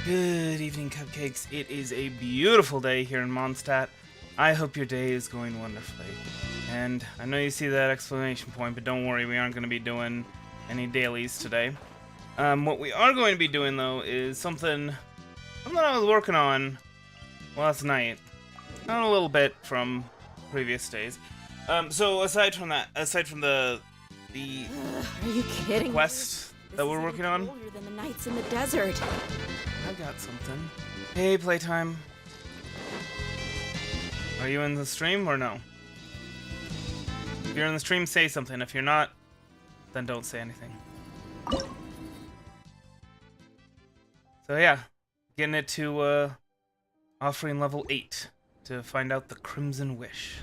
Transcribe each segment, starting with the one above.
Good evening, cupcakes. It is a beautiful day here in Mondstadt. I hope your day is going wonderfully. And I know you see that exclamation point, but don't worry, we aren't going to be doing any dailies today. What we are going to be doing, though, is something I was working on last night. Not a little bit from previous days. So aside from the Are you kidding quest that we're working on, colder than the nights in the desert. I got something. Hey, Playtime. Are you in the stream or no? If you're in the stream, say something. If you're not, then don't say anything. So yeah, getting it to offering level 8 to find out the Crimson Wish.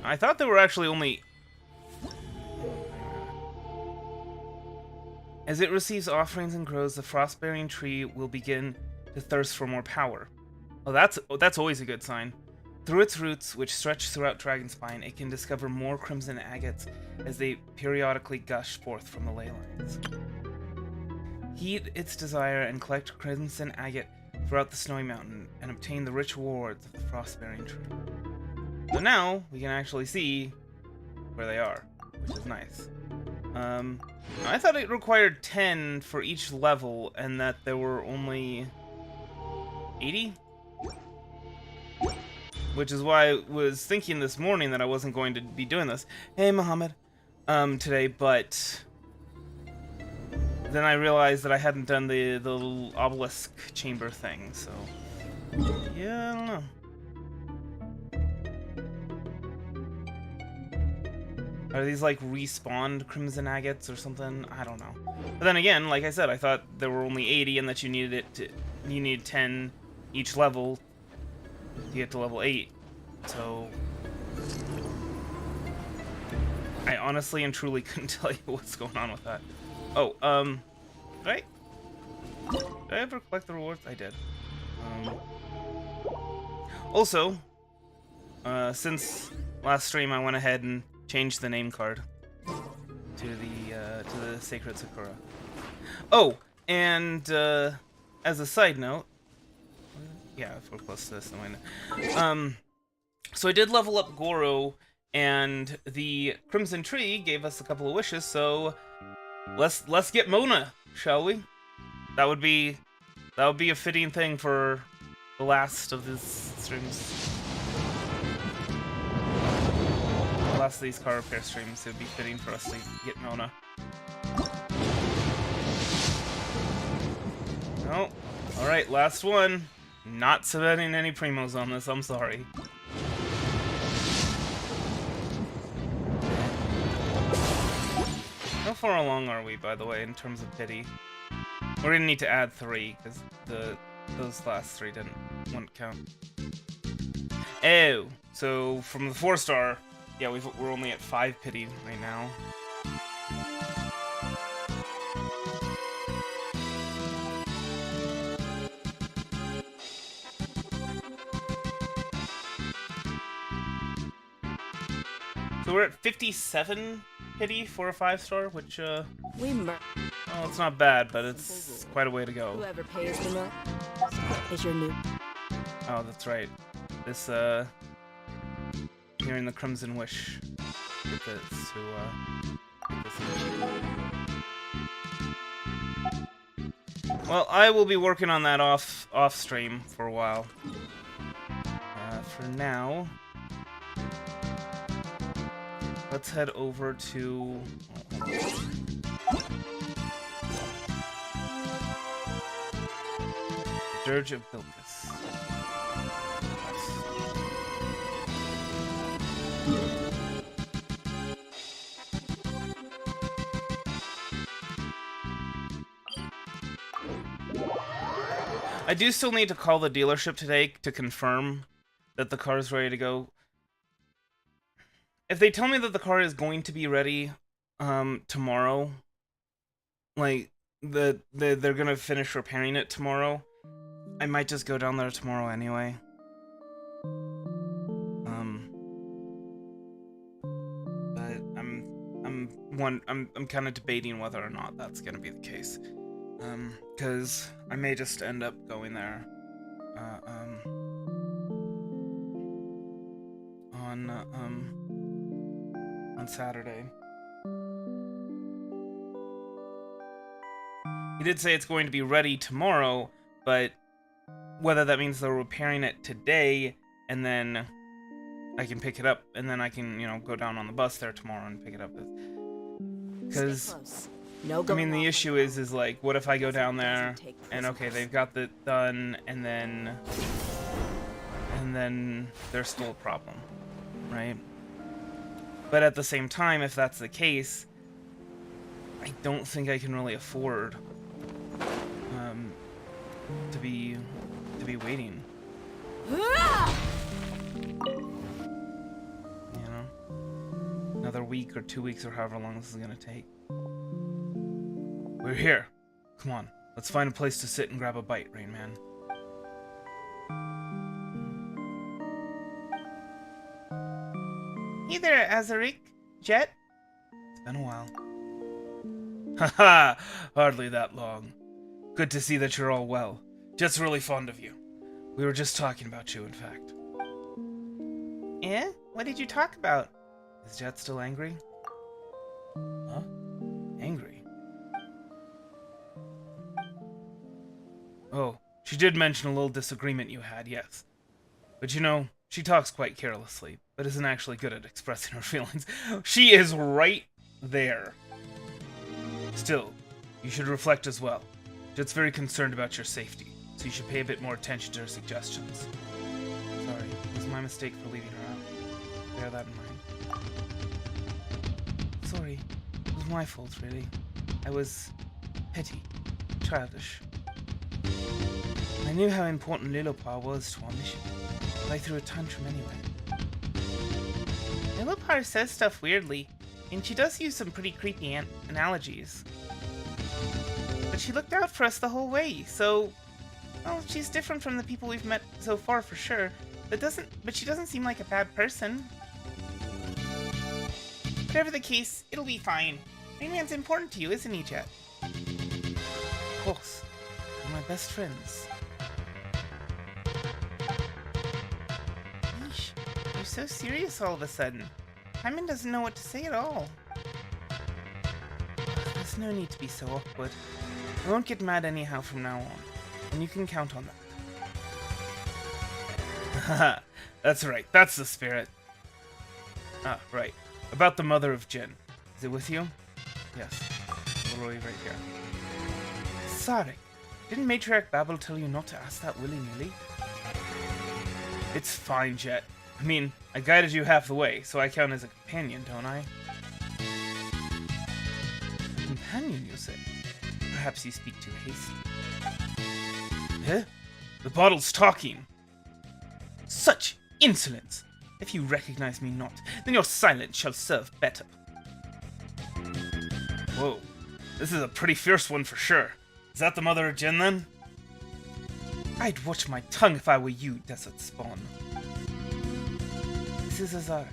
I thought there were actually only... As it receives offerings and grows, the frost-bearing tree will begin to thirst for more power. Oh, that's always a good sign. Through its roots, which stretch throughout Dragonspine, it can discover more crimson agates as they periodically gush forth from the ley lines. Heed its desire and collect crimson agate throughout the snowy mountain and obtain the rich rewards of the frost-bearing tree. So now we can actually see where they are, which is nice. I thought it required 10 for each level and that there were only 80? Which is why I was thinking this morning that I wasn't going to be doing this. Hey, Muhammad. Today, but then I realized that I hadn't done the little obelisk chamber thing, so yeah, I don't know. Are these like respawned crimson agates or something? I don't know. But then again, like I said, I thought there were only 80 and that you needed 10 each level to get to level 8. So I honestly and truly couldn't tell you what's going on with that. Oh, did I ever collect the rewards? I did. Also, since last stream, I went ahead and changed the name card to the Sacred Sakura. Oh, and as a side note, yeah, if we're close to this, then why not? So I did level up Goro, and the Crimson Tree gave us a couple of wishes. So let's get Mona, shall we? That would be a fitting thing for the last of these streams. Last of these car repair streams, it would be fitting for us to get Mona. Oh, alright, last one. Not submitting any primos on this, I'm sorry. How far along are we, by the way, in terms of pity? We're gonna need to add 3, because those last 3 wouldn't count. Oh, so from the 4-star, yeah, we're only at 5 pity right now. So we're at 57 pity for a 5-star, which well, it's not bad, but it's quite a way to go. Whoever pays the most is your new. Oh, that's right. This hearing the Crimson Wish with this Well, I will be working on that off stream for a while. For now, let's head over to Dirge of Bilqis. I do still need to call the dealership today to confirm that the car is ready to go. If they tell me that the car is going to be ready tomorrow, like they're gonna finish repairing it tomorrow, I might just go down there tomorrow anyway. But I'm I'm kind of debating whether or not that's gonna be the case. Because I may just end up going there on Saturday. He did say it's going to be ready tomorrow, but whether that means they're repairing it today and then I can pick it up and then I can, you know, go down on the bus there tomorrow and pick it up. Because I mean, the issue is like, what if I go down there and okay, they've got it done, and then there's still a problem, right? But at the same time, if that's the case, I don't think I can really afford to be waiting. You know, another week or 2 weeks or however long this is gonna take. We're here. Come on, let's find a place to sit and grab a bite, Rain Man. Hey there, Azarik. Jet? It's been a while. Haha, hardly that long. Good to see that you're all well. Jet's really fond of you. We were just talking about you, in fact. Eh? What did you talk about? Is Jet still angry? Huh? Angry? Oh, she did mention a little disagreement you had, yes. But you know, she talks quite carelessly, but isn't actually good at expressing her feelings. She is right there. Still, you should reflect as well. Jet's very concerned about your safety, so you should pay a bit more attention to her suggestions. Sorry, it was my mistake for leaving her out. Bear that in mind. Sorry, it was my fault, really. I was petty, childish. I knew how important Lilopar was to our mission, but I threw a tantrum anyway. Lilopar says stuff weirdly, and she does use some pretty creepy analogies. But she looked out for us the whole way, so... Well, she's different from the people we've met so far for sure, but she doesn't seem like a bad person. Whatever the case, it'll be fine. Rain Man's important to you, isn't he, Jet? Of course. You're my best friends. Yeesh, you're so serious all of a sudden. Hyman doesn't know what to say at all. There's no need to be so awkward. I won't get mad anyhow from now on, and you can count on that. Haha, that's right, that's the spirit. Ah, right. About the mother of Jin. Is it with you? Yes. Literally right here. Sorry. Didn't Matriarch Babel tell you not to ask that willy-nilly? It's fine, Jet. I mean, I guided you half the way, so I count as a companion, don't I? A companion, you say? Perhaps you speak too hastily. Huh? The bottle's talking! Such insolence! If you recognize me not, then your silence shall serve better. Whoa. This is a pretty fierce one for sure. Is that the mother of Jin, then? I'd watch my tongue if I were you, Desert Spawn. This is Azar,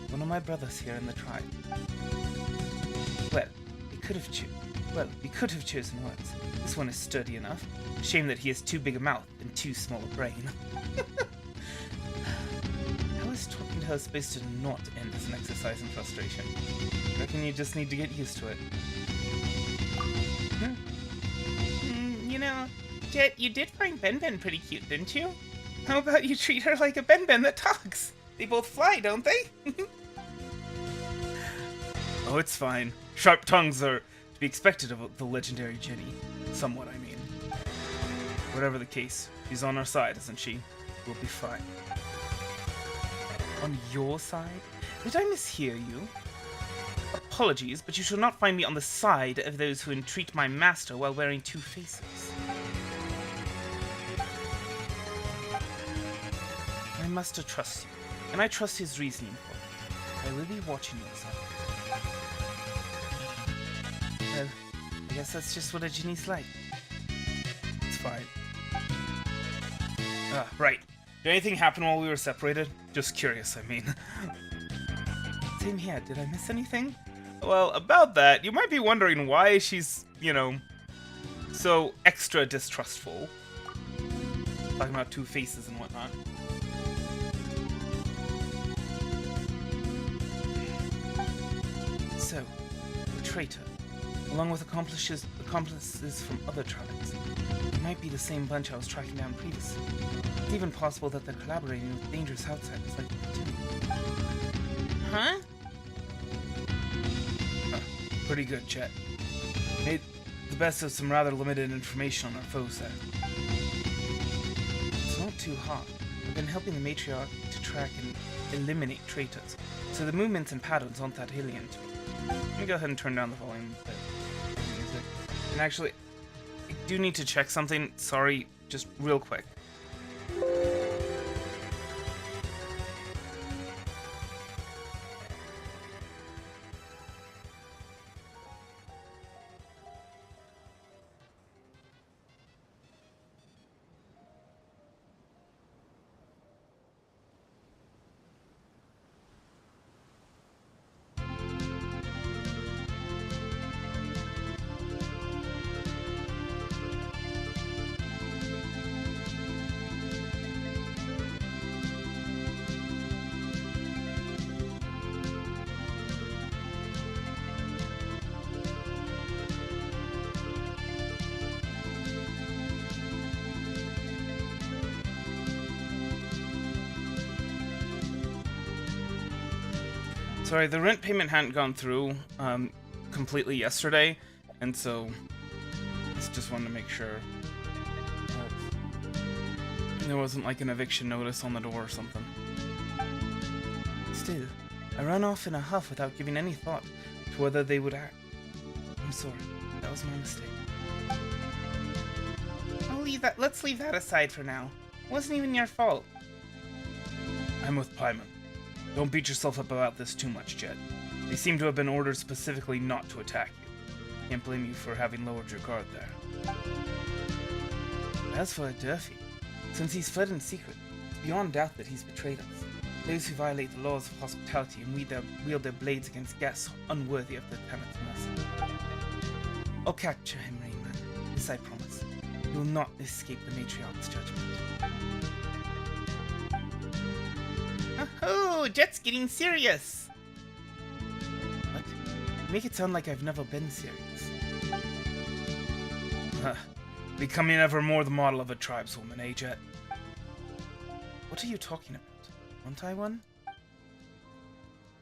one of my brothers here in the tribe. Well, we could have chosen words. This one is sturdy enough. Shame that he has too big a mouth and too small a brain. How is talking to her supposed to not end as an exercise in frustration? I reckon you just need to get used to it. You know, Jet, you did find Ben pretty cute, didn't you? How about you treat her like a Ben that talks? They both fly, don't they? Oh, it's fine. Sharp tongues are to be expected of the legendary Jenny. Somewhat, I mean. Whatever the case, she's on our side, isn't she? We'll be fine. On your side? Did I mishear you? Apologies, but you shall not find me on the side of those who entreat my master while wearing two faces. My master trusts you, and I trust his reasoning for it. I will be watching you, son. Well, I guess that's just what a genie's like. It's fine. Ah, right. Did anything happen while we were separated? Just curious, I mean. Same here. Did I miss anything? Well, about that, you might be wondering why she's, you know, so extra distrustful. Talking about two faces and whatnot. So, the traitor, along with accomplices from other tribes, it might be the same bunch I was tracking down previously. It's even possible that they're collaborating with dangerous outsiders like me too. Huh? Pretty good, Chet. Made the best of some rather limited information on our foes there. It's not too hard. I've been helping the matriarch to track and eliminate traitors, so the movements and patterns aren't that alien to me. Let me go ahead and turn down the volume of the music. And actually, I do need to check something. Sorry, just real quick. Sorry, the rent payment hadn't gone through completely yesterday, and so just wanted to make sure there wasn't like an eviction notice on the door or something. Still, I ran off in a huff without giving any thought to whether they would act. I'm sorry, that was my mistake. Let's leave that aside for now. It wasn't even your fault. I'm with Paimon. Don't beat yourself up about this too much, Jed. They seem to have been ordered specifically not to attack you. Can't blame you for having lowered your guard there. As for Durfee, since he's fled in secret, it's beyond doubt that he's betrayed us. Those who violate the laws of hospitality and wield their blades against guests are unworthy of the tenant's mercy. I'll capture him, Rainman. This I promise. He will not escape the matriarch's judgment. Oh, Jet's getting serious! What? You make it sound like I've never been serious. Becoming ever more the model of a tribeswoman, eh, Jet? What are you talking about? Aren't I one?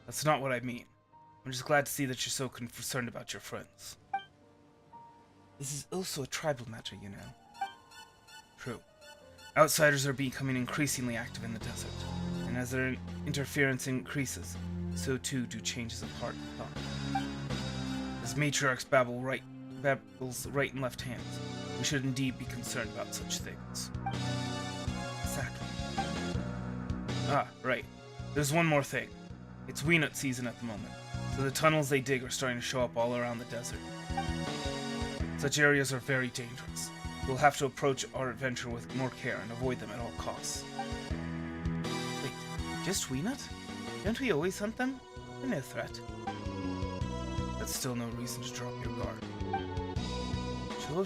That's not what I mean. I'm just glad to see that you're so concerned about your friends. This is also a tribal matter, you know. True. Outsiders are becoming increasingly active in the desert, and as their interference increases, so too do changes of heart and thought. As matriarchs babbles right and left hands, we should indeed be concerned about such things. Exactly. Ah, right. There's one more thing. It's weenut season at the moment, so the tunnels they dig are starting to show up all around the desert. Such areas are very dangerous. We'll have to approach our adventure with more care and avoid them at all costs. Wait, just weenut? Don't we always hunt them? They're no threat. That's still no reason to drop your guard.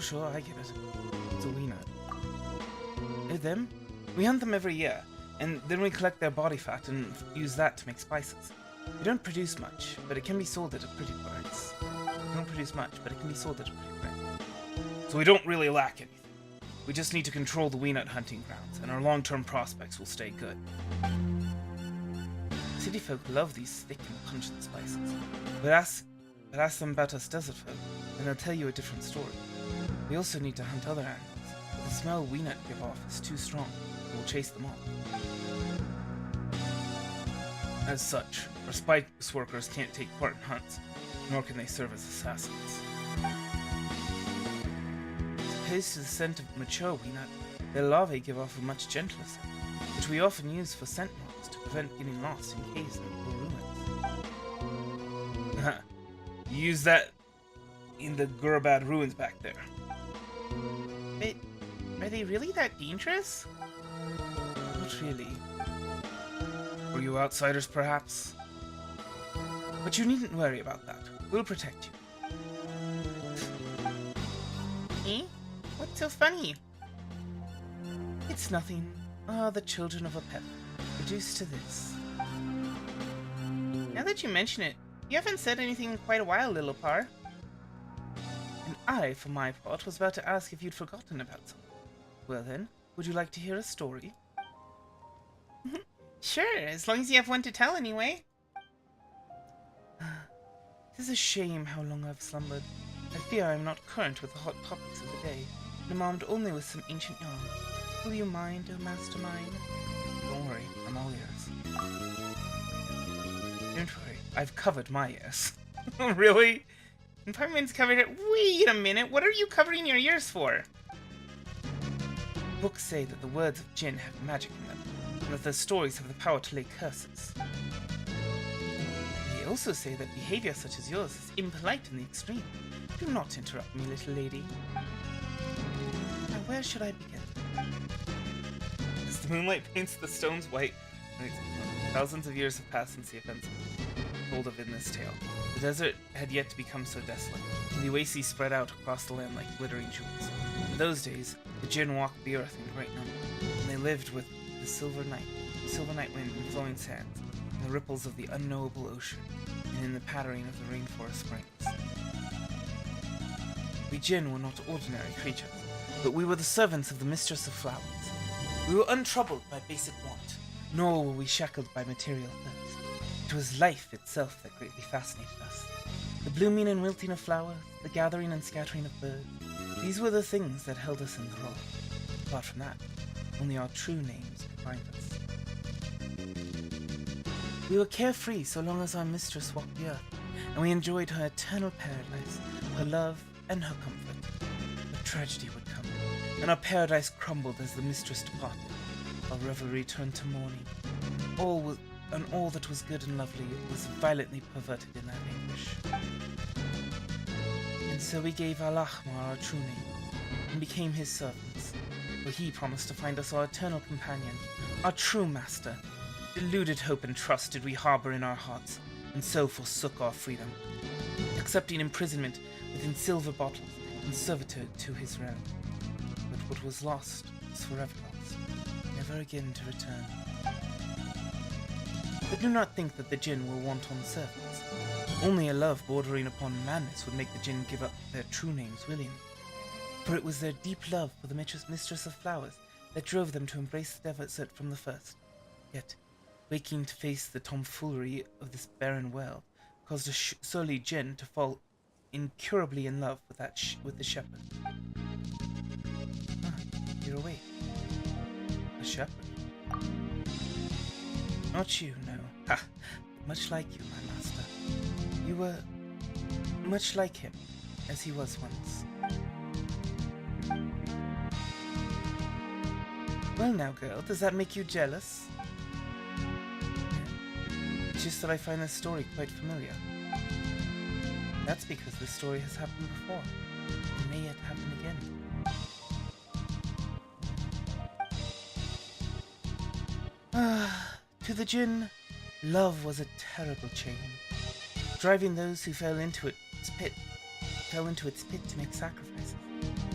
Sure, I get it. It's a weenut. They're them? We hunt them every year, and then we collect their body fat and use that to make spices. We don't produce much, but it can be sold at a pretty price. So we don't really lack anything. We just need to control the weenut hunting grounds, and our long-term prospects will stay good. City folk love these thick and pungent spices, but ask them about us desert folk, and they'll tell you a different story. We also need to hunt other animals, but the smell weenut give off is too strong, and we'll chase them off. As such, our spice workers can't take part in hunts, nor can they serve as assassins. Opposed to the scent of mature weenut, their larvae give off a much gentler scent, which we often use for scent marks to prevent getting lost in caves and ruins. You use that in the Gurabad ruins back there. But are they really that dangerous? Not really. Were you outsiders, perhaps? But you needn't worry about that. We'll protect you. Eh? What's so funny? It's nothing. Ah, the children of a pet, reduced to this. Now that you mention it, you haven't said anything in quite a while, little par. And I, for my part, was about to ask if you'd forgotten about something. Well then, would you like to hear a story? Sure, as long as you have one to tell anyway. It is a shame how long I've slumbered. I fear I am not current with the hot topics of the day, and am armed only with some ancient yarns. Will you mind, oh master mine? Don't worry, I'm all ears. Don't worry, I've covered my ears. Really? And Parkman's covered it. Wait a minute, what are you covering your ears for? Books say that the words of Jinn have magic in them, and that their stories have the power to lay curses. They also say that behavior such as yours is impolite in the extreme. Do not interrupt me, little lady. Now, where should I begin? As the moonlight paints the stones white, thousands of years have passed since the events told of in this tale. The desert had yet to become so desolate, and the oases spread out across the land like glittering jewels. In those days, the Jinn walked the earth in great number, and they lived with the silver night wind and flowing sands, and the ripples of the unknowable ocean, and in the pattering of the rainforest springs. We Jinn were not ordinary creatures, but we were the servants of the Mistress of Flowers. We were untroubled by basic want, nor were we shackled by material thirst. It was life itself that greatly fascinated us. The blooming and wilting of flowers, the gathering and scattering of birds, these were the things that held us in thrall. Apart from that, only our true names could bind us. We were carefree so long as our mistress walked the earth, and we enjoyed her eternal paradise, her love and her comfort. But tragedy would come, and our paradise crumbled as the mistress departed. Our revelry turned to mourning. All that was good and lovely was violently perverted in that anguish. And so we gave Al-Ahmar our true name, and became his servants, for he promised to find us our eternal companion, our true master. Deluded hope and trust did we harbor in our hearts, and so forsook our freedom, accepting imprisonment within silver bottles and servitude to his realm. But what was lost was forever lost, never again to return. But do not think that the Jinn were wanton servants. Only a love bordering upon madness would make the Jinn give up their true names willingly. For it was their deep love for the Mistress of Flowers that drove them to embrace the desert from the first. Yet, waking to face the tomfoolery of this barren world caused a surly Jinn to fall incurably in love with the shepherd. Ah, you're awake. A shepherd? Not you, no. Ha! Much like you, my master. You were much like him, as he was once. Well now, girl, does that make you jealous? It's just that I find this story quite familiar. That's because this story has happened before, and may yet happen again. To the Jinn, love was a terrible chain, driving those who fell into its pit to make sacrifices,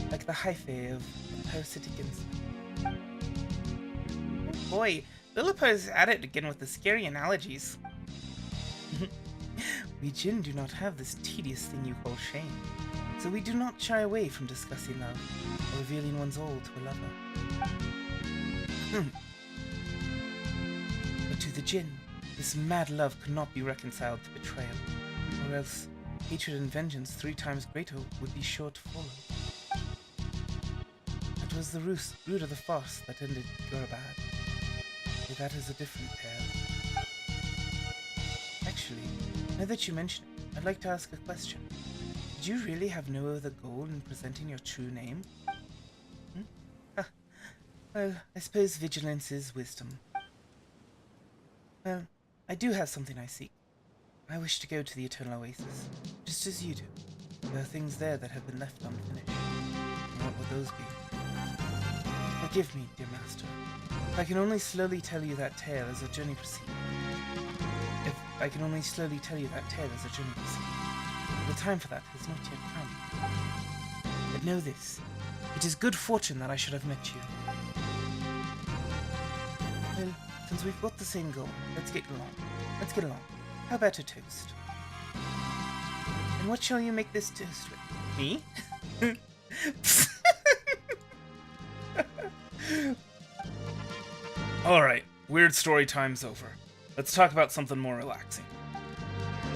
like the hyphae of a parasitic insect. Oh boy, Lillipu's at it again with the scary analogies. We Jinn do not have this tedious thing you call shame, so we do not shy away from discussing love, or revealing one's all to a lover. But to the Jinn, this mad love could not be reconciled to betrayal, or else hatred and vengeance 3 times greater would be sure to follow. It was the root of the farce that ended Gorabad. But that is a different tale. Actually, now that you mention it, I'd like to ask a question. Did you really have no other goal in presenting your true name? Well, I suppose vigilance is wisdom. Well, I do have something I seek. I wish to go to the Eternal Oasis, just as you do. There are things there that have been left unfinished. And what would those be? Forgive me, dear master. If I can only slowly tell you that tale as the journey proceeds. The time for that has not yet come. But know this. It is good fortune that I should have met you. Well, since we've got the same goal, let's get along. Let's get along. How about a toast? And what shall you make this toast with? Me? Alright, weird story time's over. Let's talk about something more relaxing.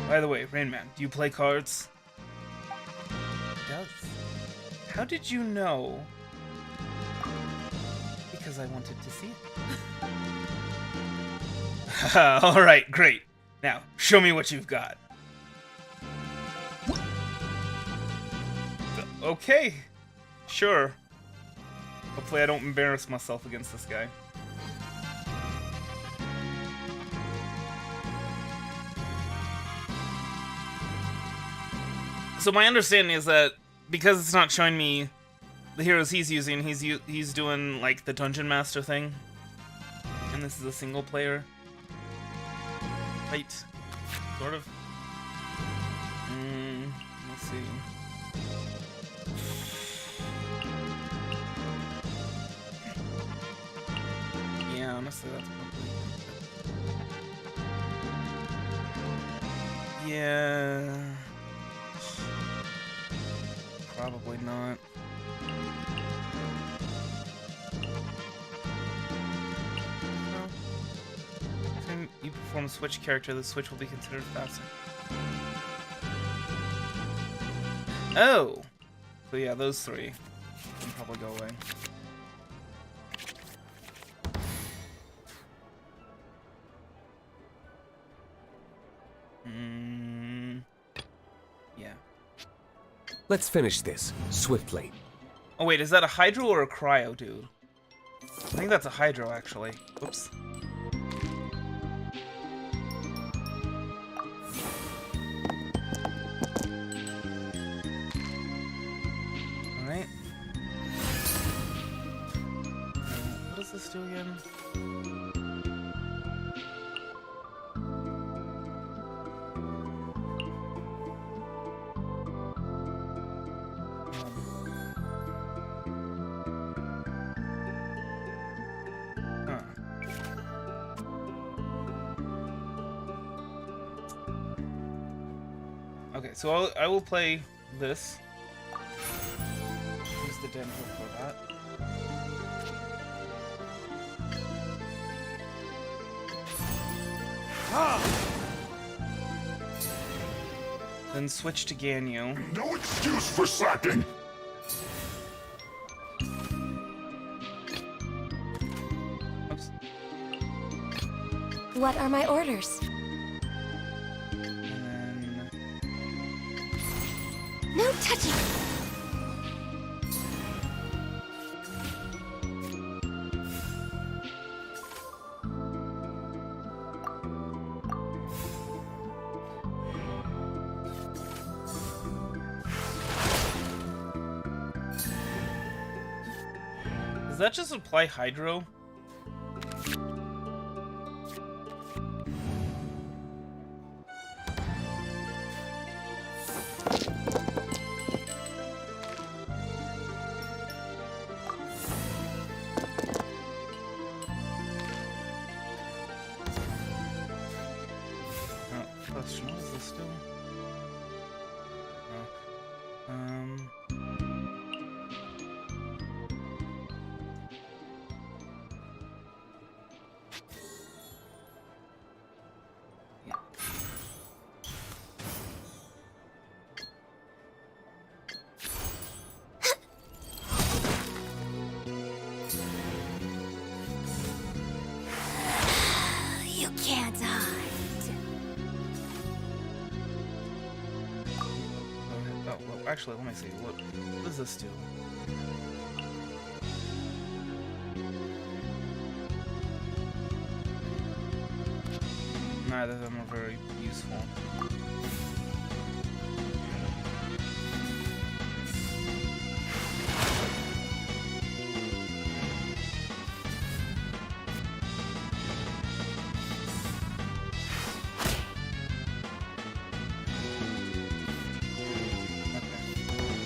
By the way, Rain Man, do you play cards? He does. How did you know? Because I wanted to see it. Alright, great. Now, show me what you've got. Okay. Sure. Hopefully I don't embarrass myself against this guy. So my understanding is that because it's not showing me the heroes he's using, he's doing like the Dungeon Master thing. And this is a single player fight, sort of. Let's see. Yeah, honestly, that's probably... Yeah... Probably not. No. If you perform a switch character, the switch will be considered faster. Oh! So yeah, those three can probably go away. Yeah. Let's finish this swiftly. Oh wait, is that a Hydro or a Cryo, dude? I think that's a Hydro, actually. Whoops. Alright. What does this do again? Okay, so I will play this. Use the dental for that. Then switch to Ganyu. No excuse for slacking! Oops. What are my orders? No touching! Does that just apply Hydro? Question, what is this still? Yeah. You can't hide. Oh, well, actually, let me see. What does this do? Neither of them are very useful.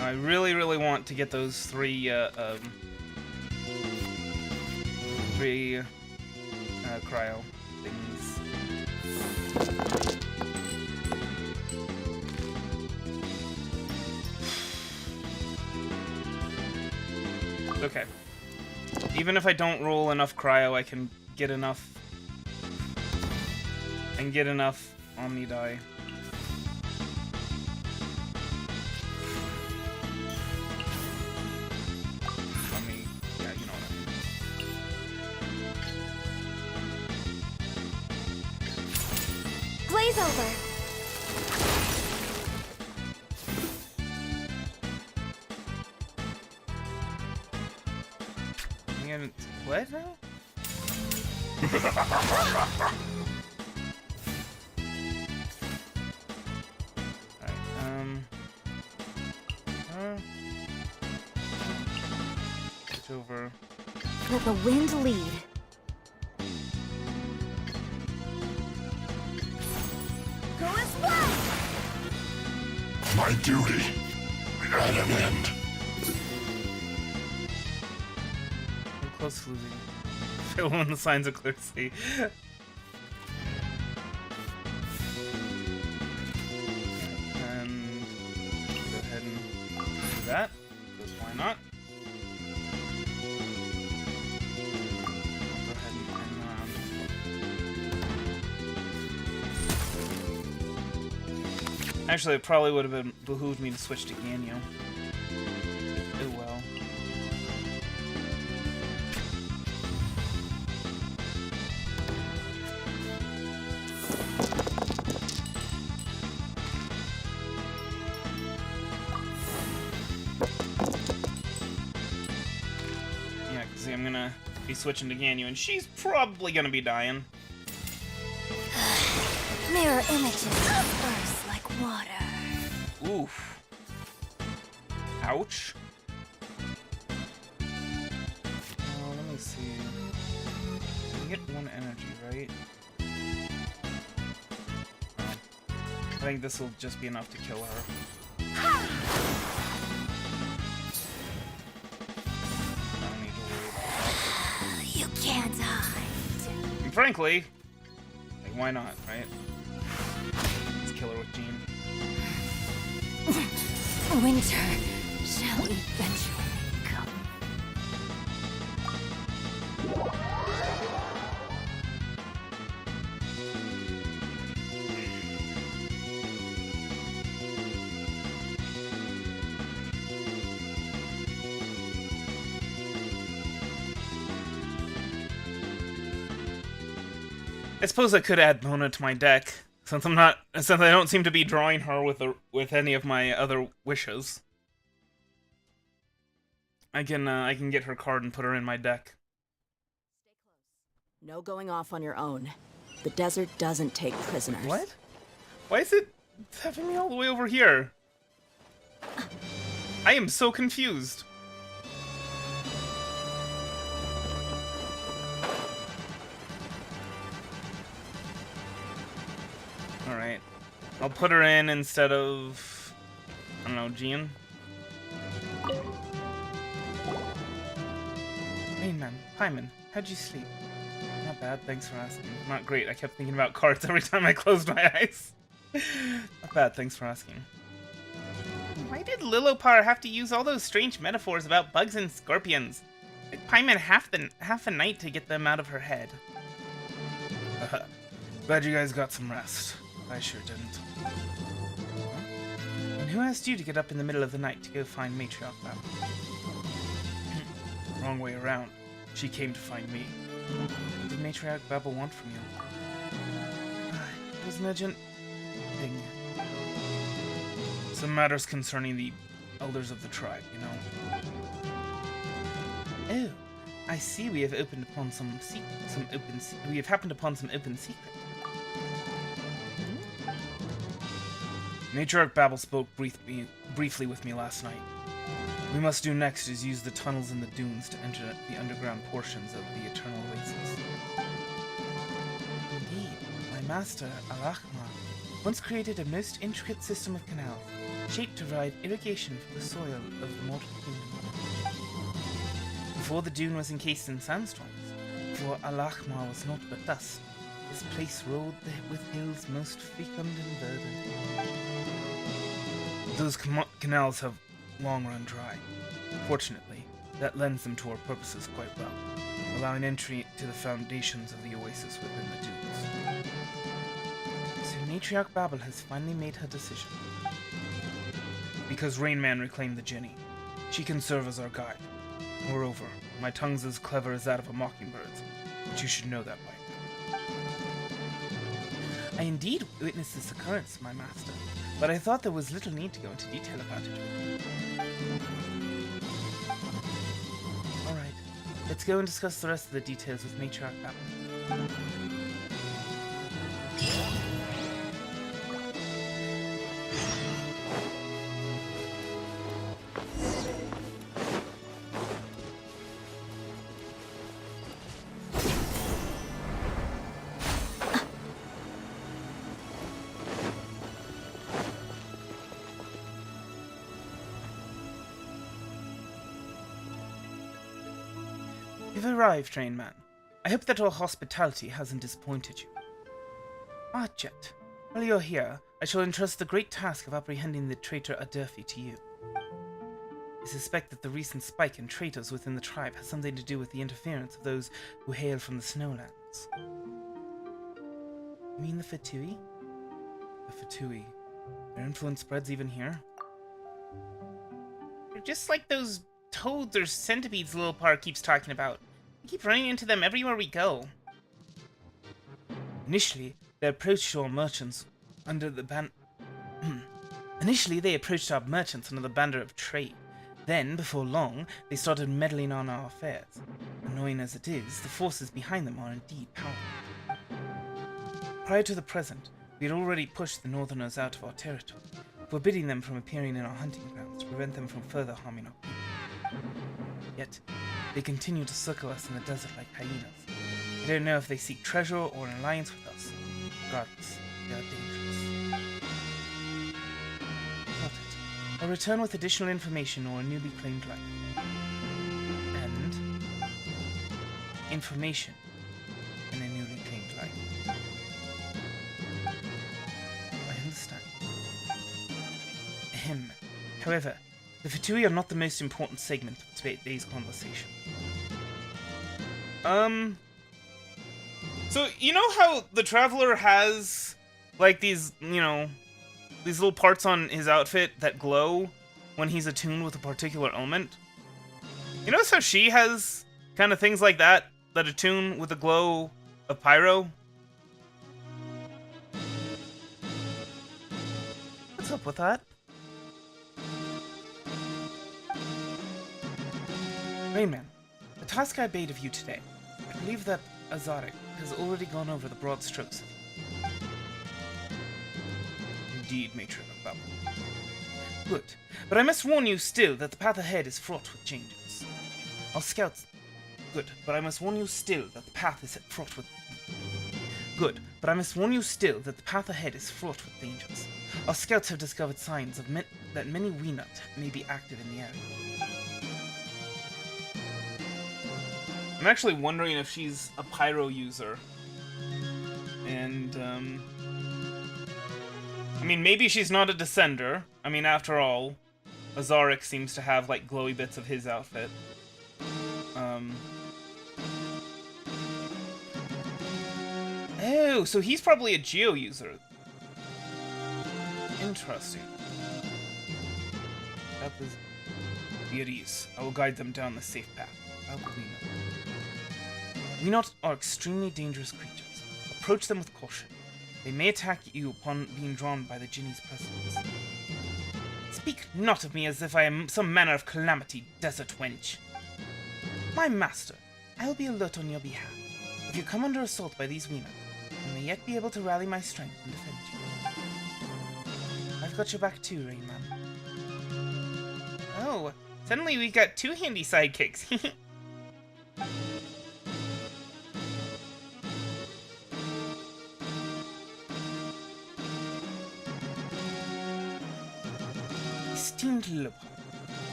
I really, really want to get those three cryo things. Okay. Even if I don't roll enough cryo, I can get enough. And get enough Omni die. Yeah, you know what I mean. Blaze over. What now? Switch over. Let the wind lead. Go as well. My duty at an end. I'm close to losing. Fail when the signs are clear to see. And go ahead and do that, because why not? Go ahead and actually, it probably would have behooved me to switch to Ganyo. Oh well. I'm gonna be switching to Ganyu, and she's probably gonna be dying. Mirror images disperse like water. Oof. Ouch. Let me see. I get one energy, right? Oh. I think this will just be enough to kill her. You can't hide. And frankly, like, why not, right? Let's kill her with Jean. Winter shall eventually come. I suppose I could add Mona to my deck, since I don't seem to be drawing her with any of my other wishes. I can get her card and put her in my deck. No going off on your own. The desert doesn't take prisoners. What? Why is it having me all the way over here? I am so confused. Alright. I'll put her in instead of... I don't know, Jean? Hey man, Hyman, how'd you sleep? Not bad, thanks for asking. Not great, I kept thinking about cards every time I closed my eyes. Not bad, thanks for asking. Why did Lilopar have to use all those strange metaphors about bugs and scorpions? It took Paimon half a night to get them out of her head. Glad you guys got some rest. I sure didn't. Huh? And who asked you to get up in the middle of the night to go find Matriarch Babel? Wrong way around. She came to find me. What did Matriarch Babel want from you? It was an urgent thing. Some matters concerning the elders of the tribe, you know. Oh, I see. We have happened upon some open secret. Matriarch Babel spoke briefly with me last night. What we must do next is use the tunnels in the dunes to enter the underground portions of the eternal races. Indeed, my master, Arachma, once created a most intricate system of canals. shaped to provide irrigation for the soil of the mortal kingdom. Before the dune was encased in sandstorms, before Alachmar was naught but dust, this place rolled with hills most fecund and verdant. Those canals have long run dry. Fortunately, that lends them to our purposes quite well, allowing entry to the foundations of the oasis within the dunes. So Matriarch Babel has finally made her decision. Because Rainman reclaimed the Jenny, she can serve as our guide. Moreover, my tongue's as clever as that of a mockingbird's, but you should know that by now. I indeed witnessed this occurrence, my master, but I thought there was little need to go into detail about it. Alright, let's go and discuss the rest of the details with Matriarch Babel. You've arrived, train man. I hope that our hospitality hasn't disappointed you. Ah, Jet. While you're here, I shall entrust the great task of apprehending the traitor Adurfi to you. I suspect that the recent spike in traitors within the tribe has something to do with the interference of those who hail from the snowlands. You mean the Fatui? The Fatui. Their influence spreads even here? They're just like those toads or centipedes Lil Par keeps talking about. We keep running into them everywhere we go. Initially, they approached our merchants under the Initially, they approached our merchants under the banner of trade. Then, before long, they started meddling on our affairs. Annoying as it is, the forces behind them are indeed powerful. Prior to the present, we had already pushed the Northerners out of our territory, forbidding them from appearing in our hunting grounds to prevent them from further harming our people. Yet, they continue to circle us in the desert like hyenas. I don't know if they seek treasure or an alliance with us. Regardless, they are dangerous. Noted. I'll return with additional information or a newly claimed life. And information in a newly claimed life. I understand. Ahem. However, the Fatui are not the most important segment of today's conversation. So, you know how the Traveler has, like, these, you know, these little parts on his outfit that glow when he's attuned with a particular element? You notice how she has kind of things like that attune with the glow of Pyro? What's up with that? Rainman, the task I bade of you today, I believe that Azaric has already gone over the broad strokes of it. Indeed, Matron of Babel. Good, but I must warn you still that the path ahead is fraught with changes. Our scouts... Good, but I must warn you still that the path is fraught with... Good, but I must warn you still that the path ahead is fraught with dangers. Our scouts have discovered signs of that many Weenut may be active in the area. I'm actually wondering if she's a Pyro user. And, I mean, maybe she's not a Descender. I mean, after all, Azaric seems to have, like, glowy bits of his outfit. Oh, so he's probably a Geo user. Interesting. That was... Be at ease. I will guide them down the safe path. How could we know? Weenut are extremely dangerous creatures. Approach them with caution. They may attack you upon being drawn by the Jinni's presence. Speak not of me as if I am some manner of calamity, desert wench. My master, I will be alert on your behalf. If you come under assault by these Weenut, I may yet be able to rally my strength and defend you. I've got your back too, Rainman. Oh, suddenly we got two handy sidekicks.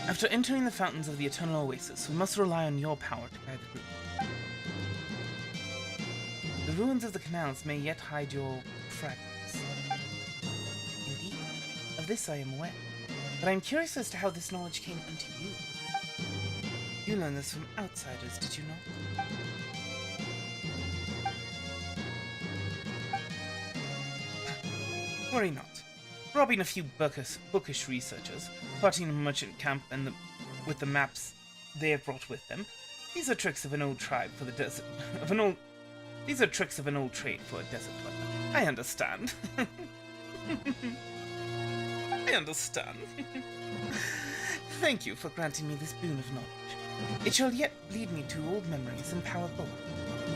After entering the fountains of the Eternal Oasis, we must rely on your power to guide the group. The ruins of the canals may yet hide your fragments. Indeed, of this I am aware, but I am curious as to how this knowledge came unto you. You learned this from outsiders, did you not? Worry not. Robbing a few bookish researchers, plotting a merchant camp with the maps they have brought with them. These are tricks of an old tribe for the desert. These are tricks of an old trade for a desert dweller. I understand. I understand. Thank you for granting me this boon of knowledge. It shall yet lead me to old memories and power both,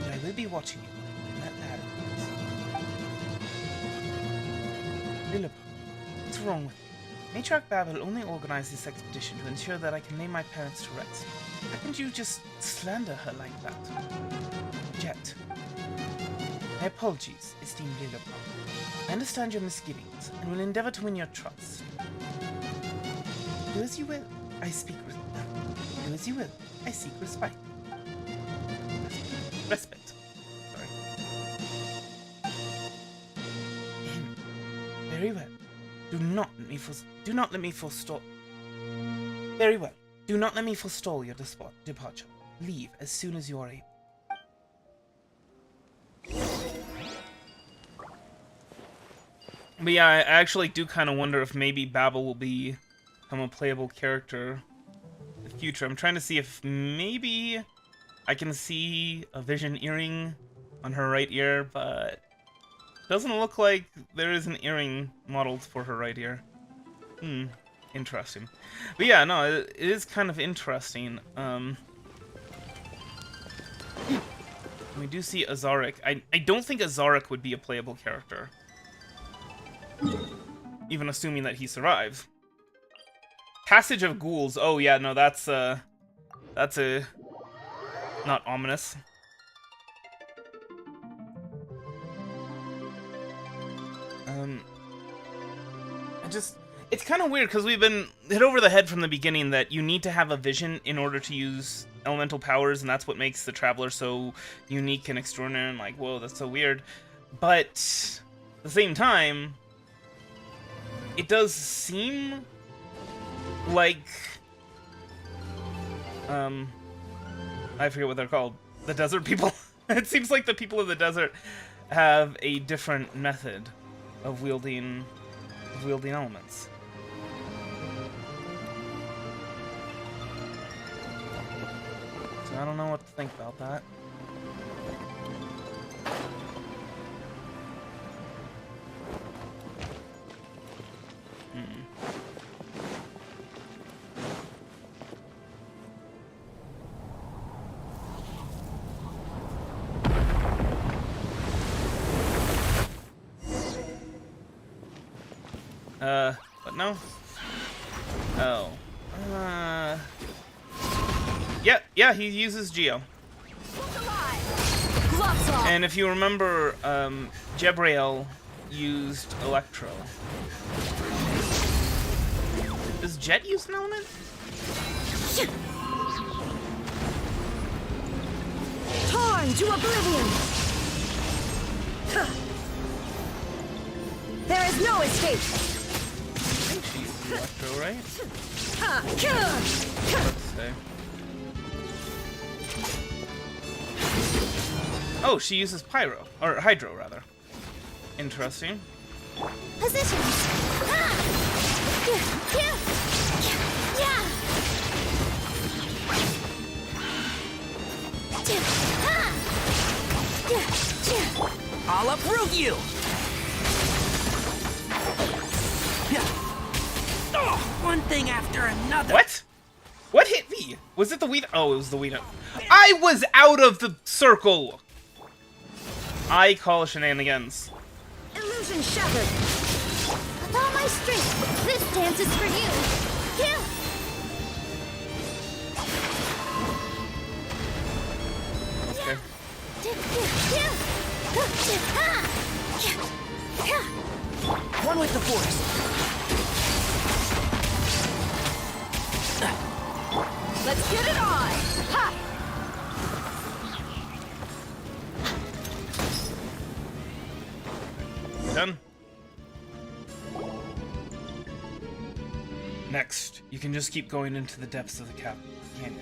but I will be watching you in that lad of yours. Lilliput. What's wrong with you? Matriarch Babel only organized this expedition to ensure that I can lay my parents to rest. How can you just slander her like that? Jet. My apologies, esteemed Lilliput. I understand your misgivings, and will endeavor to win your trust. Do as you will, I speak Do as you will, I seek respite. Respite. Sorry. Very well. Do not let me forestall. Very well. Do not let me forestall your departure. Leave as soon as you are able. But yeah, I actually do kind of wonder if maybe Babel will become a playable character in the future. I'm trying to see if maybe I can see a vision earring on her right ear, but doesn't look like there is an earring modeled for her right ear. Interesting. But yeah, no, it is kind of interesting. We do see Azaric. I don't think Azaric would be a playable character. Even assuming that he survives. Passage of Ghouls. Oh yeah, no, that's not ominous. It's kind of weird because we've been hit over the head from the beginning that you need to have a vision in order to use elemental powers, and that's what makes the Traveler so unique and extraordinary, and like, whoa, that's so weird. But at the same time, it does seem like I forget what they're called. The desert people. It seems like the people of the desert have a different method of wielding elements. So I don't know what to think about that. But no. Oh. Yeah, he uses Geo. And if you remember, Jebriel used Electro. Does Jet use an element? Torn to oblivion! There is no escape! I think she uses Electro, right? Let's see. Oh, she uses Pyro. Or Hydro, rather. Interesting. Position! I'll uproot you! One thing after another. What? What hit me? Was it the weed? Oh, it was the weed. I was out of the circle! I call shenanigans. Illusion shattered! With all my strength, this dance is for you! One with the force. Let's get it on! Ha! Done. Next, you can just keep going into the depths of the canyon.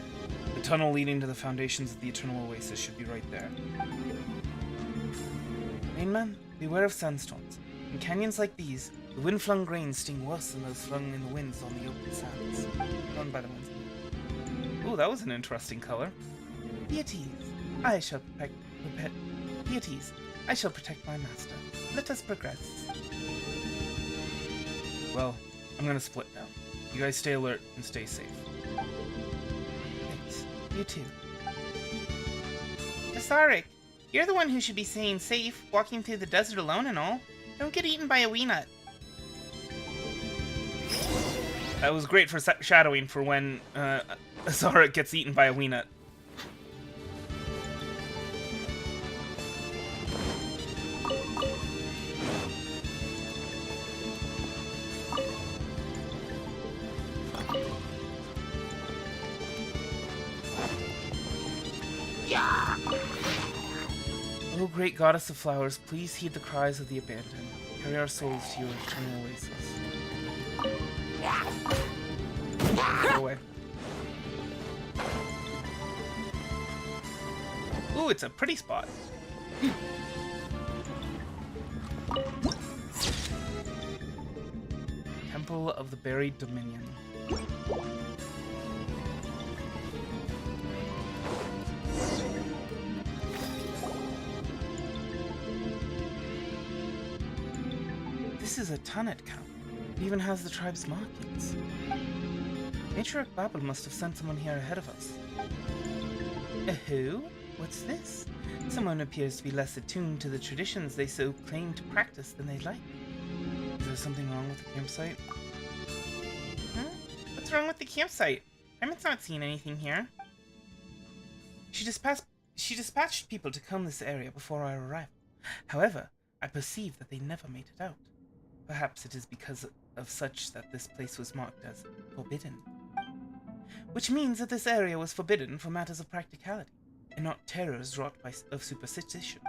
The tunnel leading to the foundations of the Eternal Oasis should be right there. Main man, beware of sandstorms. In canyons like these, the wind-flung grains sting worse than those flung in the winds on the open sands. Run by the winds. Ooh, that was an interesting color. Deities, I shall Deities, I shall protect my master. Let us progress. Well, I'm gonna split now. You guys stay alert and stay safe. Thanks. You too. Asaric, you're the one who should be staying safe, walking through the desert alone and all. Don't get eaten by a wee nut. That was great for shadowing for when Asaric gets eaten by a wee nut. O great goddess of flowers, please heed the cries of the abandoned. Carry our souls to your eternal oasis. Go away. Ooh, it's a pretty spot. Temple of the Buried Dominion. This is a Tanit camp. It even has the tribe's markings. Matriarch Babel must have sent someone here ahead of us. Who? What's this? Someone appears to be less attuned to the traditions they so claim to practice than they like. Is there something wrong with the campsite? Huh? What's wrong with the campsite? Emmett's not seen anything here. She dispatched people to comb this area before our arrival. However, I perceive that they never made it out. Perhaps it is because of such that this place was marked as forbidden. Which means that this area was forbidden for matters of practicality, and not terrors wrought of superstition.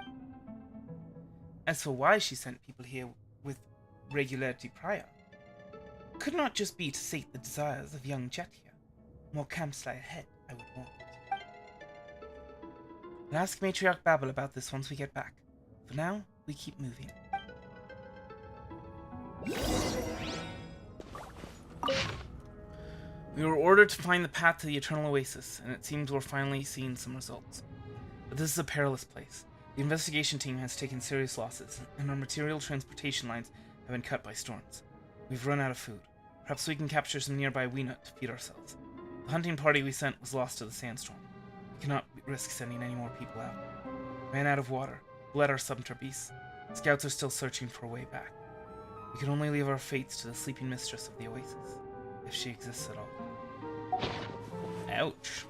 As for why she sent people here with regularity prior, could not just be to sate the desires of young Jet here. More camps lie ahead, I would warn. I'll ask Matriarch Babel about this once we get back. For now, we keep moving. We were ordered to find the path to the Eternal Oasis, and it seems we're finally seeing some results. But this is a perilous place. The investigation team has taken serious losses, and our material transportation lines have been cut by storms. We've run out of food. Perhaps we can capture some nearby weenut to feed ourselves. The hunting party we sent was lost to the sandstorm. We cannot risk sending any more people out. Ran out of water, bled our sumpter beasts. Scouts are still searching for a way back. We can only leave our fates to the sleeping mistress of the oasis, if she exists at all. Ouch.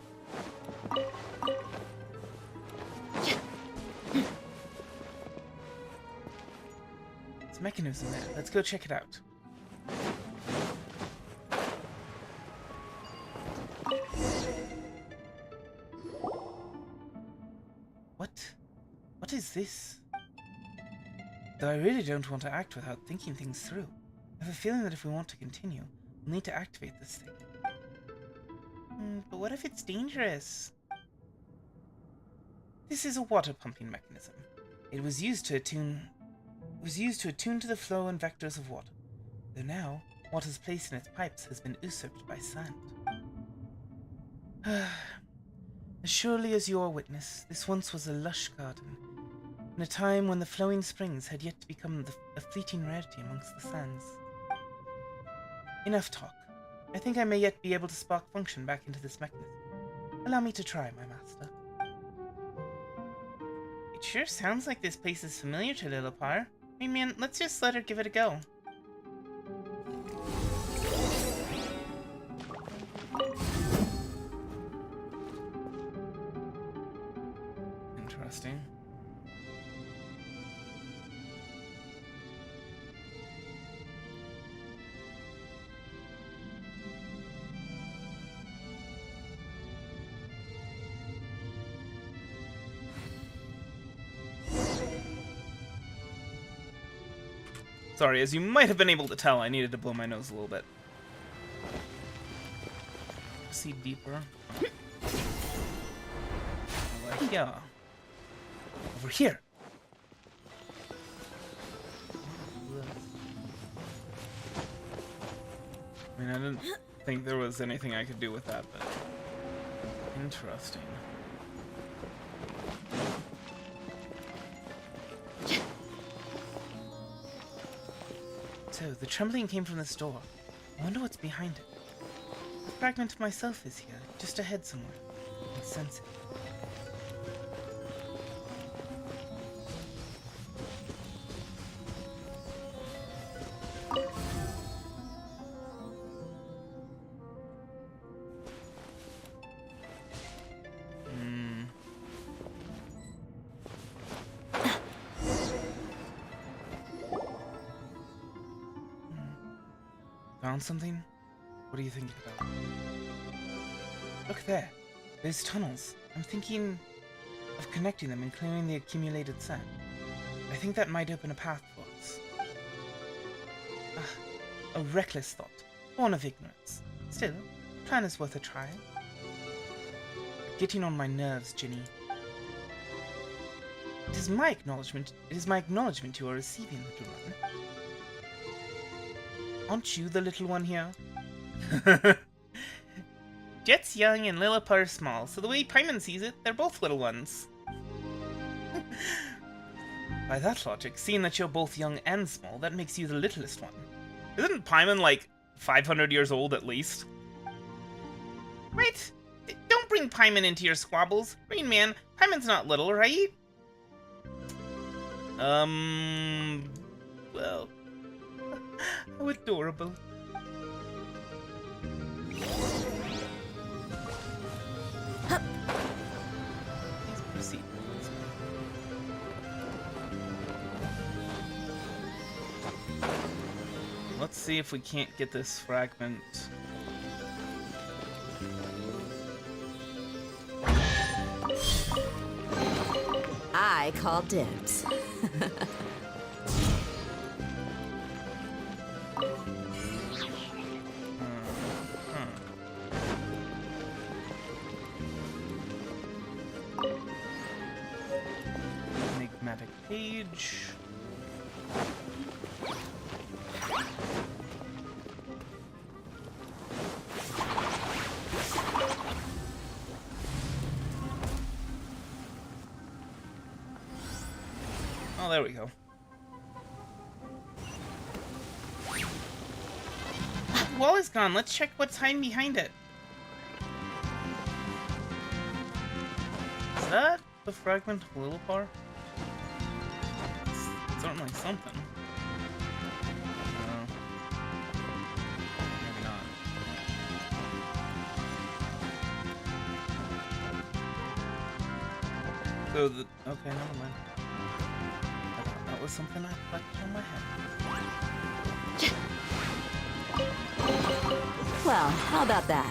There's a mechanism there. Let's go check it out. What is this? Though I really don't want to act without thinking things through. I have a feeling that if we want to continue, we'll need to activate this thing. But what if it's dangerous? This is a water pumping mechanism. It was used to attune to the flow and vectors of water. Though now, water's place in its pipes has been usurped by sand. As surely as you're a witness, this once was a lush garden, in a time when the flowing springs had yet to become a fleeting rarity amongst the sands. Enough talk. I think I may yet be able to spark function back into this mechanism. Allow me to try, my master. It sure sounds like this place is familiar to Lillipar. I mean, let's just let her give it a go. Interesting. Sorry, as you might have been able to tell, I needed to blow my nose a little bit. See deeper. Over here. Over here. I mean, I didn't think there was anything I could do with that, but interesting. So, the trembling came from this door. I wonder what's behind it. A fragment of myself is here, just ahead somewhere. I can sense it. Found something? What are you thinking about? Look there. Those tunnels. I'm thinking of connecting them and clearing the accumulated sand. I think that might open a path for us. Ah, a reckless thought. Born of ignorance. Still, the plan is worth a try. Getting on my nerves, Ginny. It is my acknowledgement you are receiving, little one. Aren't you the little one here? Jet's young and Lilliput small, so the way Paimon sees it, they're both little ones. By that logic, seeing that you're both young and small, that makes you the littlest one. Isn't Paimon like 500 years old at least? Right? Don't bring Paimon into your squabbles. Rain Man, Paimon's not little, right? Well... How adorable. Please proceed. Let's see if we can't get this fragment. I call dibs. Enigmatic page. Oh, there we go. The wall is gone. Let's check what's hiding behind it. Is that the fragment of Lilliput? It's certainly something. No. Maybe not. So the... Okay, never mind. I thought that was something I collected on my head. Well, how about that?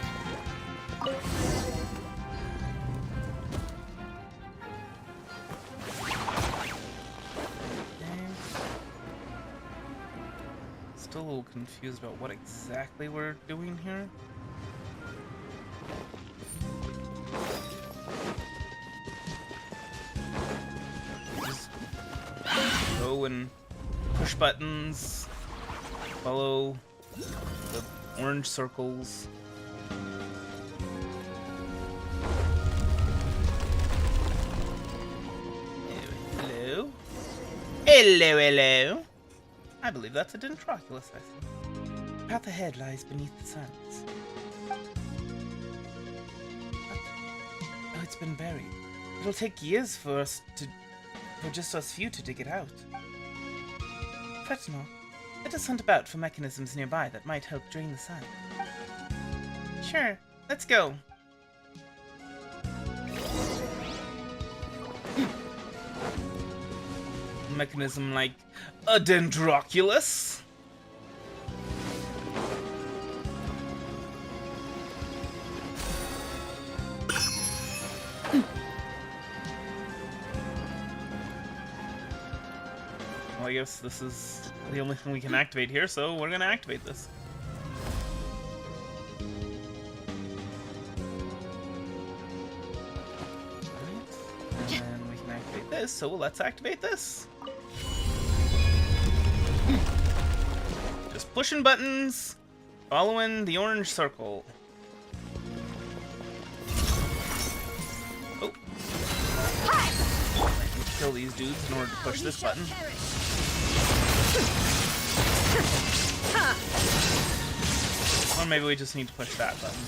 Still a little confused about what exactly we're doing here. Just go and push buttons, follow the orange circles. Hello? Hello, hello. I believe that's a Dendroculus, I think. The path ahead lies beneath the sands. Oh, it's been buried. It'll take years for just us few to dig it out. Fret not. Let us hunt about for mechanisms nearby that might help drain the sand. Sure, let's go. Mechanism like a Dendroculus? Well, I guess this is The only thing we can activate here, so we're gonna activate this. And then we can activate this, so let's activate this. Just pushing buttons, following the orange circle. Oh. I need to kill these dudes in order to push this button. Or maybe we just need to push that button.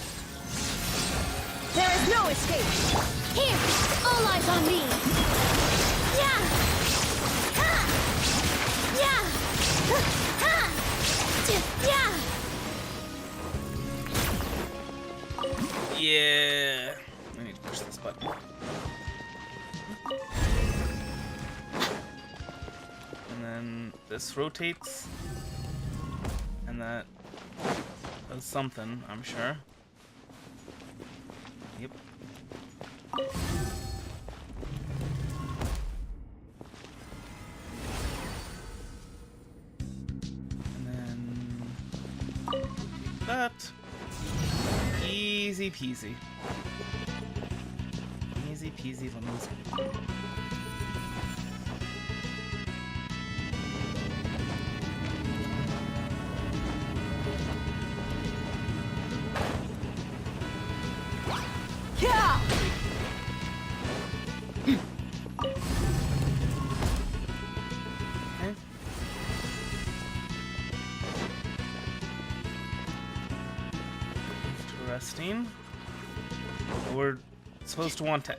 There is no escape. Here, all eyes on me. Yeah. Ha. Yeah. Ha. Yeah. Yeah. I need to push this button. And then this rotates. And that does something, I'm sure. Yep. And then that. Easy peasy. Easy peasy lemon squeezy. Yeah. Okay. Interesting. We're supposed to want to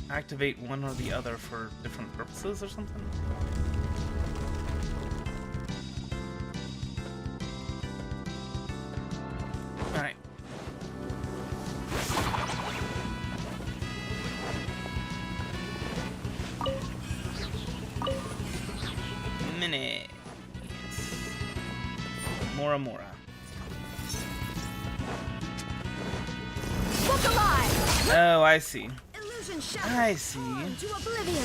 activate one or the other for different purposes or something? Alright. Minute. Mora Mora. Look alive. Oh, I see. Illusion shattered. I see. To oblivion.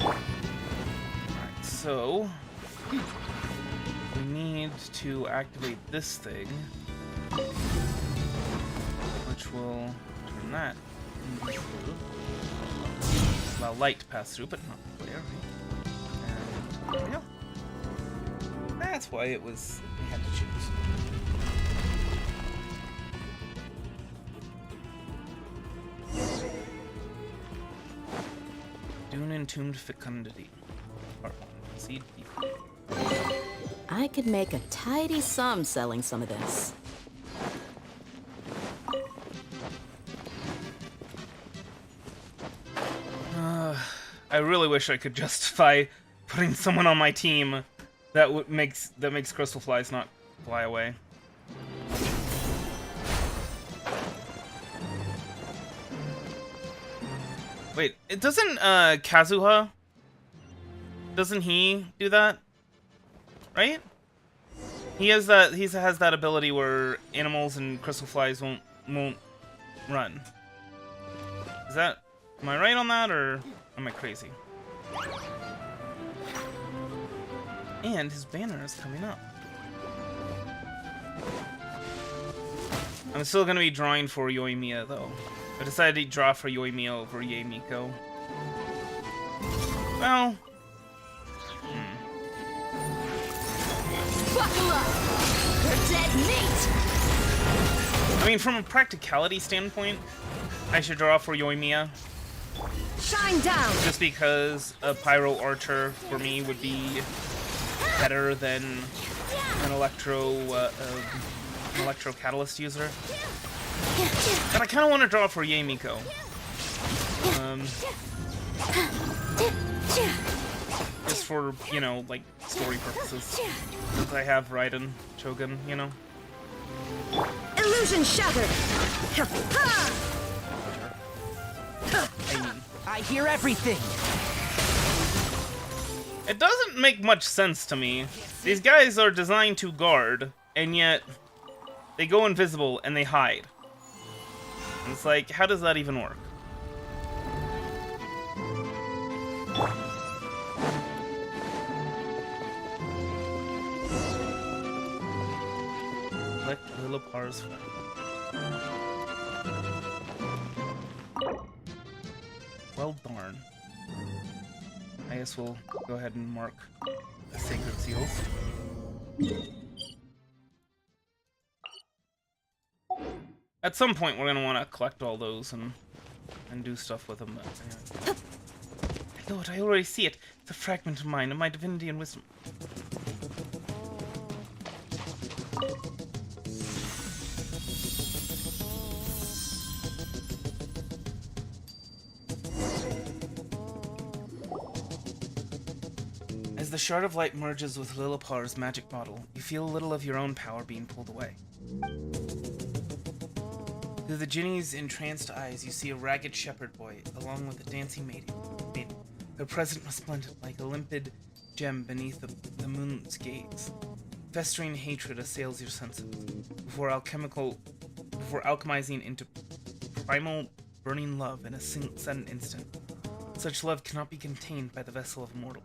Alright, so we need to activate this thing, which will turn that into, well, light to pass through, but not clear, right? And there we go. That's why it was, we had to choose. Dune Entombed Fecundity. Part 1. Seed People. I could make a tidy sum selling some of this. I really wish I could justify putting someone on my team that makes crystal flies not fly away. Wait, it doesn't Kazuha? Doesn't he do that? Right? He has that ability where animals and crystal flies won't run. Is that, am I right on that, or am I crazy? And his banner is coming up. I'm still gonna be drawing for Yoimiya though. I decided to draw for Yoimiya over Yaemiko. Well, Buckle up. You're dead meat. I mean, from a practicality standpoint, I should draw for Yoimiya. Shine down. Just because a Pyro Archer for me would be better than an Electro Catalyst user. But I kind of want to draw for Yaemiko. Just for, you know, like, story purposes. Since I have Raiden, Chogun, you know. Illusion shattered. I hear everything. It doesn't make much sense to me. These guys are designed to guard, and yet they go invisible and they hide. It's like, how does that even work? Collect Lilipar's fragment. Well, darn. I guess we'll go ahead and mark the sacred seals. At some point, we're gonna want to collect all those and do stuff with them. But anyway. Lord, I already see it. It's a fragment of mine, of my divinity and wisdom. As the shard of light merges with Lilipar's magic bottle, you feel a little of your own power being pulled away. Through the Ginny's entranced eyes, you see a ragged shepherd boy, along with a dancing maiden. Their present resplendent like a limpid gem beneath the moon's gaze. Festering hatred assails your senses, before alchemizing into primal, burning love in a sudden instant. Such love cannot be contained by the vessel of a mortal.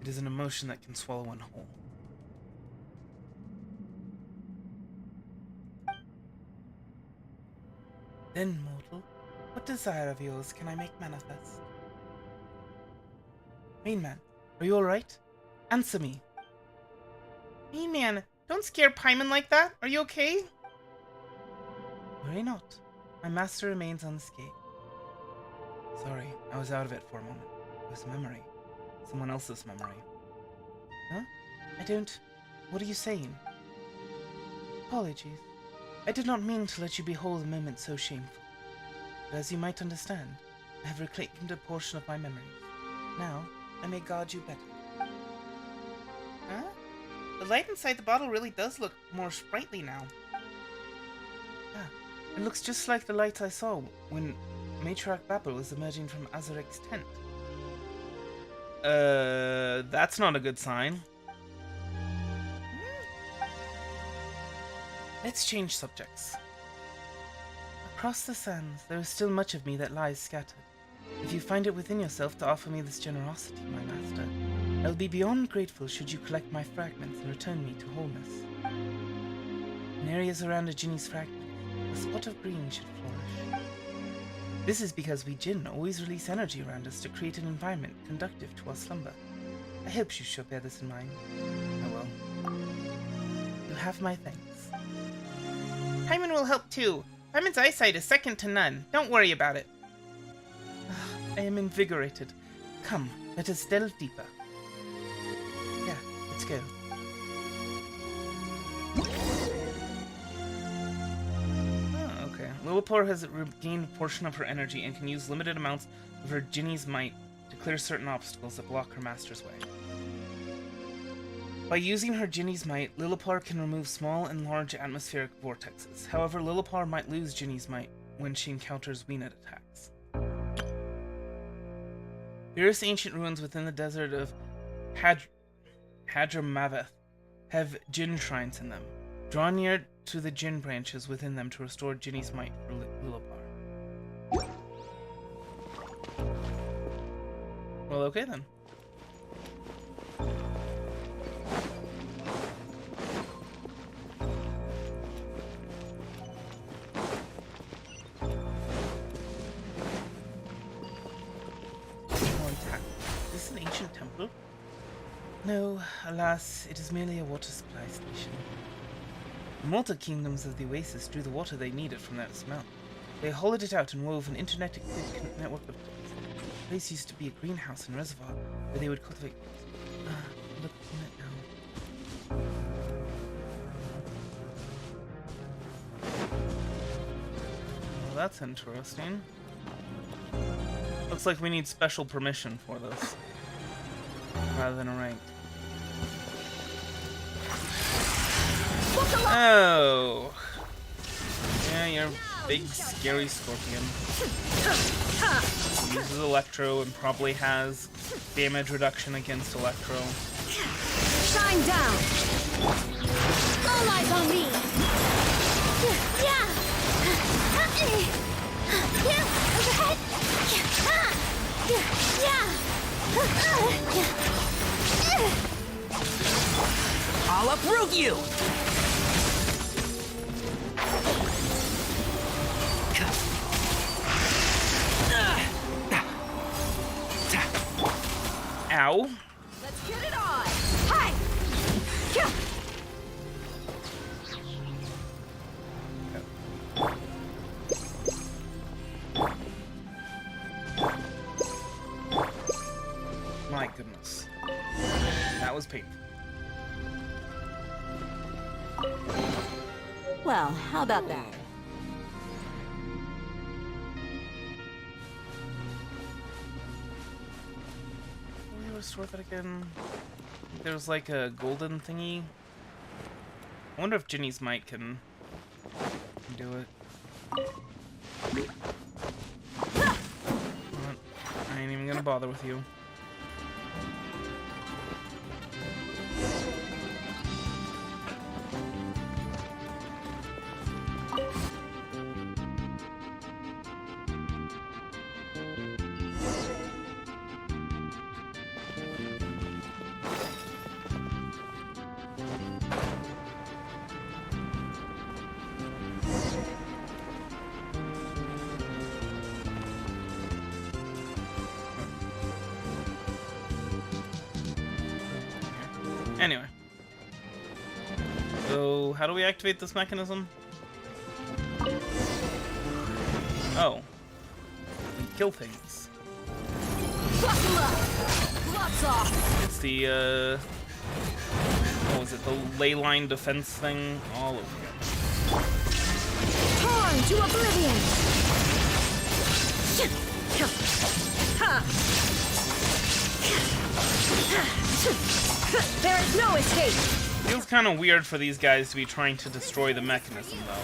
It is an emotion that can swallow one whole. Then, mortal, what desire of yours can I make manifest? Main man, are you alright? Answer me. Main man, don't scare Paimon like that. Are you okay? Worry not. My master remains unscathed. Sorry, I was out of it for a moment. It was a memory. Someone else's memory. Huh? I don't... What are you saying? Apologies. I did not mean to let you behold a moment so shameful. But as you might understand, I have reclaimed a portion of my memories. Now, I may guard you better. Huh? The light inside the bottle really does look more sprightly now. Ah, it looks just like the light I saw when Matriarch Babel was emerging from Azaric's tent. That's not a good sign. Let's change subjects. Across the sands, there is still much of me that lies scattered. If you find it within yourself to offer me this generosity, my master, I will be beyond grateful should you collect my fragments and return me to wholeness. In areas around a Jinni's fragment, a spot of green should flourish. This is because we Jinn always release energy around us to create an environment conducive to our slumber. I hope you shall bear this in mind. I will. You have my thanks. Paimon will help too. Paimon's eyesight is second to none. Don't worry about it. I am invigorated. Come, let us delve deeper. Yeah, let's go. Oh, okay. Lilipar has regained a portion of her energy and can use limited amounts of her Jinni's might to clear certain obstacles that block her master's way. By using her Jinni's might, Lilipar can remove small and large atmospheric vortexes. However, Lilipar might lose Jinni's might when she encounters Weenet attacks. Various ancient ruins within the desert of Hadramaveth have Jinn shrines in them. Draw near to the Jinn branches within them to restore Jinni's might for Lilipar. Well, okay then. No, alas, it is merely a water supply station. The mortal kingdoms of the Oasis drew the water they needed from that smell. They hollowed it out and wove an internet network of tunnels. The place used to be a greenhouse and reservoir where they would cultivate. Look in it now. Well, that's interesting. Looks like we need special permission for this, rather than a rank. Oh. Yeah, you're a big, scary scorpion. He uses Electro and probably has damage reduction against Electro. Shine down! All eyes on me! Overhead. I'll uproot you! Ow. Let's get it on. Hi. Yeah. My goodness. That was painful. Well, how about that? Will you restore that again? There's like a golden thingy. I wonder if Ginny's mic can do it. I ain't even gonna bother with you. Anyway. So, how do we activate this mechanism? Oh. We kill things. Buckle up. Lots off. It's the, what was it? The ley line defense thing? All over again. Torn to oblivion. There is no escape. Feels kind of weird for these guys to be trying to destroy the mechanism, though.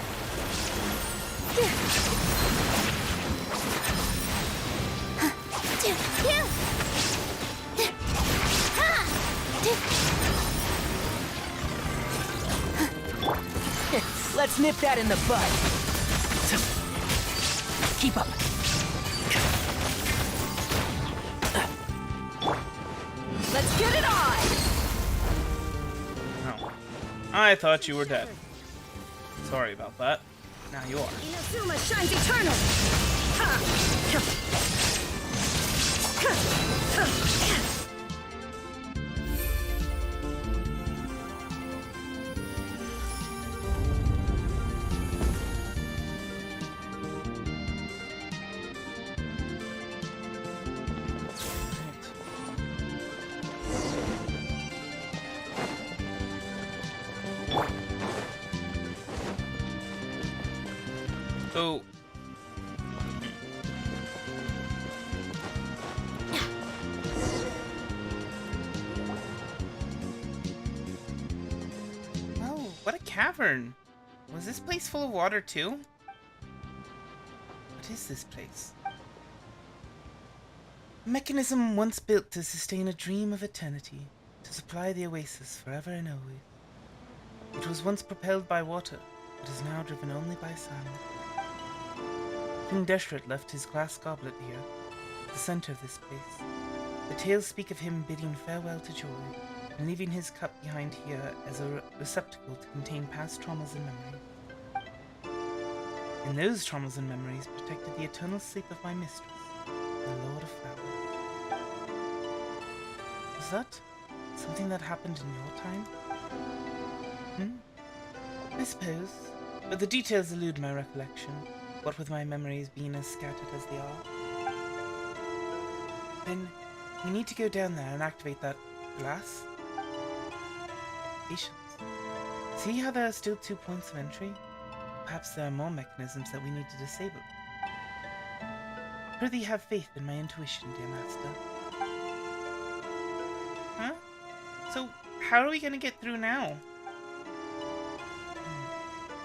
Let's nip that in the bud. Keep up. Let's get it on. Oh. I thought you were dead. Sorry about that. Now you are. Inazuma shines eternal. So, oh, what a cavern! Was this place full of water too? What is this place? A mechanism once built to sustain a dream of eternity, to supply the oasis forever and always. It was once propelled by water, but is now driven only by sound. King Deshret left his glass goblet here, at the center of this place. The tales speak of him bidding farewell to joy, and leaving his cup behind here as a receptacle to contain past traumas and memories. And those traumas and memories protected the eternal sleep of my mistress, the Lord of Flowers. Was that something that happened in your time? I suppose, but the details elude my recollection. What with my memories being as scattered as they are. Then, we need to go down there and activate that glass. Patience. See how there are still 2 points of entry? Perhaps there are more mechanisms that we need to disable. Prithee have faith in my intuition, dear master. Huh? So, how are we gonna get through now?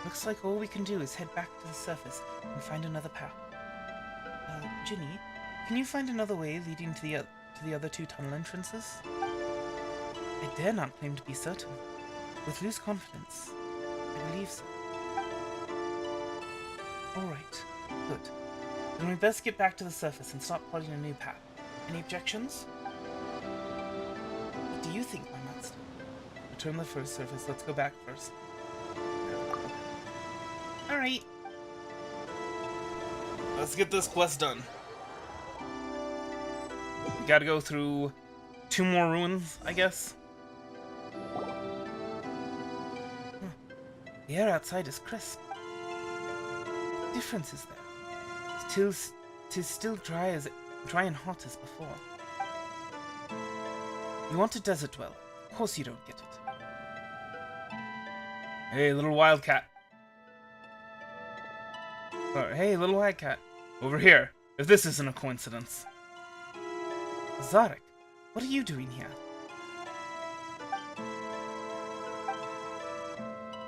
Looks like all we can do is head back to the surface and find another path. Ginny, can you find another way leading to the other 2 tunnel entrances? I dare not claim to be certain. With loose confidence, I believe so. Alright, good. Then we best get back to the surface and start plotting a new path. Any objections? What do you think, my master? Return the first surface. Let's go back first. Alright. Let's get this quest done. We gotta go through 2 more ruins, I guess. The air outside is crisp. What difference is there? Tis still dry and hot as before. You want a desert dweller? Of course you don't get it. Hey, little wildcat. Oh, hey, little wildcat. Over here, if this isn't a coincidence. Zarek, what are you doing here?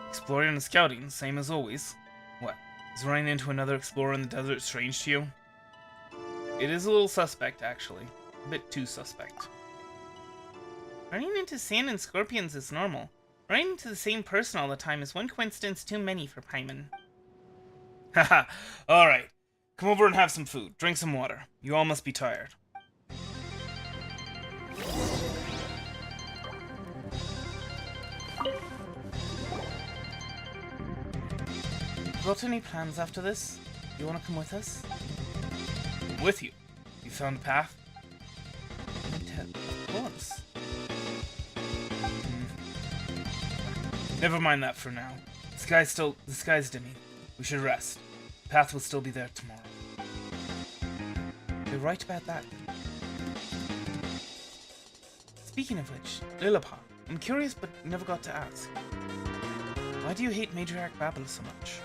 Exploring and scouting, same as always. What, is running into another explorer in the desert strange to you? It is a little suspect, actually. A bit too suspect. Running into sand and scorpions is normal. Running into the same person all the time is one coincidence too many for Paimon. Haha, alright. Come over and have some food. Drink some water. You all must be tired. Got any plans after this? You want to come with us? I'm with you. You found a path? Of course. Never mind that for now. The sky's dimming. We should rest. The path will still be there tomorrow. You're right about that. Speaking of which, Lilliput, I'm curious but never got to ask. Why do you hate Matriarch Babel so much?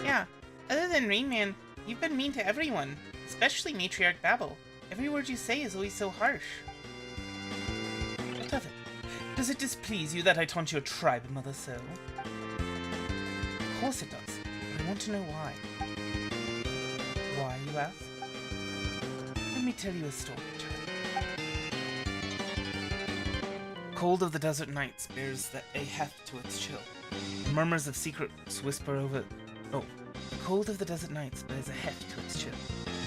Yeah, other than Rain Man, you've been mean to everyone, especially Matriarch Babel. Every word you say is always so harsh. What of it? Does it displease you that I taunt your tribe, Mother Soul? Of course it does, but I want to know why. Why, you ask? Let me tell you a story, child. Cold of the desert nights bears a heft to its chill. The murmurs of secrets whisper over... Oh, the cold of the desert nights bears a heft to its chill,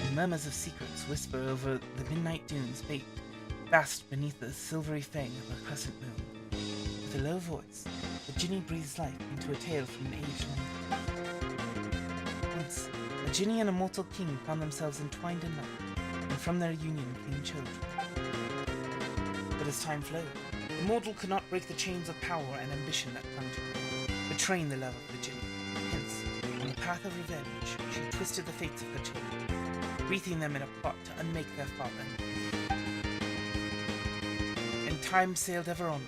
and murmurs of secrets whisper over the midnight dunes baked fast beneath the silvery fang of a crescent moon. With a low voice, the Jinni breathes life into a tale from an age long. Once, a Jinni and a mortal king found themselves entwined in love, and from their union came children. But as time flowed, the mortal could not break the chains of power and ambition that clung to her, betraying the love of the Jinni. Hence, on the path of revenge, she twisted the fates of her children, wreathing them in a plot to unmake their father. And time sailed ever onward.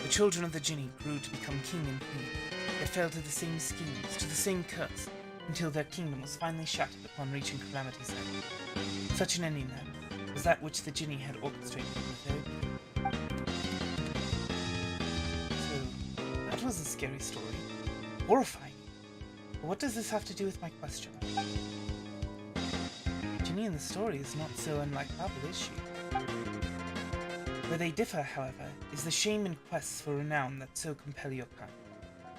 The children of the Jinni grew to become king and queen, yet fell to the same schemes, to the same curse, until their kingdom was finally shattered upon reaching Calamity's end. Such an ending, then, was that which the Jinni had orchestrated from the very beginning. So, that was a scary story. Horrifying. But what does this have to do with my question? Jinni in the story is not so unlike Babel, is she? Where they differ, however, is the shame and quests for renown that so compel your kind.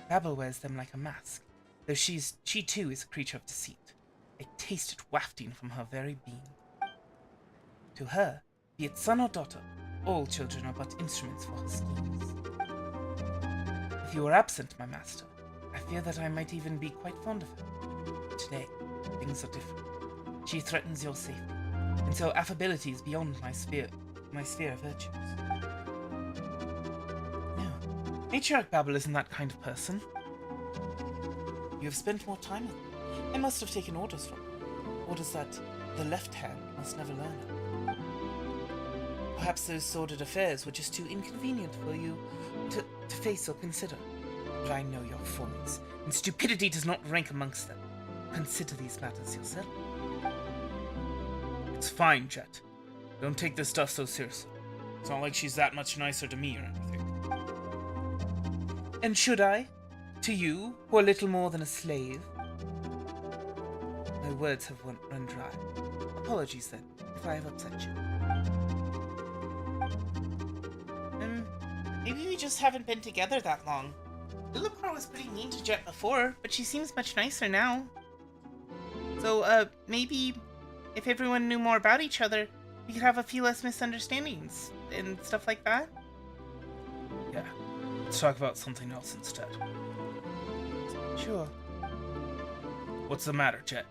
Babel wears them like a mask, though she too is a creature of deceit. I taste it wafting from her very being. To her, be it son or daughter, all children are but instruments for her schemes. If you are absent, my master, I fear that I might even be quite fond of her. Today, things are different. She threatens your safety, and so affability is beyond my sphere of virtues. No, Matriarch Babel isn't that kind of person. You have spent more time with her. I must have taken orders from her. Orders that the left hand must never learn. Perhaps those sordid affairs were just too inconvenient for you to face or consider. But I know your follies, and stupidity does not rank amongst them. Consider these matters yourself. It's fine, Jet. Don't take this stuff so seriously. It's not like she's that much nicer to me or anything. And should I? To you, who are little more than a slave? My words have run dry. Apologies, then, if I have upset you. Maybe we just haven't been together that long. Lilliput was pretty mean to Jet before, but she seems much nicer now. So, maybe if everyone knew more about each other, we could have a few less misunderstandings and stuff like that. Yeah, let's talk about something else instead. Sure. What's the matter, Jet?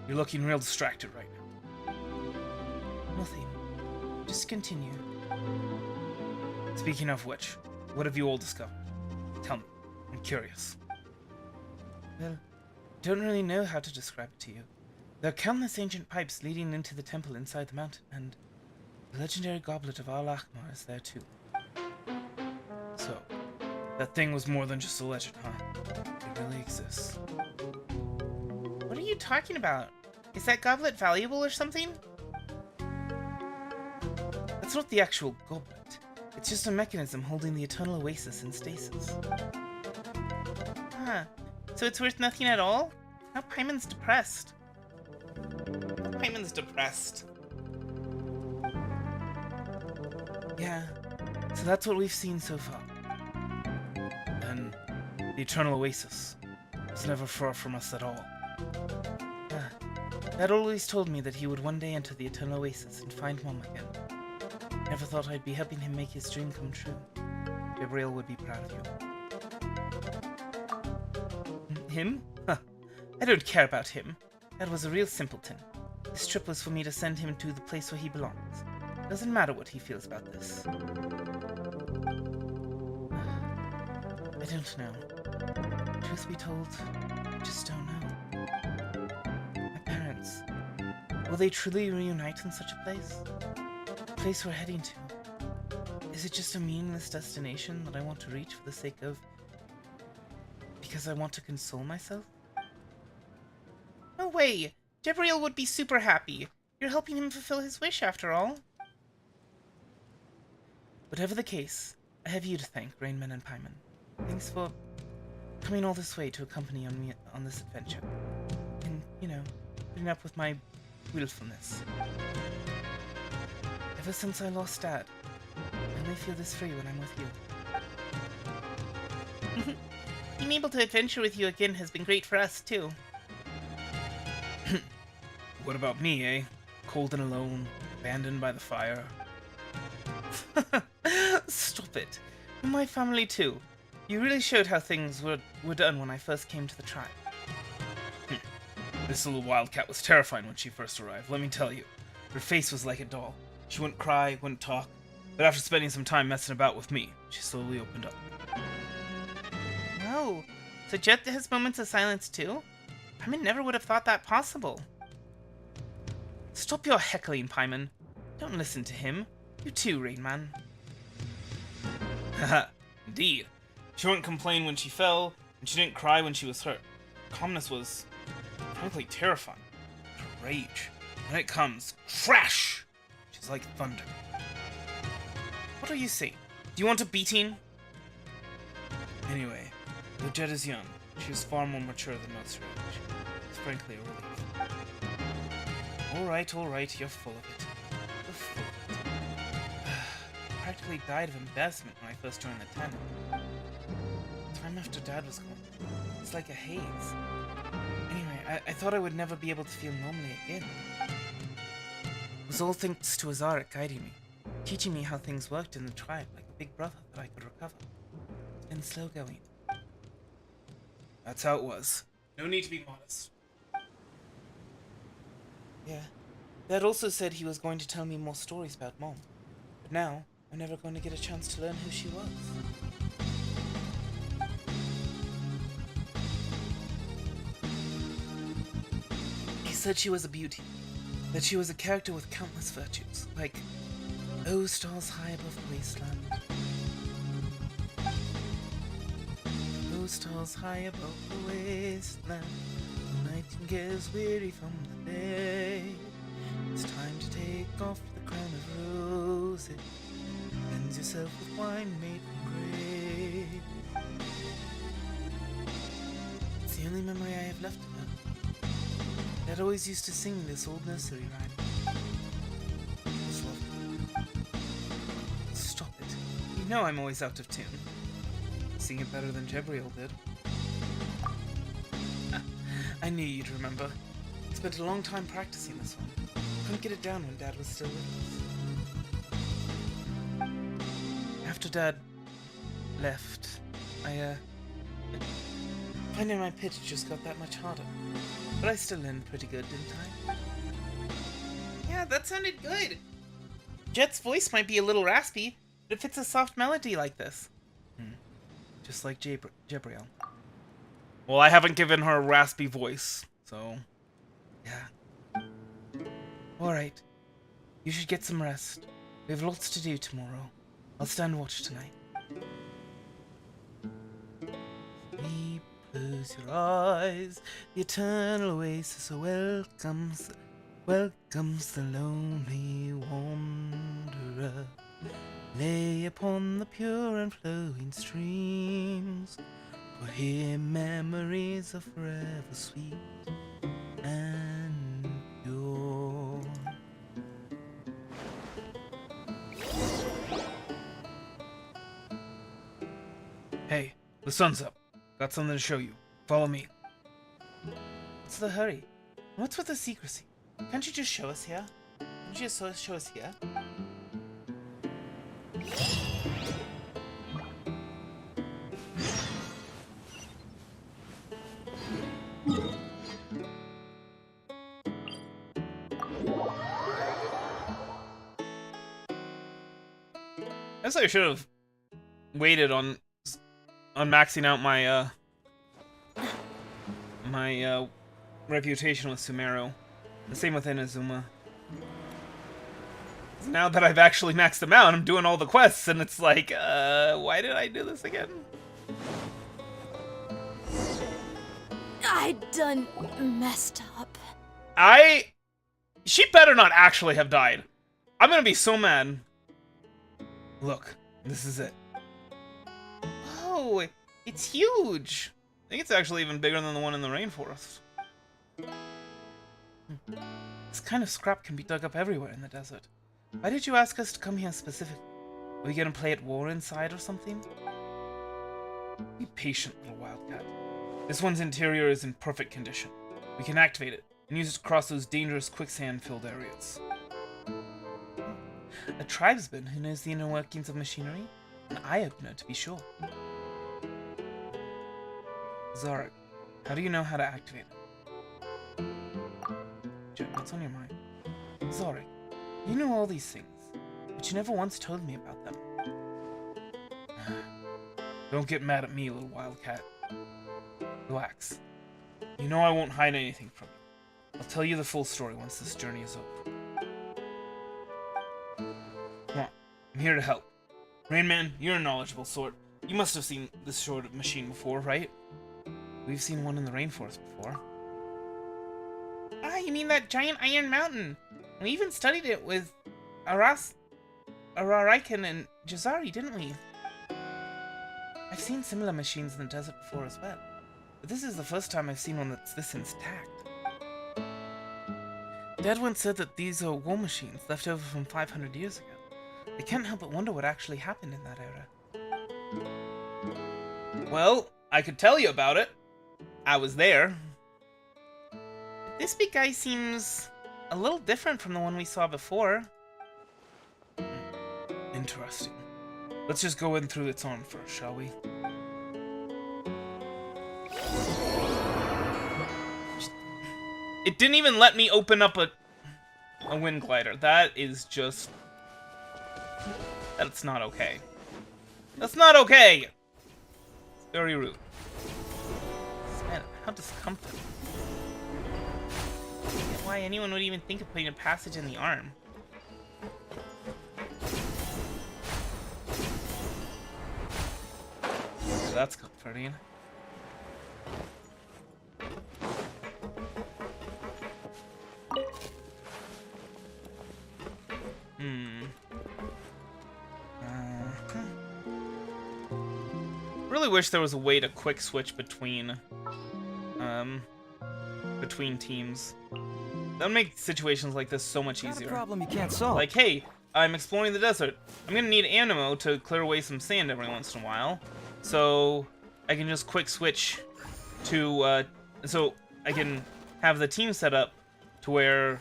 You're looking real distracted right now. Nothing. Just continue. Speaking of which, what have you all discovered? Tell me. I'm curious. Well, I don't really know how to describe it to you. There are countless ancient pipes leading into the temple inside the mountain, and the legendary goblet of Al-Ahmar is there too. So, that thing was more than just a legend, huh? It really exists. What are you talking about? Is that goblet valuable or something? That's not the actual goblet. It's just a mechanism holding the eternal oasis in stasis. Huh. So it's worth nothing at all? Now Paimon's depressed. Paimon's depressed. Yeah, so that's what we've seen so far. And the eternal oasis was never far from us at all. Dad always told me that he would one day enter the eternal oasis and find Mom again. Never thought I'd be helping him make his dream come true. Gabriel would be proud of you. Him? Huh. I don't care about him. Dad was a real simpleton. This trip was for me to send him to the place where he belongs. Doesn't matter what he feels about this. I don't know. Truth be told, I just don't know. My parents, will they truly reunite in such a place? The place we're heading to. Is it just a meaningless destination that I want to reach for the sake of... because I want to console myself? No way! Gabriel would be super happy. You're helping him fulfill his wish after all. Whatever the case, I have you to thank, Rainman and Paimon. Thanks for coming all this way to accompany me on this adventure. And, you know, putting up with my willfulness. Ever since I lost Dad, I only feel this free when I'm with you. Being able to adventure with you again has been great for us, too. What about me, eh? Cold and alone, abandoned by the fire. Stop it. You're my family, too. You really showed how things were done when I first came to the tribe. This little wildcat was terrifying when she first arrived, let me tell you. Her face was like a doll. She wouldn't cry, wouldn't talk, but after spending some time messing about with me, she slowly opened up. No. So Jet has moments of silence, too? Paimon never would have thought that possible. Stop your heckling, Paimon. Don't listen to him. You too, Rainman. Haha, indeed. She wouldn't complain when she fell, and she didn't cry when she was hurt. Calmness was, frankly, terrifying. Her rage. When it comes, crash! She's like thunder. What are you saying? Do you want a beating? Anyway, though Jet is young, she is far more mature than most her age. It's frankly a relief. Alright, you're full of it. You're full of it. I practically died of embarrassment when I first joined the tent. Time after Dad was gone. It's like a haze. Anyway, I thought I would never be able to feel normally again. It was all thanks to Azaric guiding me, teaching me how things worked in the tribe like a big brother that I could recover. It's been slow going. That's how it was. No need to be modest. Yeah. Dad also said he was going to tell me more stories about Mom. But now, I'm never going to get a chance to learn who she was. He said she was a beauty. That she was a character with countless virtues, like, oh, stars high above the wasteland. Oh, stars high above the wasteland. The nightingale's weary from the day. It's time to take off the crown of roses. Cleanse yourself with wine made from grape. It's the only memory I have left of her. Dad always used to sing this old nursery rhyme. It was lovely. Stop it. You know I'm always out of tune. Sing it better than Gabriel did. I knew you'd remember. spent a long time practicing this one. Couldn't get it down when Dad was still with us. After Dad left, finding my pitch just got that much harder. But I still learned pretty good, didn't I? Yeah, that sounded good. Jet's voice might be a little raspy, but it fits a soft melody like this. Just like Jabriel. Well, I haven't given her a raspy voice, so... yeah. Alright. You should get some rest. We have lots to do tomorrow. I'll stand watch tonight. Sleep, close your eyes. The eternal oasis welcomes the lonely wanderer. Lay upon the pure and flowing streams. For here memories are forever sweet and pure. Hey, the sun's up. Got something to show you. Follow me. What's the hurry? What's with the secrecy? Can't you just show us here? Can't you just show us here? I guess I should have waited on maxing out my reputation with Sumeru. The same with Inazuma. Now that I've actually maxed them out, I'm doing all the quests, and it's like, why did I do this again? I done messed up. She better not actually have died. I'm gonna be so mad. Look, this is it. Oh, it's huge. I think it's actually even bigger than the one in the rainforest. This kind of scrap can be dug up everywhere in the desert. Why did you ask us to come here specifically? Are we gonna play at war inside or something? Be patient, little wildcat. This one's interior is in perfect condition. We can activate it and use it to cross those dangerous quicksand-filled areas. A tribesman who knows the inner workings of machinery? An eye-opener, to be sure. Zarek, how do you know how to activate it? Jet, what's on your mind? Zarek, you know all these things, but you never once told me about them. Don't get mad at me, little wildcat. Relax. You know I won't hide anything from you. I'll tell you the full story once this journey is over. Come on, I'm here to help. Rain Man, you're a knowledgeable sort. You must have seen this sort of machine before, right? We've seen one in the rainforest before. Ah, you mean that giant iron mountain? We even studied it with Araraikan and Jazari, didn't we? I've seen similar machines in the desert before as well, but this is the first time I've seen one that's this intact. Dad once said that these are war machines left over from 500 years ago. I can't help but wonder what actually happened in that era. Well, I could tell you about it. I was there. This big guy seems a little different from the one we saw before. Interesting. Let's just go in through its arm first, shall we? It didn't even let me open up a wind glider. That is just... That's not okay. That's not okay! It's very rude. Man, how discomforting. I don't get why anyone would even think of putting a passage in the arm. Yeah, that's comforting. Really wish there was a way to quick switch between teams. That would make situations like this so much easier. Not a problem you can't solve. Like, hey, I'm exploring the desert. I'm gonna need ammo to clear away some sand every once in a while, so I can just quick switch to so I can have the team set up to where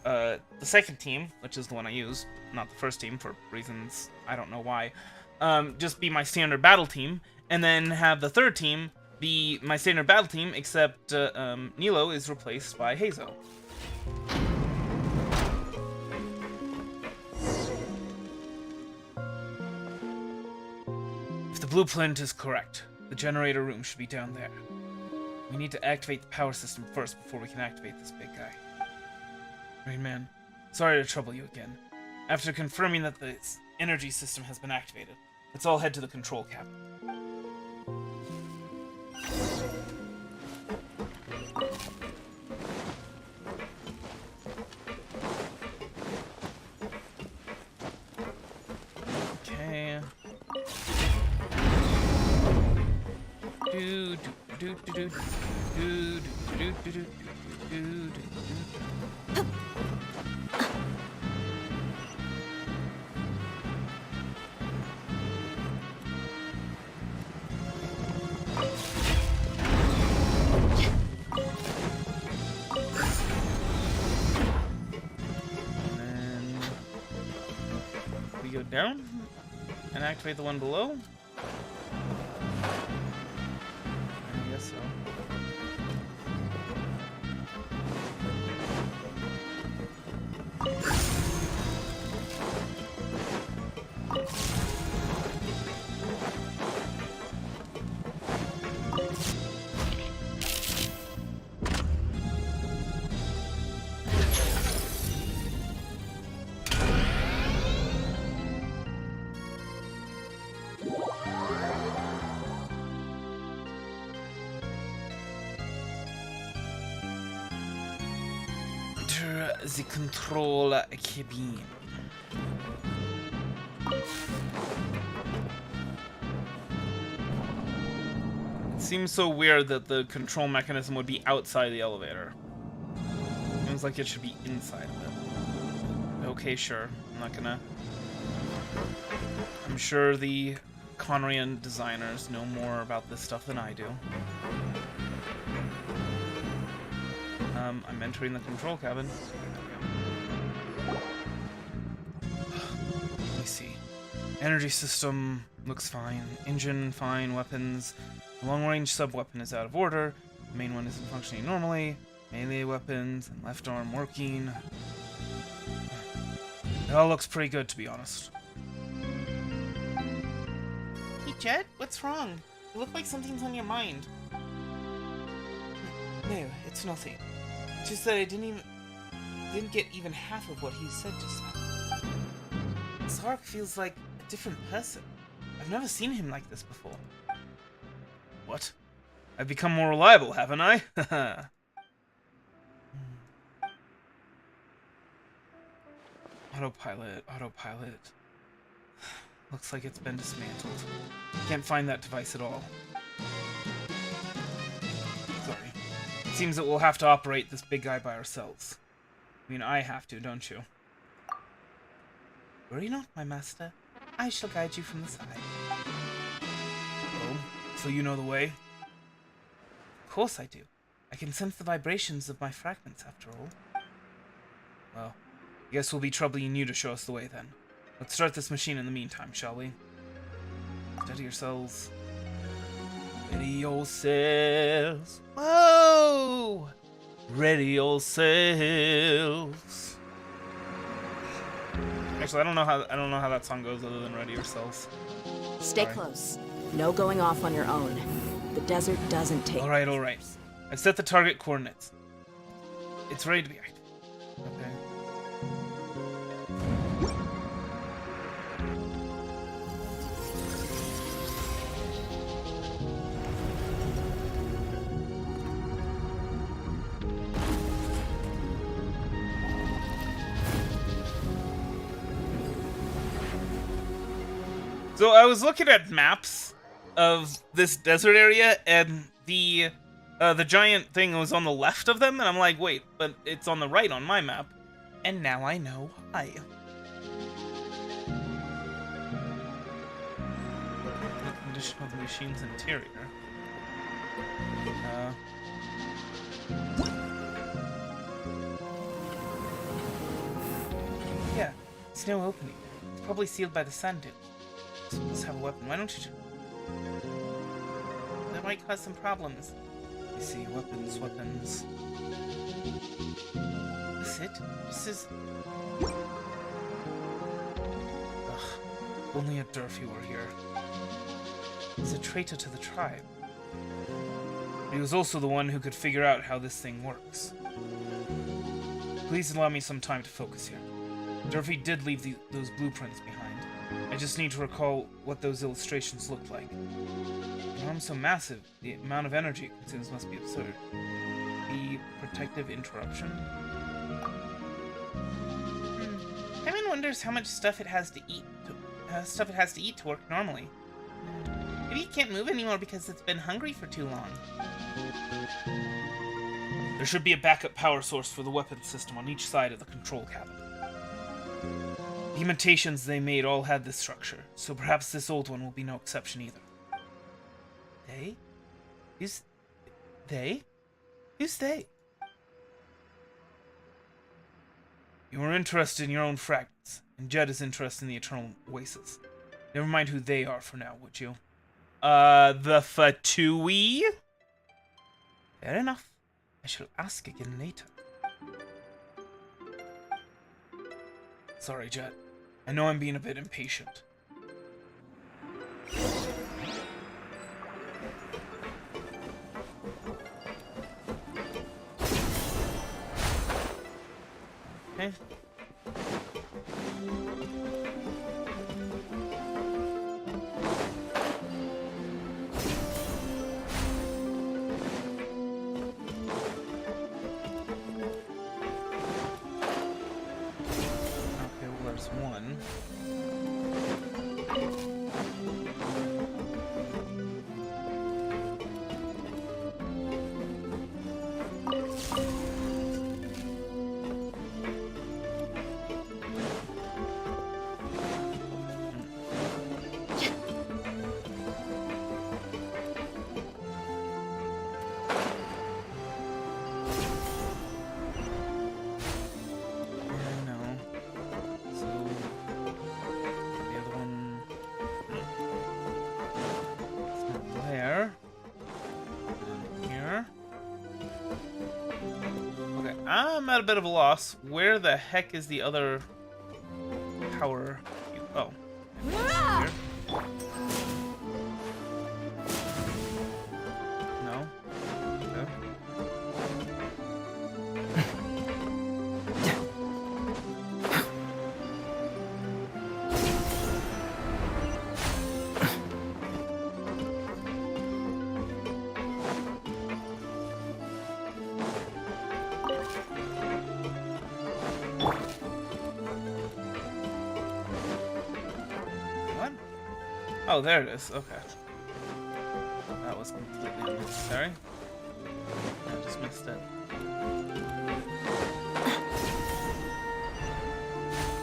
the second team, which is the one I use, not the first team for reasons I don't know why, just be my standard battle team, and then have the third team be my standard battle team, except Nilo is replaced by Hazo. If the blueprint is correct, the generator room should be down there. We need to activate the power system first before we can activate this big guy. Rain Man, sorry to trouble you again. After confirming that the energy system has been activated, let's all head to the control cabin. Okay. Do do do do do do do do do do do. Go down and activate the one below. I guess so. The control cabin. It seems so weird that the control mechanism would be outside the elevator. Seems like it should be inside of it. Okay, sure. I'm not gonna... I'm sure the Conrian designers know more about this stuff than I do. I'm entering the control cabin. Let me see. Energy system looks fine. Engine fine. Weapons. The long-range sub-weapon is out of order. The main one isn't functioning normally. Melee weapons and left arm working. It all looks pretty good, to be honest. Hey, Jet, what's wrong? You look like something's on your mind. No, it's nothing. Just that I didn't get even half of what he said just now. Sark feels like a different person. I've never seen him like this before. What? I've become more reliable, haven't I? Autopilot, autopilot. Looks like it's been dismantled. Can't find that device at all. Sorry. It seems that we'll have to operate this big guy by ourselves. I mean, I have to, don't you? Worry not, my master. I shall guide you from the side. Oh, so you know the way? Of course I do. I can sense the vibrations of my fragments, after all. Well, I guess we'll be troubling you to show us the way then. Let's start this machine in the meantime, shall we? Steady yourselves. Ready yourselves. Whoa! Ready yourselves. Actually, I don't know how that song goes other than Ready Yourselves. Stay Sorry. close. No going off on your own. The desert doesn't take... All right. I've set the target coordinates. It's ready to be active. Okay. So I was looking at maps of this desert area, and the giant thing was on the left of them, and I'm like, wait, but it's on the right on my map. And now I know why. The condition of the machine's interior. There's no opening. It's probably sealed by the sand dune. Let's have a weapon. Why don't you... That might cause some problems. You see, weapons. Is it? This is... Ugh. Only a Durfee were here. He's a traitor to the tribe. But he was also the one who could figure out how this thing works. Please allow me some time to focus here. Durfee did leave those blueprints behind. I just need to recall what those illustrations looked like. The arm's so massive, the amount of energy it consumes must be absurd. The protective interruption? Hyman wonders how much stuff it has to eat to work normally. Maybe it can't move anymore because it's been hungry for too long. There should be a backup power source for the weapon system on each side of the control cabin. The imitations they made all had this structure, so perhaps this old one will be no exception either. They? Who's they? Who's they? You are interested in your own fragments, and Jed is interested in the eternal oasis. Never mind who they are for now, would you? The Fatui? Fair enough. I shall ask again later. Sorry, Jet. I know I'm being a bit impatient. Okay. One. I'm at a bit of a loss. Where the heck is the other power? Oh. Here. No. Okay. Oh, there it is. Okay. That was completely unnecessary. I just missed it.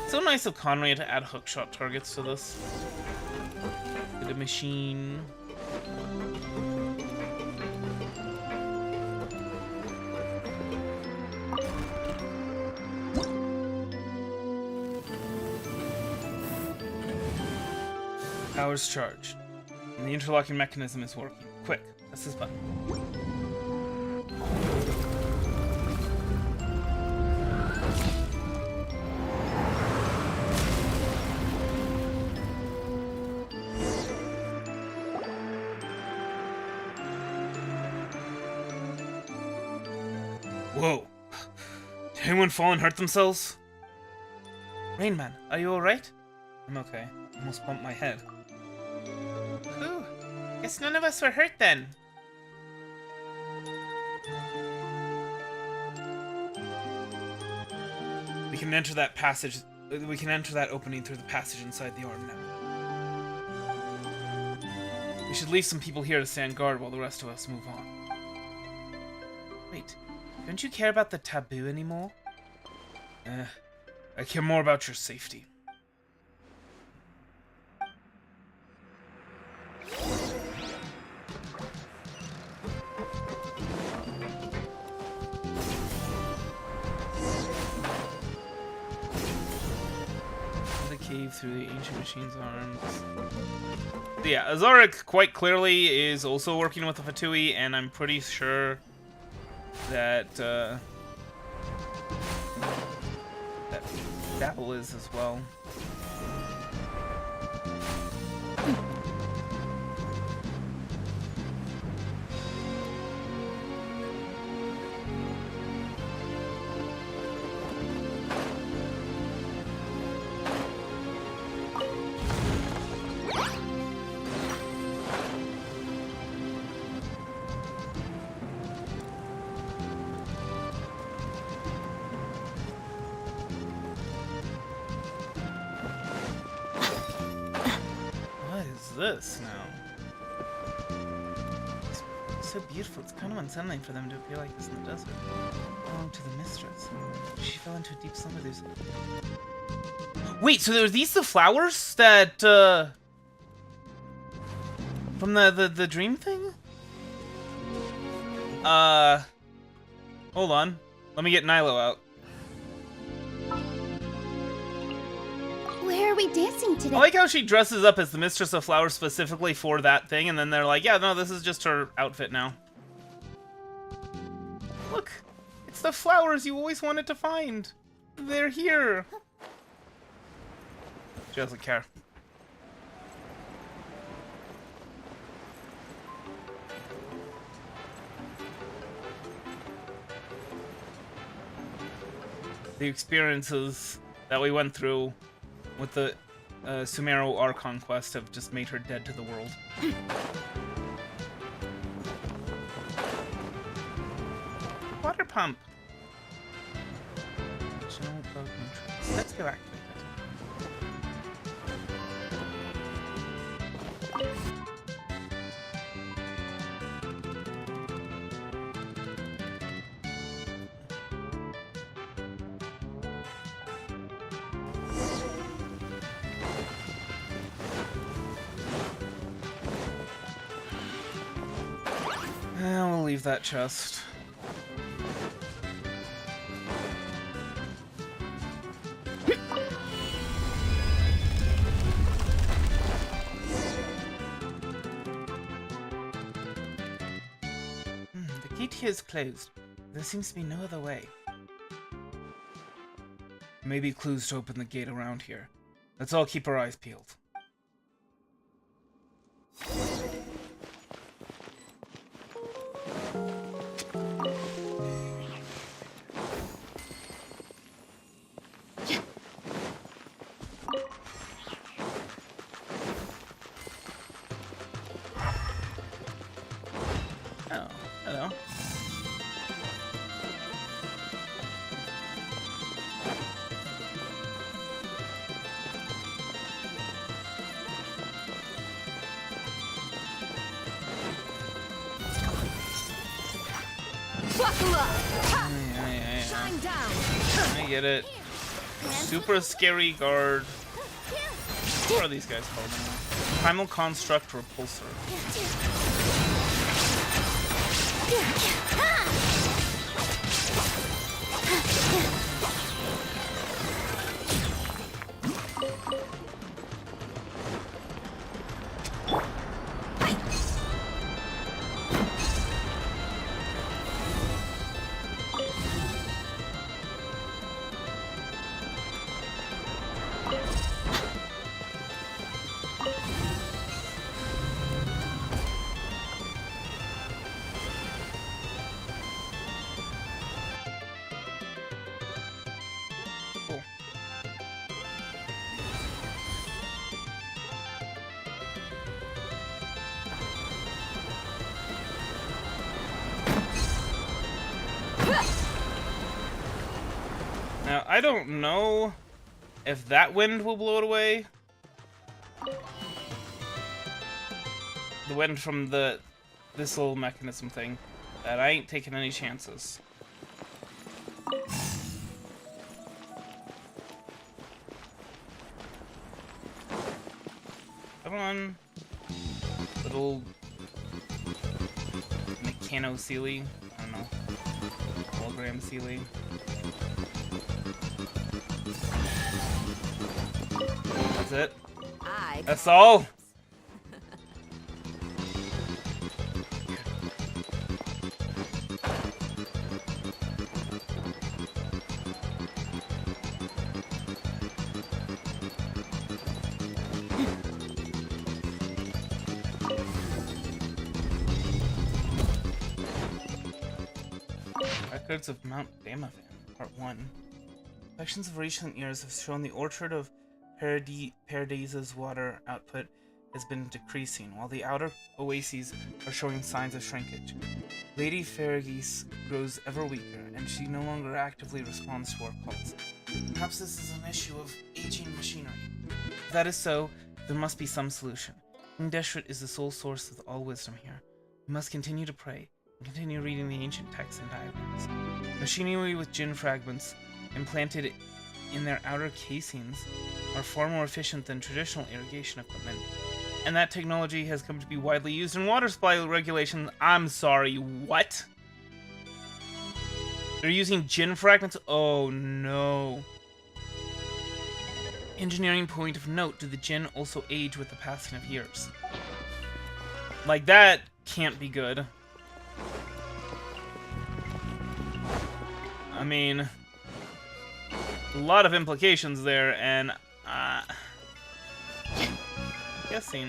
So nice of Conway to add hookshot targets to this. Get a machine. Power's charged, and the interlocking mechanism is working. Quick, press this button. Whoa! Did anyone fall and hurt themselves? Rain Man, are you alright? I'm okay. Almost bumped my head. Whew. Guess none of us were hurt then. We can enter that passage. We can enter that opening through the passage inside the arm now. We should leave some people here to stand guard while the rest of us move on. Wait, don't you care about the taboo anymore? I care more about your safety. weave through the ancient machine's arms. So yeah, Azoric quite clearly is also working with the Fatui, and I'm pretty sure that that Dapple is as well. This now. It's so beautiful. It's kind of unsettling for them to appear like this in the desert. Oh, to the mistress. She fell into a deep slumber. There's... Wait, so are these the flowers that from the dream thing? Hold on. Let me get Nilo out. Where are we dancing today? I like how she dresses up as the Mistress of Flowers specifically for that thing, and then they're like, yeah, no, this is just her outfit now. Look, it's the flowers you always wanted to find. They're here. She doesn't care. The experiences that we went through with the Sumeru Archon quest have just made her dead to the world. Water pump. Let's go activate it. We'll leave that chest. The gate here is closed. There seems to be no other way. Maybe clues to open the gate around here. Let's all keep our eyes peeled. Shine down. I get it. Super scary guard. What are these guys called? Primal Construct Repulsor. Now, I don't know if that wind will blow it away. The wind from this little mechanism thing. That I ain't taking any chances. Come on. Little Mechano-Sealy. I don't know. Hologram Sealy. That's it. I That's all. Records of Mount Damavan, Part 1. Sections of recent years have shown the Orchard of Paradise's water output has been decreasing, while the outer oases are showing signs of shrinkage. Lady Fergis grows ever weaker, and she no longer actively responds to our calls. Perhaps this is an issue of aging machinery. If that is so, there must be some solution. King Deshret is the sole source of all wisdom here. We must continue to pray, and continue reading the ancient texts and diagrams. Machinery with Jinn fragments implanted in their outer casings are far more efficient than traditional irrigation equipment, and that technology has come to be widely used in water supply regulations. I'm sorry, what? They're using Jinn fragments? Oh no. Engineering point of note, do the Jinn also age with the passing of years? Like, that can't be good. I mean, a lot of implications there, and guessing.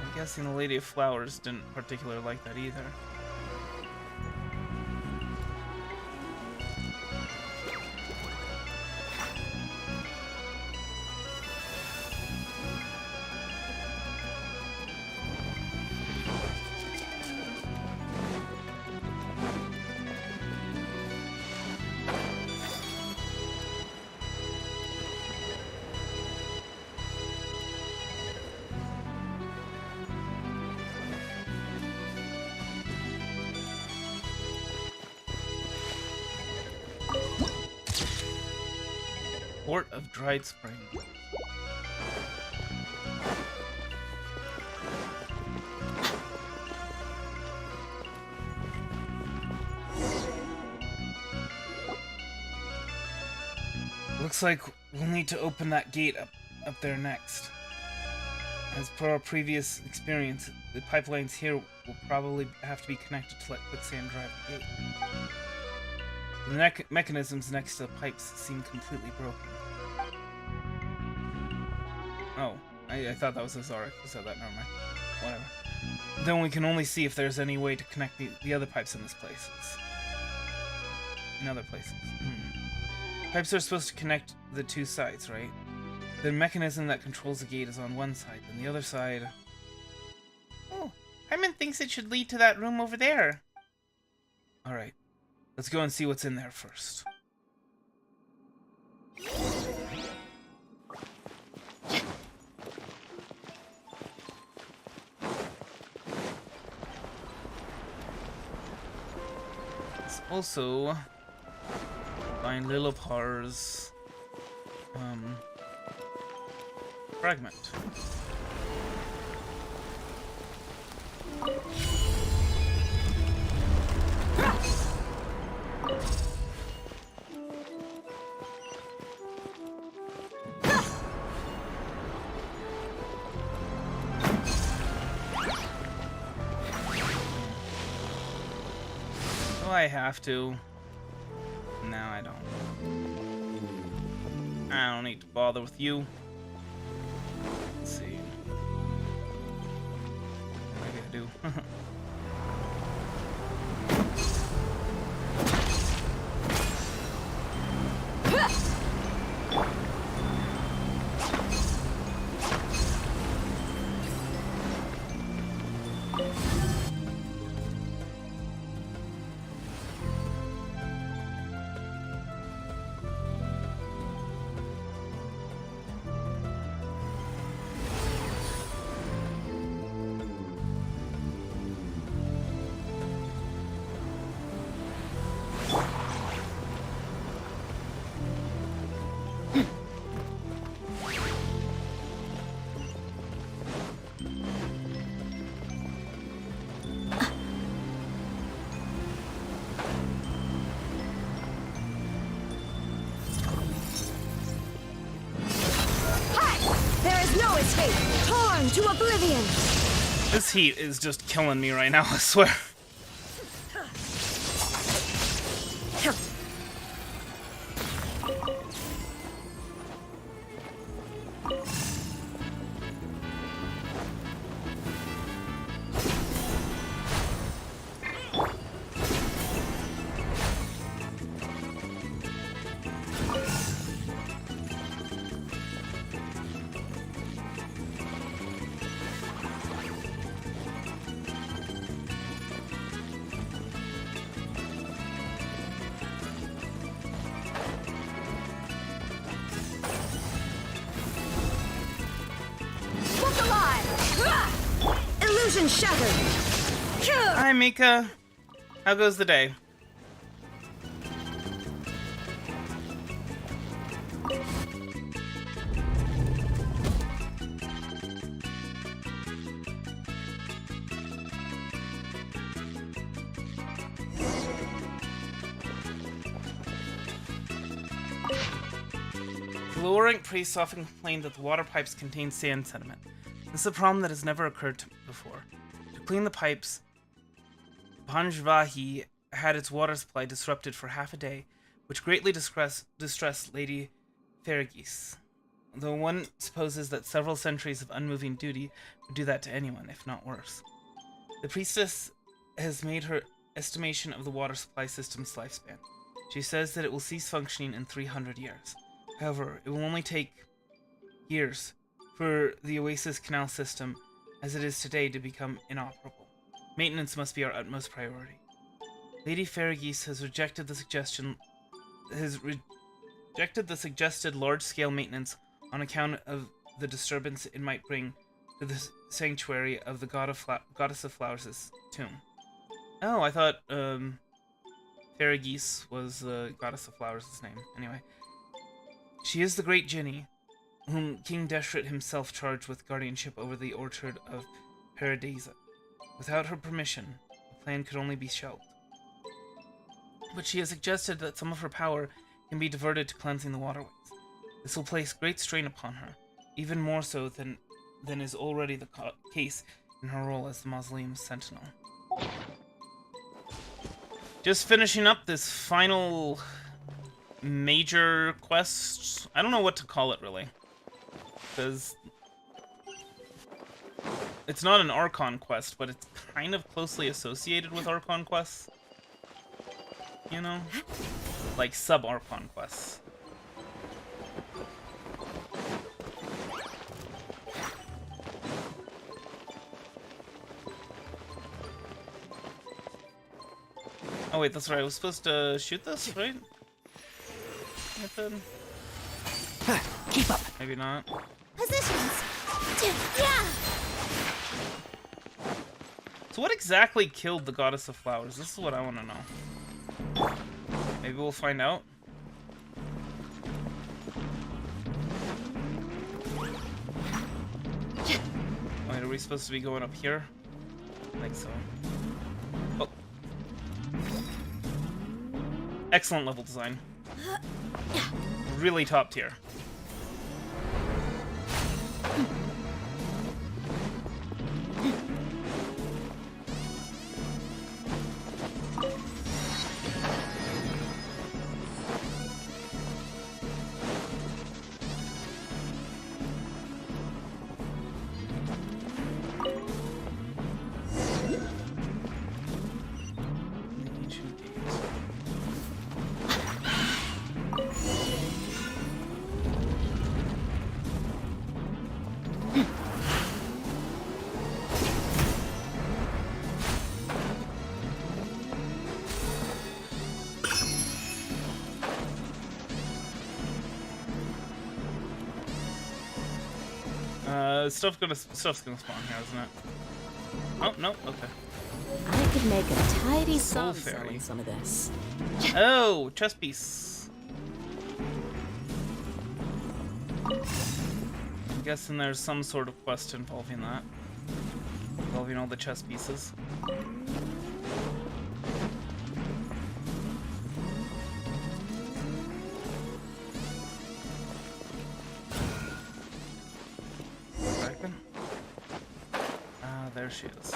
I'm guessing the Lady of Flowers didn't particularly like that either. Port of Dried Spring. Looks like we'll need to open that gate up there next. As per our previous experience, the pipelines here will probably have to be connected to let quicksand drive the gate. The mechanisms next to the pipes seem completely broken. Oh, I thought that was Azaric who said that. Never mind. Whatever. Then we can only see if there's any way to connect the other pipes in this place. In other places. Pipes are supposed to connect the two sides, right? The mechanism that controls the gate is on one side, and the other side... Oh, Hyman thinks it should lead to that room over there. Alright, let's go and see what's in there first. Let's also find Lilopar's fragment. Do I have to? No, I don't. I don't need to bother with you. Let's see. What do I gotta do? Born to oblivion! This heat is just killing me right now, I swear. Look alive! Illusion shattered! Hi, Mika. How goes the day? The lower rank priests often complain that the water pipes contain sand sediment. This is a problem that has never occurred to me before. To clean the pipes, Panjvahi had its water supply disrupted for half a day, which greatly distressed Lady Fergis. Though one supposes that several centuries of unmoving duty would do that to anyone, if not worse. The priestess has made her estimation of the water supply system's lifespan. She says that it will cease functioning in 300 years. However, it will only take years for the Oasis Canal system, as it is today, to become inoperable. Maintenance must be our utmost priority. Lady Fergis has rejected the suggested large-scale maintenance on account of the disturbance it might bring to the sanctuary of the Goddess of Flowers' tomb. Oh, I thought Fergis was the Goddess of Flowers' name. Anyway. She is the great Jinni, whom King Deshret himself charged with guardianship over the orchard of Paradisa. Without her permission, the plan could only be shelved. But she has suggested that some of her power can be diverted to cleansing the waterways. This will place great strain upon her, even more so than is already the case in her role as the Mausoleum's sentinel. Just finishing up this final major quest. I don't know what to call it, really. Because it's not an Archon quest, but it's kind of closely associated with Archon quests. You know? Like sub-Archon quests. Oh wait, that's right. I was supposed to shoot this, right? Keep up. Maybe not. Positions! Yeah! So what exactly killed the Goddess of Flowers? This is what I want to know. Maybe we'll find out. Wait, are we supposed to be going up here? I think so. Oh. Excellent level design. Really top tier. Stuff's gonna spawn here, isn't it? Oh, no, okay. I could make a tidy Soul sum Fairy. selling some of this. Oh, chess piece. I'm guessing there's some sort of quest involving that. Involving all the chess pieces. Dragon? she is.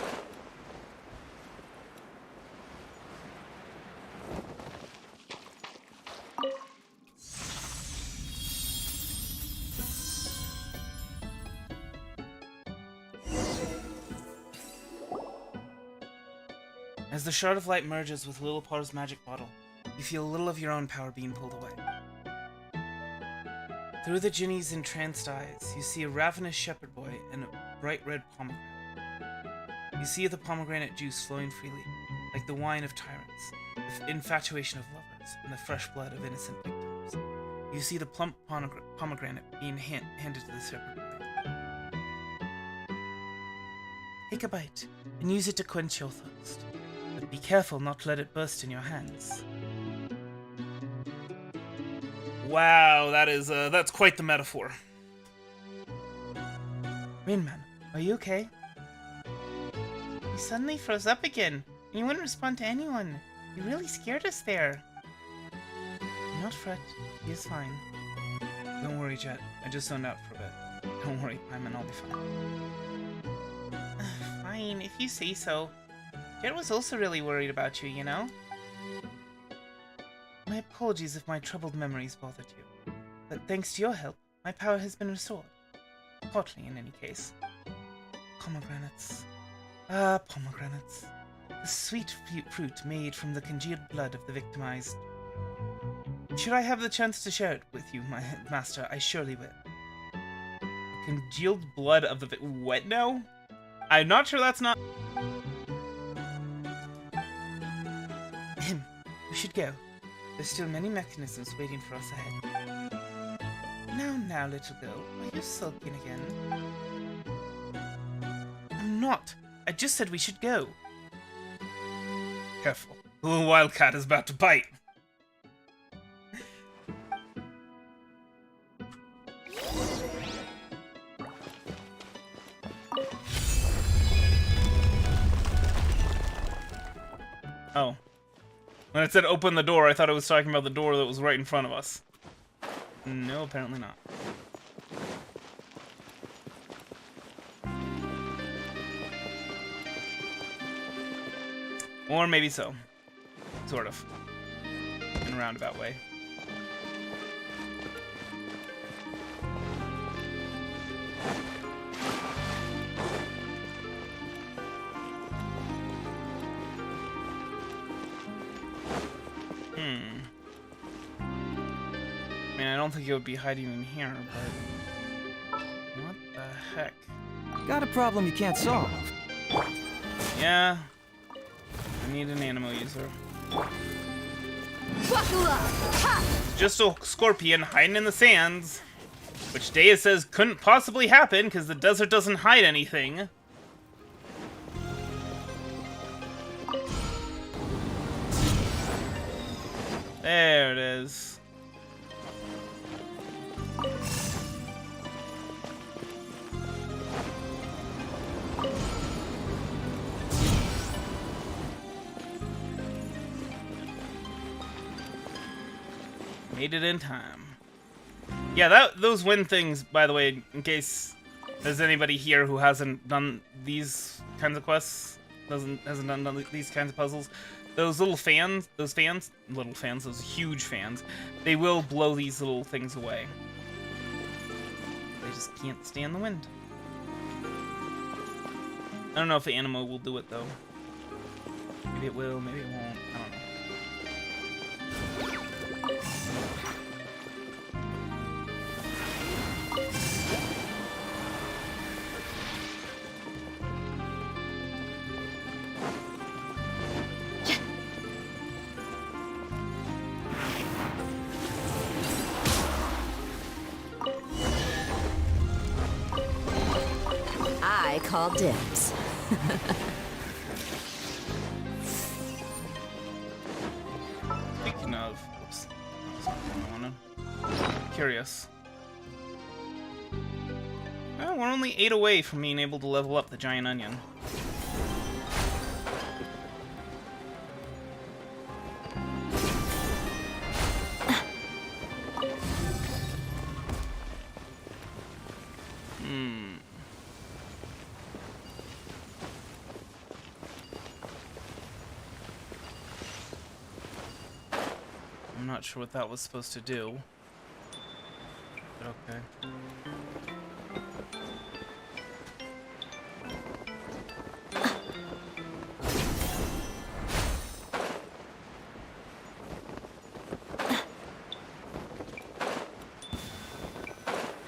As the shard of light merges with Lillipar's magic bottle, you feel a little of your own power being pulled away. Through the Jinny's entranced eyes, you see a ravenous shepherd boy and a bright red pomegranate. You see the pomegranate juice flowing freely, like the wine of tyrants, the infatuation of lovers, and the fresh blood of innocent victims. You see the plump pomegranate being handed to the shepherd boy. Take a bite, and use it to quench your thirst. But be careful not to let it burst in your hands. Wow, that's quite the metaphor. Rainman, are you okay? You suddenly froze up again, and you wouldn't respond to anyone. You really scared us there. Do not fret, he is fine. Don't worry, Jet. I just zoned out for a bit. Don't worry, Paimon, I'll be fine. Fine, if you say so. Jet was also really worried about you, you know? My apologies if my troubled memories bothered you. But thanks to your help, my power has been restored. Partly, in any case. Pomegranates. Ah, pomegranates. The sweet fruit made from the congealed blood of the victimized. Should I have the chance to share it with you, my master, I surely will. Congealed blood of the what now? I'm not sure that's not... We should go. There's still many mechanisms waiting for us ahead. Now, little girl, are you sulking again? I'm not. I just said we should go. Careful. The little wildcat is about to bite. Oh. When it said open the door, I thought it was talking about the door that was right in front of us. No, apparently not. Or maybe so. Sort of. In a roundabout way. I mean, I don't think it would be hiding in here, but... What the heck? Got a problem you can't solve. Yeah. I need an Animo user. Just a scorpion hiding in the sands. Which Dea says couldn't possibly happen because the desert doesn't hide anything. There it is. Made it in time. Yeah, those wind things, by the way, in case there's anybody here who hasn't done these kinds of quests, hasn't done these kinds of puzzles, those little fans, those huge fans, they will blow these little things away. They just can't stand the wind. I don't know if the Animo will do it, though. Maybe it will, maybe it won't. I don't know. I call dibs. Speaking of, oops, curious. Well, we're only 8 away from being able to level up the giant onion. not sure what that was supposed to do. But okay.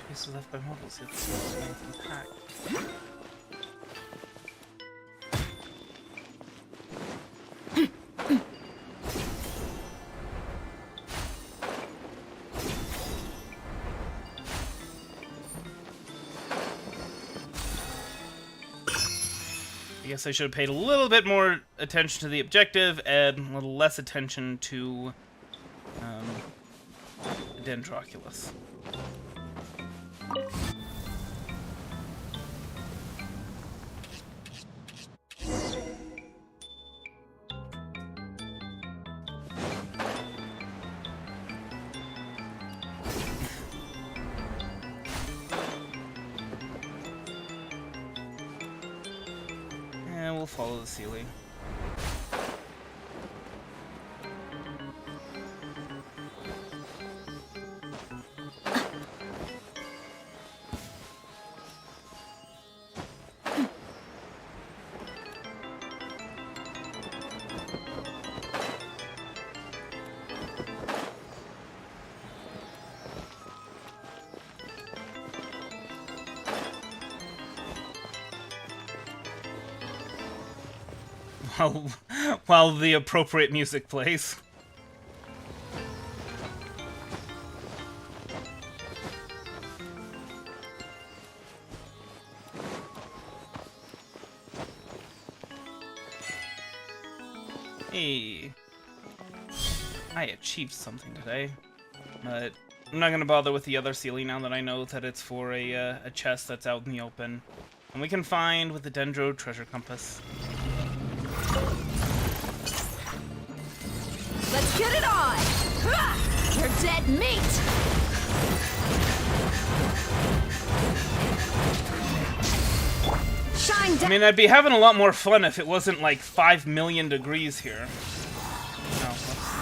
Traces left by mortals, it's supposed to be from pack. I guess I should have paid a little bit more attention to the objective and a little less attention to the Dendroculus. And we'll follow the ceiling. While the appropriate music plays. Hey, I achieved something today, but I'm not gonna bother with the other ceiling now that I know that it's for a chest that's out in the open, and we can find with the Dendro treasure compass. Let's get it on! Ha! You're dead meat! Shine I down! mean, I'd be having a lot more fun if it wasn't like 5 million degrees here. Oh,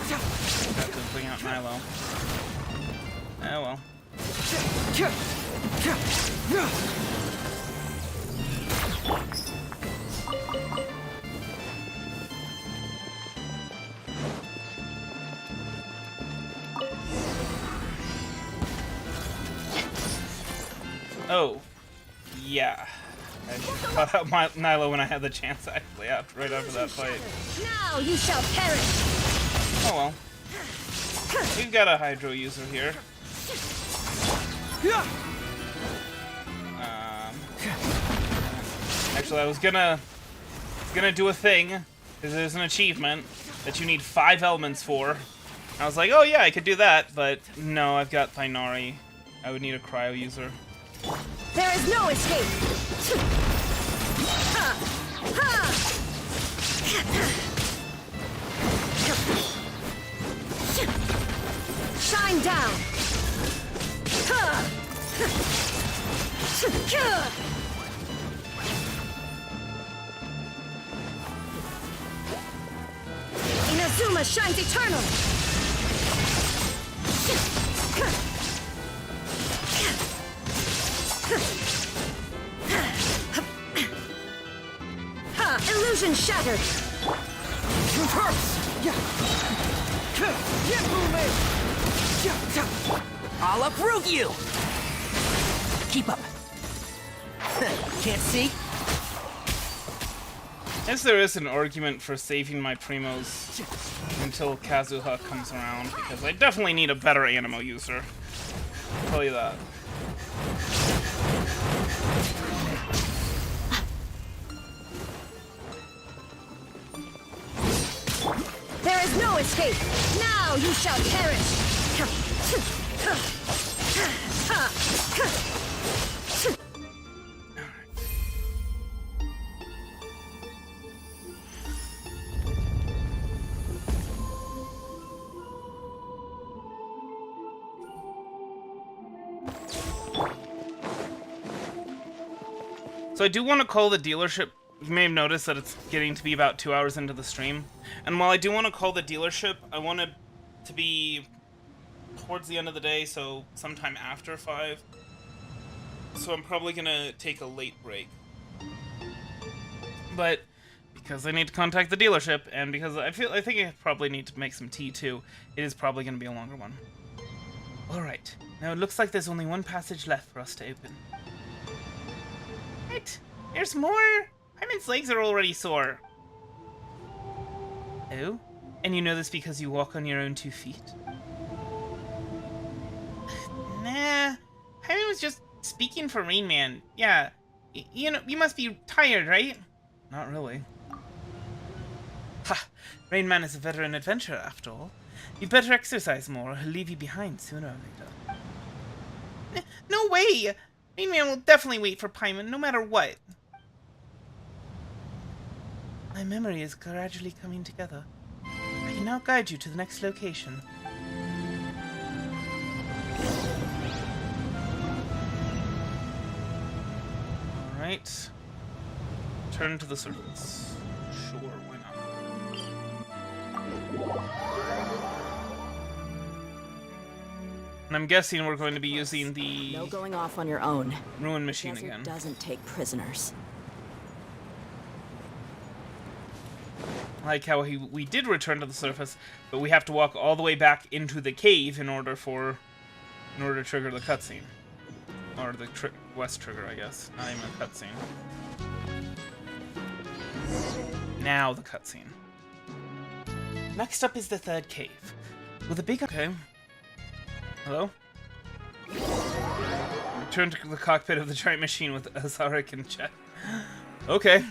let's got to bring out Nylo. Oh well. Oh, yeah. I should have caught out my Nylo when I had the chance, actually, right after that fight. Now you shall perish! Oh well. We've got a Hydro user here. Actually, I was gonna do a thing, because there's an achievement that you need 5 elements for. I was like, oh yeah, I could do that, but no, I've got Thinari. I would need a Cryo user. There is no escape! Ha! Ha! Shine down! Ha! Inazuma shines eternal! Illusion shattered! I'll uproot you! Keep up. Can't see? Guess there is an argument for saving my Primos until Kazuha comes around, because I definitely need a better Animo user. I'll tell you that. There is no escape! Now you shall perish! So I do want to call the dealership. You may have noticed that it's getting to be about 2 hours into the stream. And while I do want to call the dealership, I want it to be towards the end of the day, so sometime after 5. So I'm probably gonna take a late break. But because I need to contact the dealership, and because I think I probably need to make some tea too, it is probably gonna be a longer one. Alright, now it looks like there's only one passage left for us to open. Right, there's more! Hyman's legs are already sore. Oh? And you know this because you walk on your own 2 feet? Nah, Hyman was just speaking for Rain Man. Yeah, you know, you must be tired, right? Not really. Ha! Rain Man is a veteran adventurer, after all. You'd better exercise more, or he'll leave you behind sooner or later. No way! Rain Man will definitely wait for Paimon, no matter what. My memory is gradually coming together. I can now guide you to the next location. Alright. Turn to the surface. Sure, why not? And I'm guessing we're going to be using the No going off on your own. ruin machine Desert again. doesn't take prisoners. I like how we did return to the surface, but we have to walk all the way back into the cave in order to trigger the cutscene. Or the quest trigger, I guess. Not even a cutscene. Now the cutscene. Next up is the 3rd cave. With a big... Okay. Hello? Return to the cockpit of the giant machine with Azaric and Chet. Okay.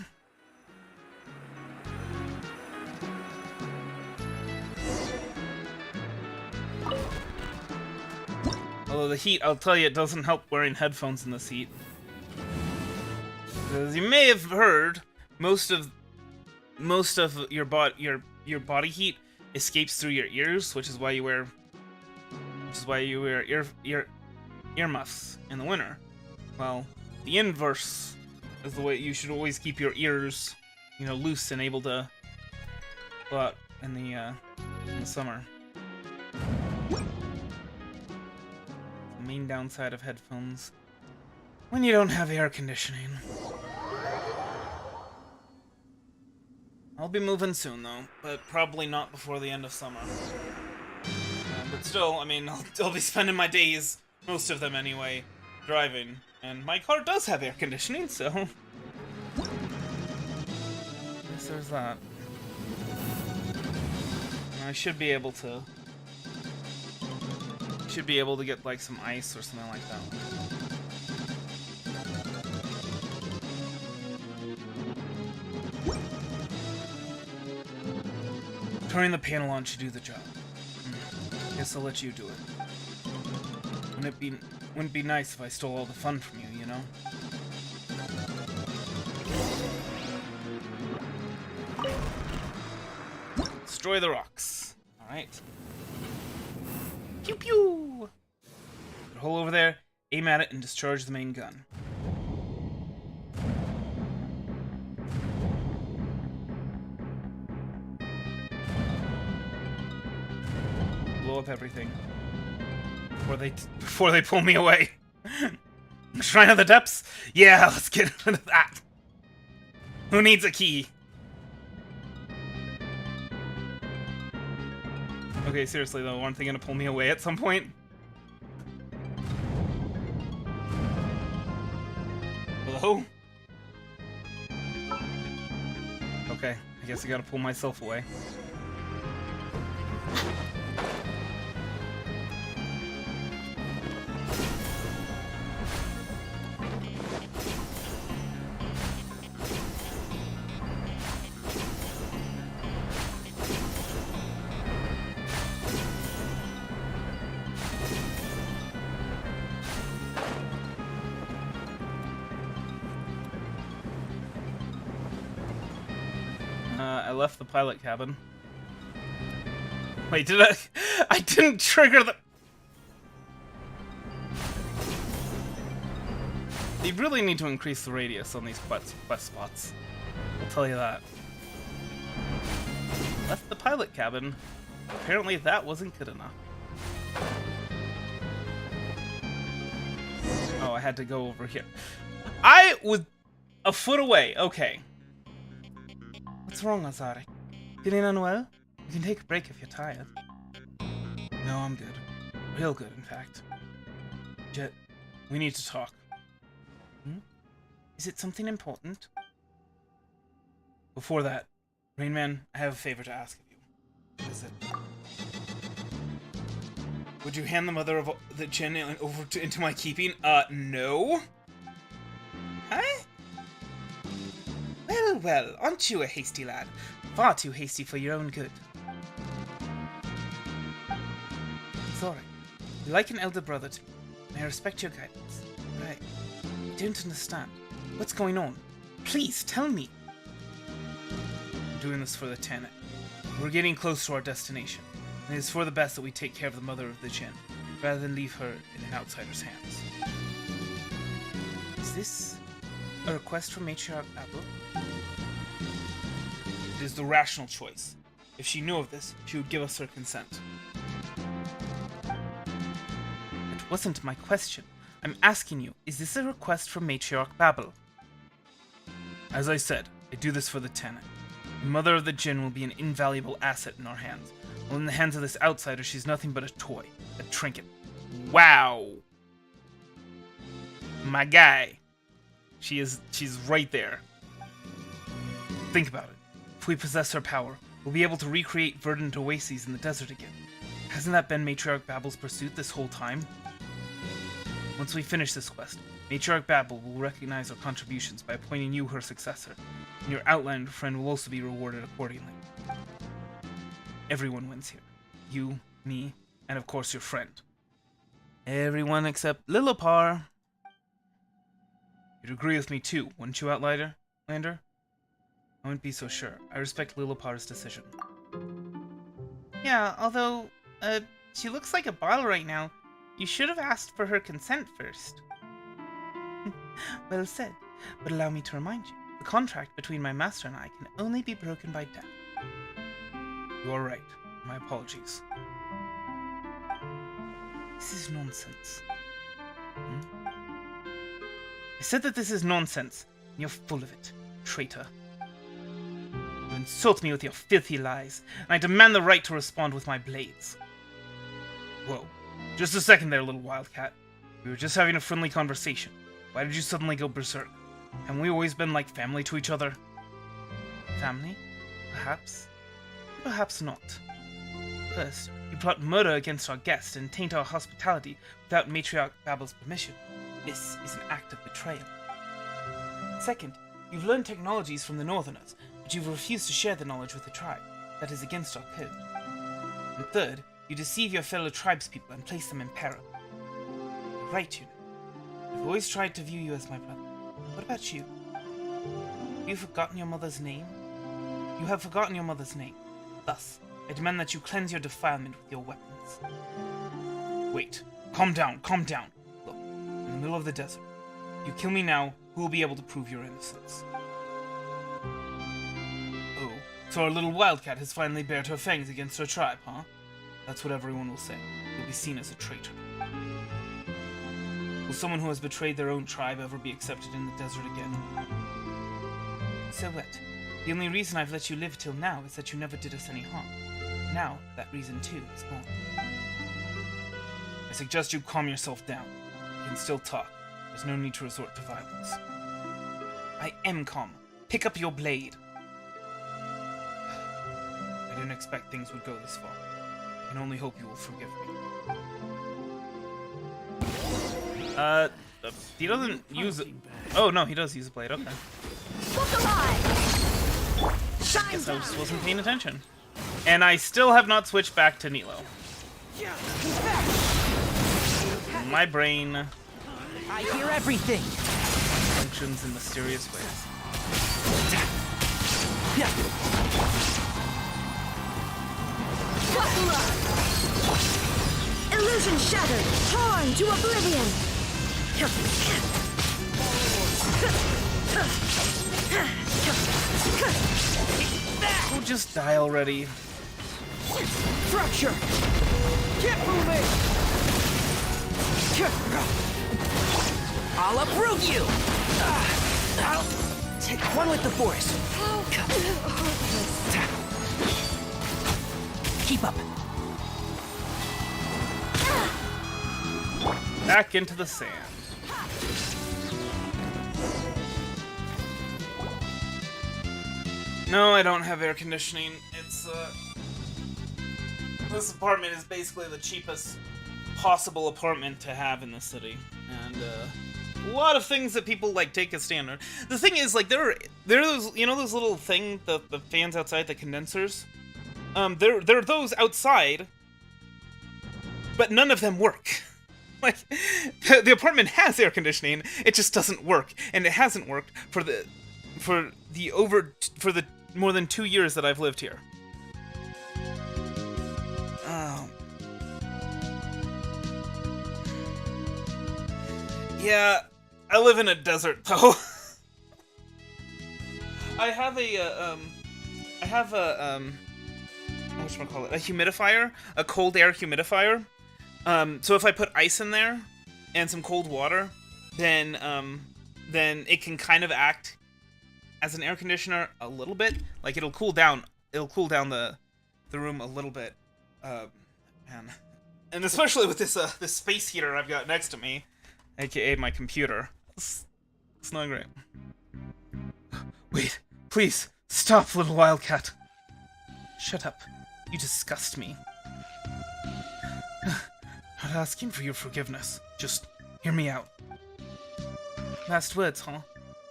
Although the heat, I'll tell you, it doesn't help wearing headphones in this heat. As you may have heard, most of your body heat escapes through your ears, which is why you wear earmuffs in the winter. Well, the inverse is the way you should always keep your ears, you know, loose and able to go out in the summer. The main downside of headphones when you don't have air conditioning. I'll be moving soon though, but probably not before the end of summer. But still, I mean, I'll be spending my days, most of them anyway, driving. And my car does have air conditioning, so... Guess there's that. I should be able to get, like, some ice or something like that. Turning the panel on should do the job. Guess I'll let you do it. Wouldn't be nice if I stole all the fun from you, you know? Destroy the rocks. Alright. Pew pew! Put a hole over there, aim at it, and discharge the main gun. Blow up everything before they pull me away. Shrine of the Depths? Yeah, let's get rid of that. Who needs a key? Okay, seriously though, aren't they gonna pull me away at some point? Hello? Okay, I guess I gotta pull myself away. I left the pilot cabin. Wait, did I? I didn't trigger the... They really need to increase the radius on these quest spots. I'll tell you that. Left the pilot cabin. Apparently that wasn't good enough. I had to go over here. I was a foot away. Okay. What's wrong, Azari? Feeling unwell? You can take a break if you're tired. No, I'm good. Real good, in fact. Jet, we need to talk. Hmm? Is it something important? Before that, Rain Man, I have a favor to ask of you. What is it? Would you hand the mother of the Jin over into my keeping? No? Huh? Well, well, aren't you a hasty lad? Far too hasty for your own good. Sorry. You're like an elder brother to me, and I respect your guidance. But I don't understand. What's going on? Please, tell me. I'm doing this for the Tenet. We're getting close to our destination, and it is for the best that we take care of the mother of the Jin, rather than leave her in an outsider's hands. Is this a request from Matriarch Babel? It is the rational choice. If she knew of this, she would give us her consent. That wasn't my question. I'm asking you, is this a request from Matriarch Babel? As I said, I do this for the Tenet. The mother of the Jin will be an invaluable asset in our hands, while in the hands of this outsider she's nothing but a toy, a trinket. Wow! My guy. She's right there. Think about it. If we possess her power, we'll be able to recreate verdant oases in the desert again. Hasn't that been Matriarch Babel's pursuit this whole time? Once we finish this quest, Matriarch Babel will recognize our contributions by appointing you her successor, and your outlander friend will also be rewarded accordingly. Everyone wins here. You, me, and of course your friend. Everyone except Lillipar. You'd agree with me too, wouldn't you, Outlander? Lander? I wouldn't be so sure. I respect Lillipar's decision. Yeah, although, she looks like a bottle right now. You should have asked for her consent first. Well said, but allow me to remind you, the contract between my master and I can only be broken by death. You are right. My apologies. This is nonsense. I said that this is nonsense, and you're full of it, traitor. You insult me with your filthy lies, and I demand the right to respond with my blades. Whoa. Just a second there, little wildcat. We were just having a friendly conversation. Why did you suddenly go berserk? Haven't we always been like family to each other? Family? Perhaps. Perhaps not. First, you plot murder against our guest and taint our hospitality without Matriarch Babel's permission. This is an act of betrayal. Second, you've learned technologies from the Northerners, but you've refused to share the knowledge with the tribe. That is against our code. And third, you deceive your fellow tribespeople and place them in peril. You're right, you know. I've always tried to view you as my brother. What about you? Have you forgotten your mother's name? You have forgotten your mother's name. Thus, I demand that you cleanse your defilement with your weapons. Wait. Calm down, calm down. Look, in the middle of the desert. You kill me now, who will be able to prove your innocence? Oh, so our little wildcat has finally bared her fangs against her tribe, huh? That's what everyone will say. You'll be seen as a traitor. Will someone who has betrayed their own tribe ever be accepted in the desert again? So what? The only reason I've let you live till now is that you never did us any harm. Now, that reason too is gone. I suggest you calm yourself down. You can still talk. There's no need to resort to violence. I am calm. Pick up your blade. I didn't expect things would go this far. I can only hope you will forgive me. He doesn't use it. Oh, no, he does use a blade. Okay. Look alive! Shine Guess I down! just wasn't paying attention. And I still have not switched back to Nilo. My brain I hear everything. functions in mysterious ways. Buckle up! Illusion shattered! Torn to oblivion! Oh, just die already. Fracture! Keep moving! I'll uproot you! I'll take one with the force. How heartless. Keep up. Back into the sand. No, I don't have air conditioning. It's, this apartment is basically the cheapest possible apartment to have in the city. And, a lot of things that people, like, take as standard. The thing is, like, there are those, you know those little thing, the fans outside, the condensers? There are those outside, but none of them work. Like, the apartment has air conditioning, it just doesn't work. And it hasn't worked for the more than 2 years that I've lived here. Yeah, I live in a desert though. I have a whatchamacallit, a humidifier, a cold air humidifier. So if I put ice in there and some cold water, then it can kind of act as an air conditioner a little bit. Like it'll cool down the room a little bit. Man. And especially with this space heater I've got next to me, aka my computer. It's not great. Wait, please, stop, little wildcat. Shut up. You disgust me. Not asking for your forgiveness. Just hear me out. Last words, huh?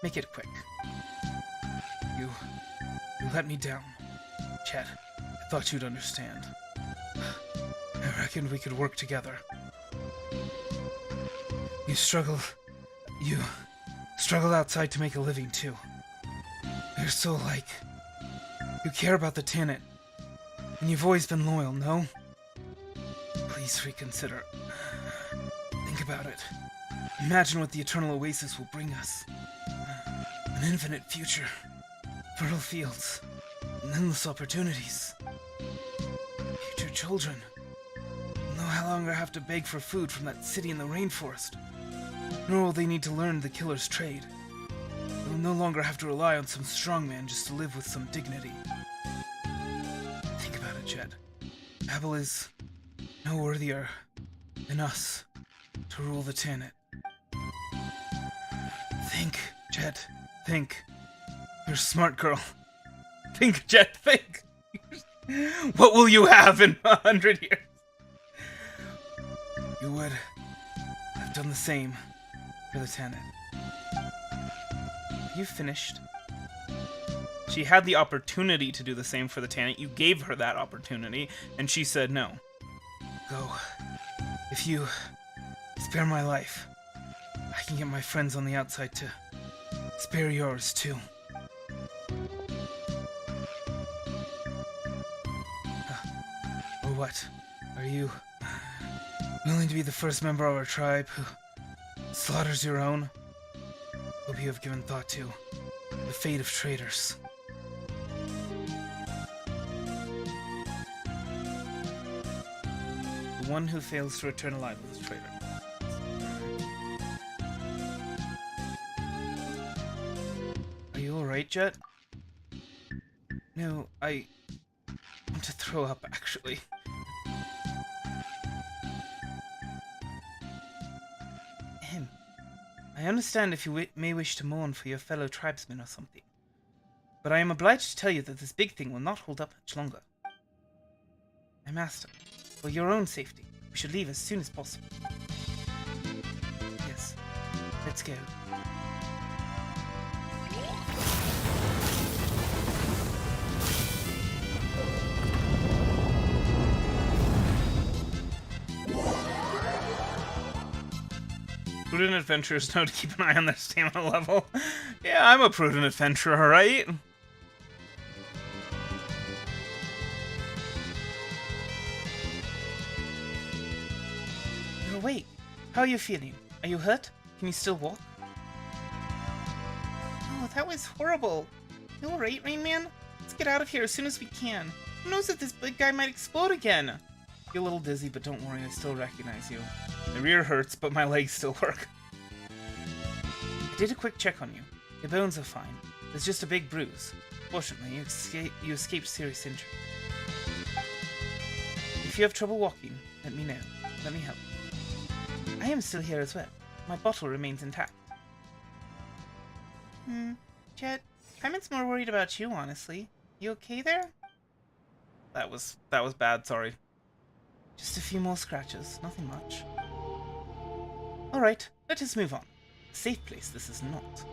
Make it quick. You let me down. Chet, I thought you'd understand. I reckoned we could work together. You struggle outside to make a living, too. You're so alike. You care about the tenant. And you've always been loyal, no? Please reconsider. Think about it. Imagine what the Eternal Oasis will bring us. An infinite future. Fertile fields. And endless opportunities. Future children. They'll no longer have to beg for food from that city in the rainforest. Nor will they need to learn the killer's trade. They'll no longer have to rely on some strongman just to live with some dignity. Think about it, Jet. Babel is no worthier than us to rule the Tannet. Think, Jet. Think. You're a smart girl. Think, Jet. Think. What will you have in 100 years? You would have done the same for the Tannet. You finished. She had the opportunity to do the same for the Tannet. You gave her that opportunity, and she said no. Go. If you spare my life, I can get my friends on the outside to spare yours, too. Or what? Are you willing to be the first member of our tribe who slaughters your own? Hope you have given thought to the fate of traitors. The one who fails to return alive is a traitor. Are you alright, Jet? No, I want to throw up, actually. I understand if you may wish to mourn for your fellow tribesmen or something, but I am obliged to tell you that this big thing will not hold up much longer. My master, for your own safety, we should leave as soon as possible. Yes, let's go. Prudent adventurers know to keep an eye on their stamina level. Yeah, I'm a prudent adventurer, right? You're awake. How are you feeling? Are you hurt? Can you still walk? Oh, that was horrible. You alright, Rain Man? Let's get out of here as soon as we can. Who knows if this big guy might explode again? You're a little dizzy, but don't worry, I still recognize you. My rear hurts, but my legs still work. did a quick check on you. Your bones are fine. There's just a big bruise. Fortunately, you escaped serious injury. If you have trouble walking, let me know. Let me help. I am still here as well. My bottle remains intact. Jet, Clement's more worried about you, honestly. You okay there? That was bad, sorry. Just a few more scratches, nothing much. Alright, let us move on. A safe place this is not.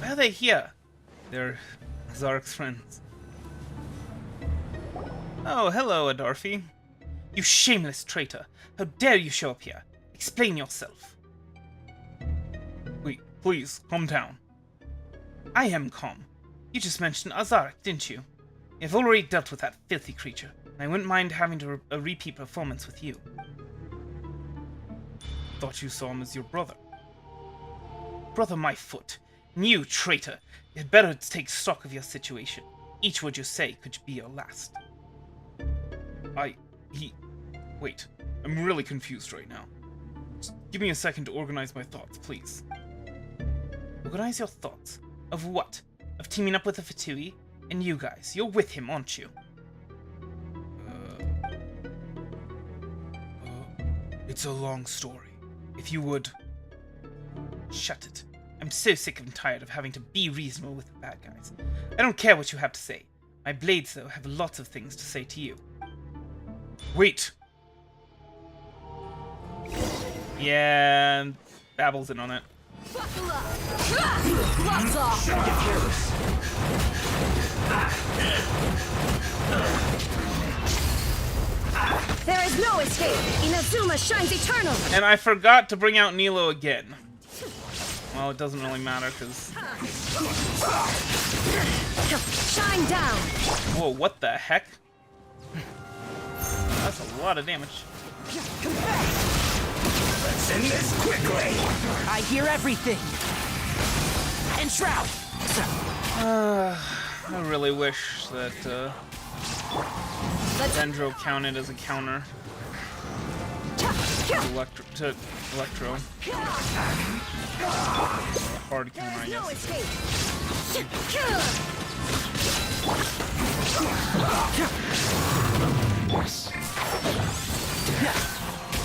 Why are they here? They're Zark's friends. Oh, hello, Adolphi. You shameless traitor! How dare you show up here? Explain yourself. Wait, please, calm down. I am calm. You just mentioned Azarek, didn't you? You've already dealt with that filthy creature, and I wouldn't mind having a repeat performance with you. Thought you saw him as your brother. Brother my foot. And you, traitor, you'd better take stock of your situation. Each word you say could be your last. Wait, I'm really confused right now. Just give me a second to organize my thoughts, please. Organize your thoughts? Of what? Of teaming up with the Fatui? And you guys, you're with him, aren't you? It's a long story. If you would... Shut it. I'm so sick and tired of having to be reasonable with the bad guys. I don't care what you have to say. My blades, though, have lots of things to say to you. Wait! Yeah, Babble's in on it. Buckle up! Gloves off! There is no escape! Inazuma shines eternal! And I forgot to bring out Nilo again. Well, it doesn't really matter, because... Shine down! Whoa, what the heck? That's a lot of damage. Let's end this quickly! I hear everything! And Shroud! I really wish that Dendro counted as a counter to Electro. A hard counter, I guess.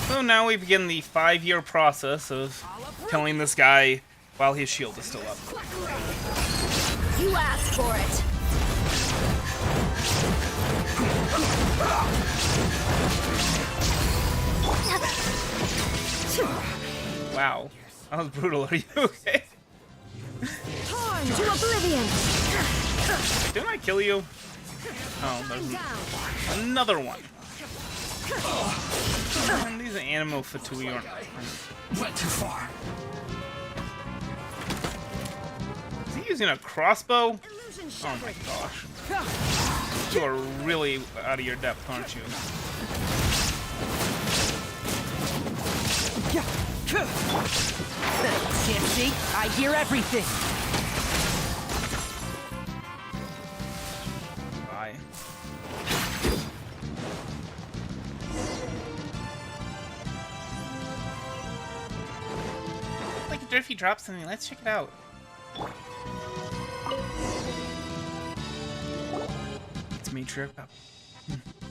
So now we begin the 5-year process of killing this guy while his shield is still up. You asked for it! Wow, that was brutal. Are you okay? Torn to oblivion! Didn't I kill you? Oh, there's another one. Man, these Animo Fatui aren't. Went too far. Is he using a crossbow? Illusion Oh my shattered! gosh. You are really out of your depth, aren't you? Can't see? I hear everything! Bye. Like a Durfee dropped something. Let's check it out. It's Matriarch Babble.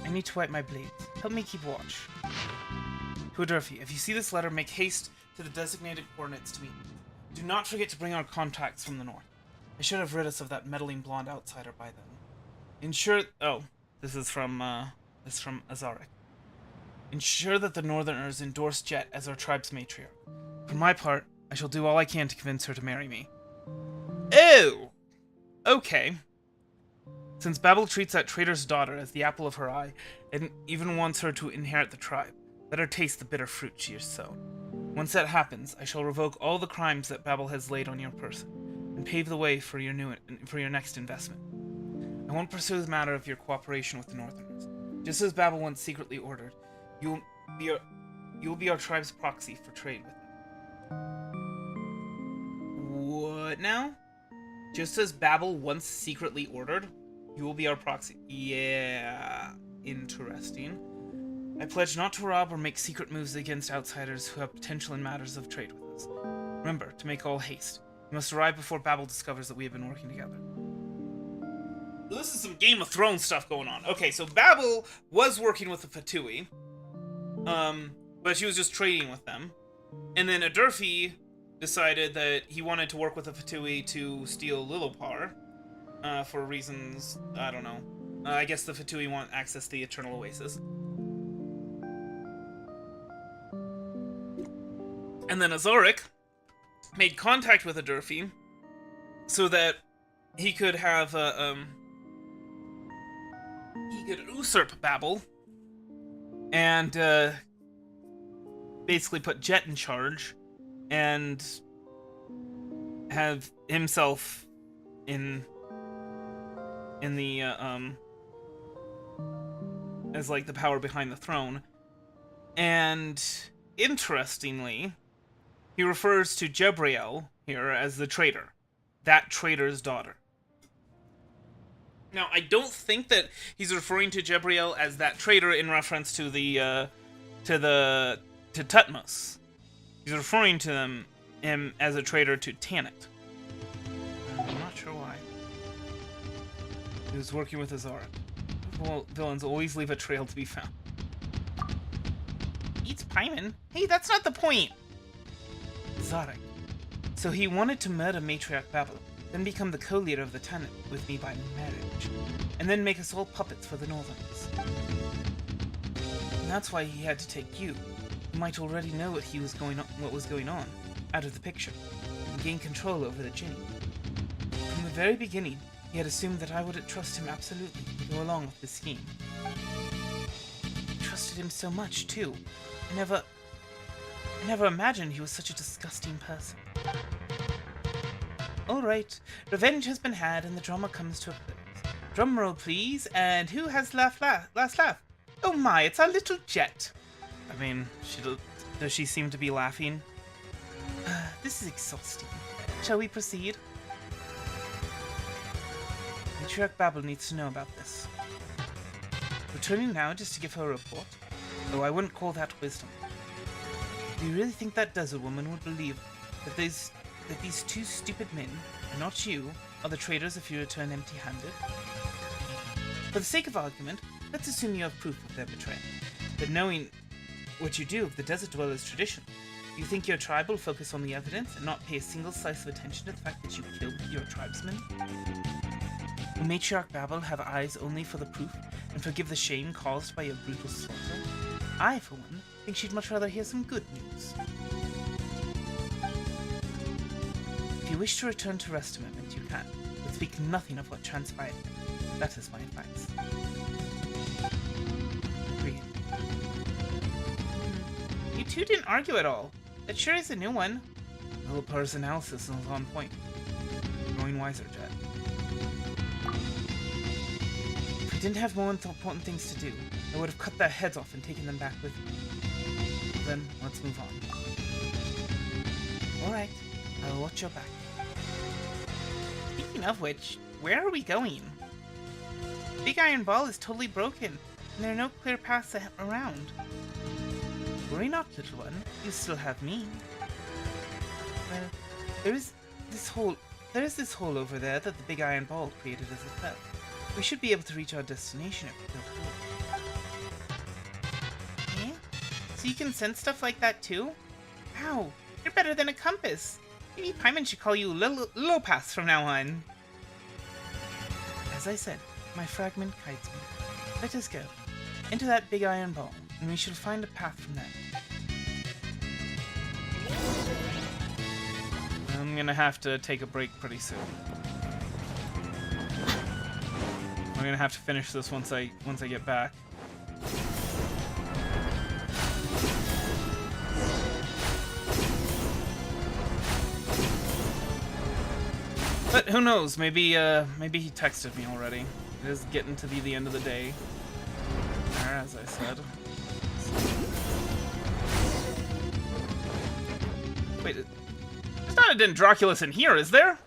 I need to wipe my blades. Help me keep watch. To Durfee, if you see this letter, make haste to the designated coordinates to meet me. Do not forget to bring our contacts from the north. I should have rid us of that meddling blonde outsider by then. Ensure... Oh, this is from Azarek. Ensure that the Northerners endorse Jet as our tribe's matriarch. For my part, I shall do all I can to convince her to marry me. Ew! Okay. Since Babel treats that traitor's daughter as the apple of her eye, and even wants her to inherit the tribe, let her taste the bitter fruit she has sown. Once that happens, I shall revoke all the crimes that Babel has laid on your person, and pave the way for your next investment. I won't pursue the matter of your cooperation with the Northerners. Just as Babel once secretly ordered, you will be our tribe's proxy for trade with them. What now? Just as Babel once secretly ordered? You will be our proxy. Yeah, interesting. I pledge not to rob or make secret moves against outsiders who have potential in matters of trade with us. Remember, to make all haste. You must arrive before Babel discovers that we have been working together. This is some Game of Thrones stuff going on. Okay, so Babel was working with the Fatui, but she was just trading with them. And then Adurfi decided that he wanted to work with the Fatui to steal Lilopar, for reasons, I don't know. I guess the Fatui want access to the Eternal Oasis. And then Azoric made contact with Adurfi so that he could have he could usurp Babel and basically put Jet in charge and have himself in the as like the power behind the throne. And interestingly, he refers to Jebriel here as the traitor. That traitor's daughter. Now, I don't think that he's referring to Jebriel as that traitor in reference to the to Tutmos. He's referring to him as a traitor to Tanit. I'm not sure why. He was working with Azara. Well, villains always leave a trail to be found. Eats Paimon? Hey, that's not the point! Zarek. So he wanted to murder Matriarch Babel, then become the co-leader of the Tanit with me by marriage, and then make us all puppets for the Northerns. And that's why he had to take you, who might already know what was going on, out of the picture, and gain control over the Jinni. From the very beginning, he had assumed that I wouldn't trust him absolutely to go along with this scheme. I trusted him so much, too. I never imagined he was such a disgusting person. Alright, revenge has been had and the drama comes to a close. Drum roll, please, and who has last laugh? Oh my, it's our little Jet. I mean, does she seem to be laughing? This is exhausting. Shall we proceed? Matriarch Babel needs to know about this. Returning now just to give her a report? Though I wouldn't call that wisdom. Do you really think that desert woman would believe that these two stupid men, and not you, are the traitors if you return empty-handed? For the sake of argument, let's assume you have proof of their betrayal. But knowing what you do of the Desert Dweller's tradition, you think your tribe will focus on the evidence and not pay a single slice of attention to the fact that you killed your tribesmen? Will Matriarch Babel have eyes only for the proof and forgive the shame caused by your brutal slaughter? I, for one, think she'd much rather hear some good news. If you wish to return to rest a moment, you can, but speak nothing of what transpired. That is my advice. Agreed. You two didn't argue at all. That sure is a new one. Lilopar's analysis is on point. Growing wiser, Jet. If I didn't have more important things to do, I would have cut their heads off and taken them back with me. Then, let's move on. Alright, I'll watch your back. Speaking of which, where are we going? Big Iron Ball is totally broken, and there are no clear paths around. Worry not, little one. You still have me. Well, there is this hole over there that the Big Iron Ball created as a threat. We should be able to reach our destination if we go forward. Eh? So you can sense stuff like that too? Wow, you're better than a compass. Maybe Paimon should call you Lilopath from now on. As I said, my fragment guides me. Let us go. Into that Big Iron Ball, and we shall find a path from there. I'm gonna have to take a break pretty soon. I'm gonna have to finish this once I get back. But who knows? Maybe he texted me already. It is getting to be the end of the day. As I said. Wait, there's not a Dendroculus in here, is there?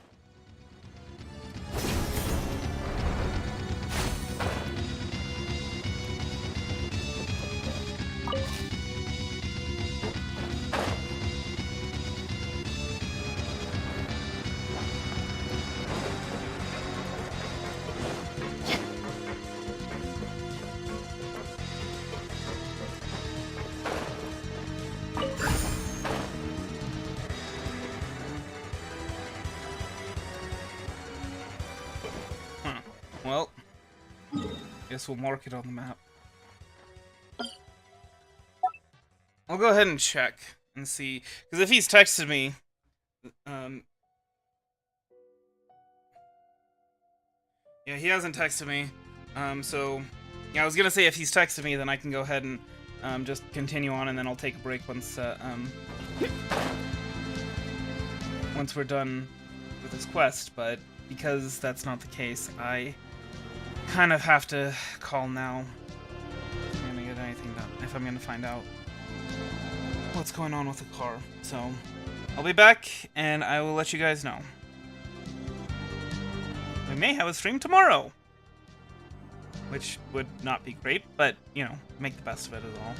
Well, guess we'll mark it on the map. I'll go ahead and check and see, because if he's texted me, yeah, he hasn't texted me, so, yeah, I was gonna say if he's texted me, then I can go ahead and, just continue on, and then I'll take a break once, once we're done with this quest, but because that's not the case, I kind of have to call now if I'm gonna get anything done, if I'm gonna find out what's going on with the car. So, I'll be back, and I will let you guys know. We may have a stream tomorrow, which would not be great, but, you know, make the best of it is all.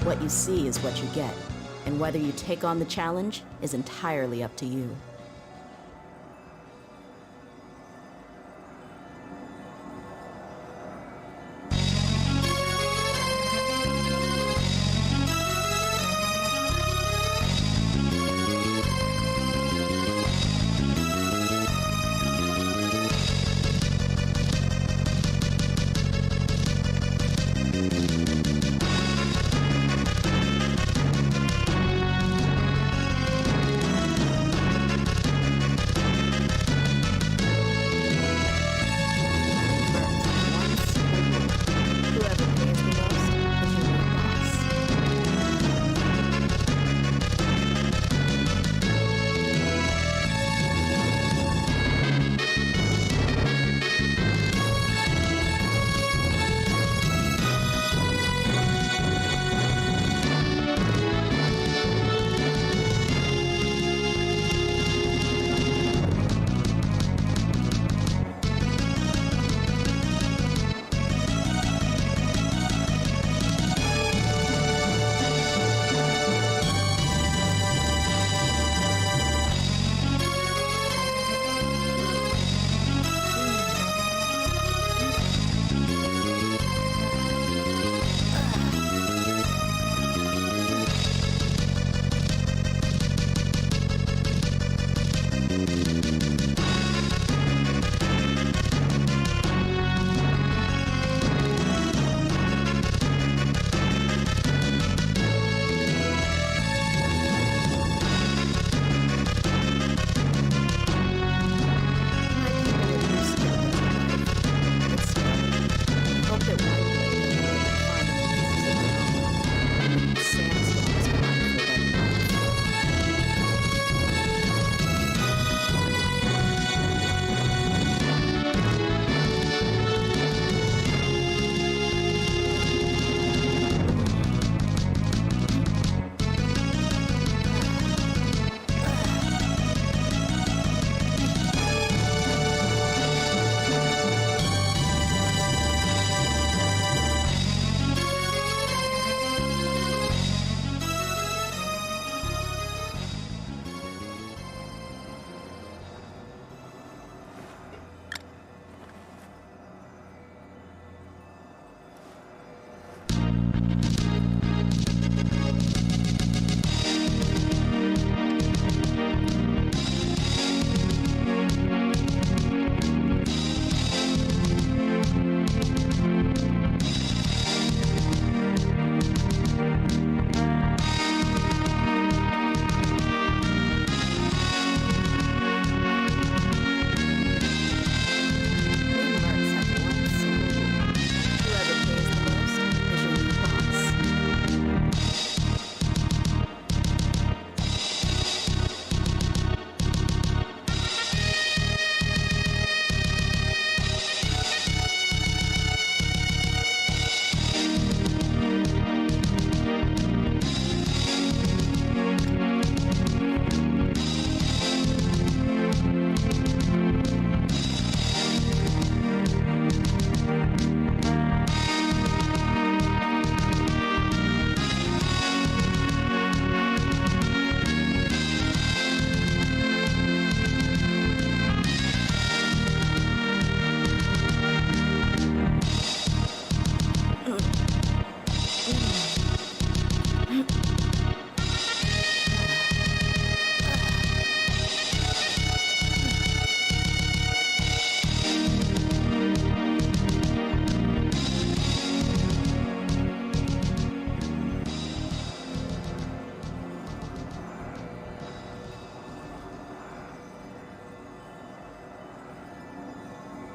What you see is what you get, and whether you take on the challenge is entirely up to you.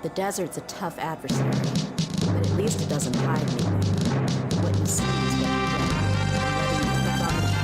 The desert's a tough adversary, but at least it doesn't hide anything. What you see is what you get. And whether you take on the challenge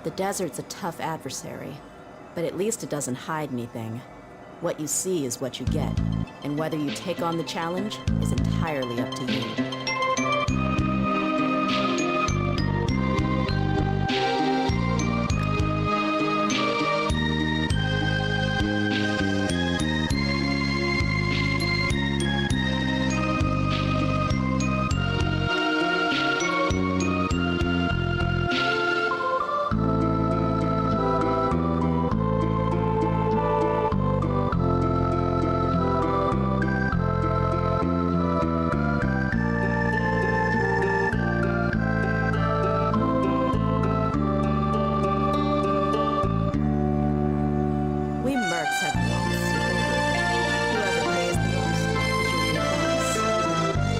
The desert's a tough adversary, but at least it doesn't hide anything. What you see is what you get, and whether you take on the challenge is entirely up to you. We mercs have lost. Whoever pays the most usually wins.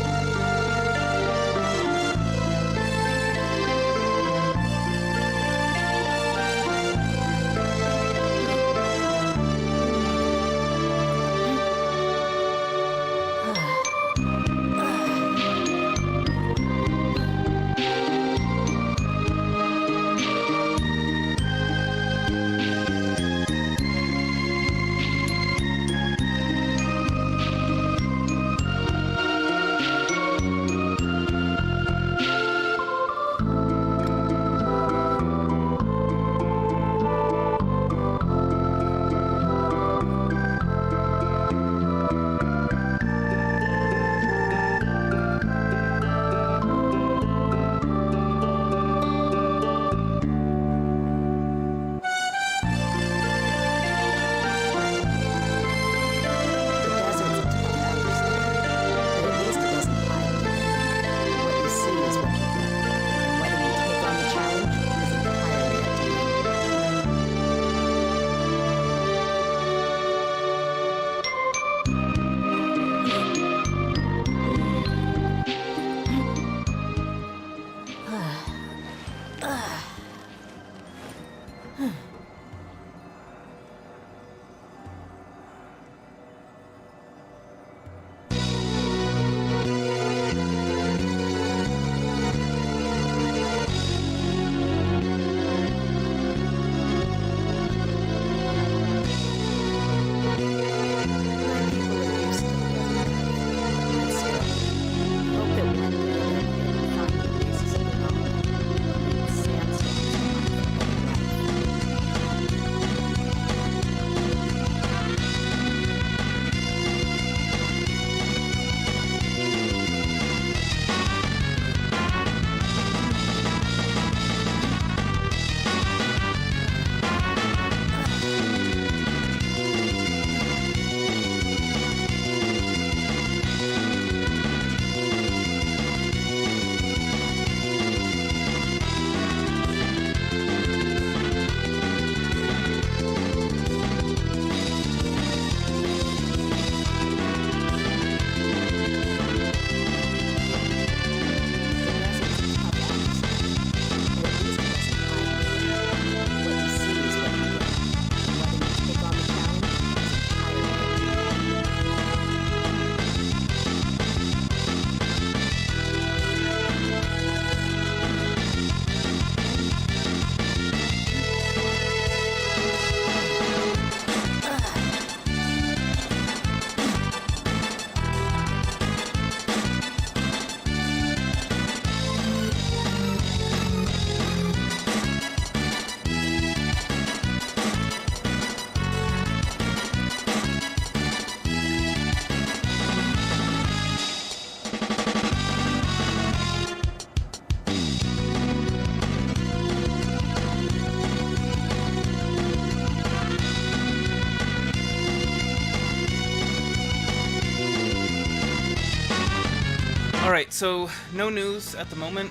Alright, so no news at the moment.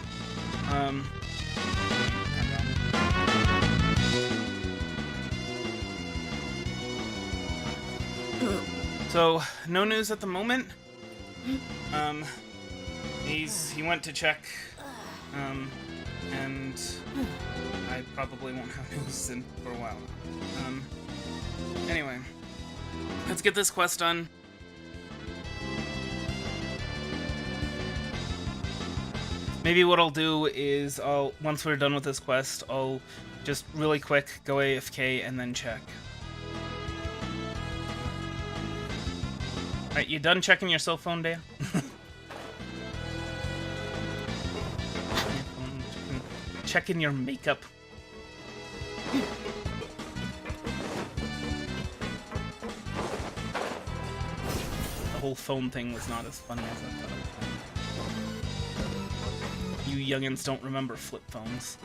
So, no news at the moment. He went to check, and I probably won't have news for a while now. Anyway, let's get this quest done. Maybe what I'll do is once we're done with this quest, I'll just really quick go AFK and then check. Alright, you done checking your cell phone, Dale? Checking your makeup. The whole phone thing was not as funny as I thought it would be. You youngins don't remember flip phones.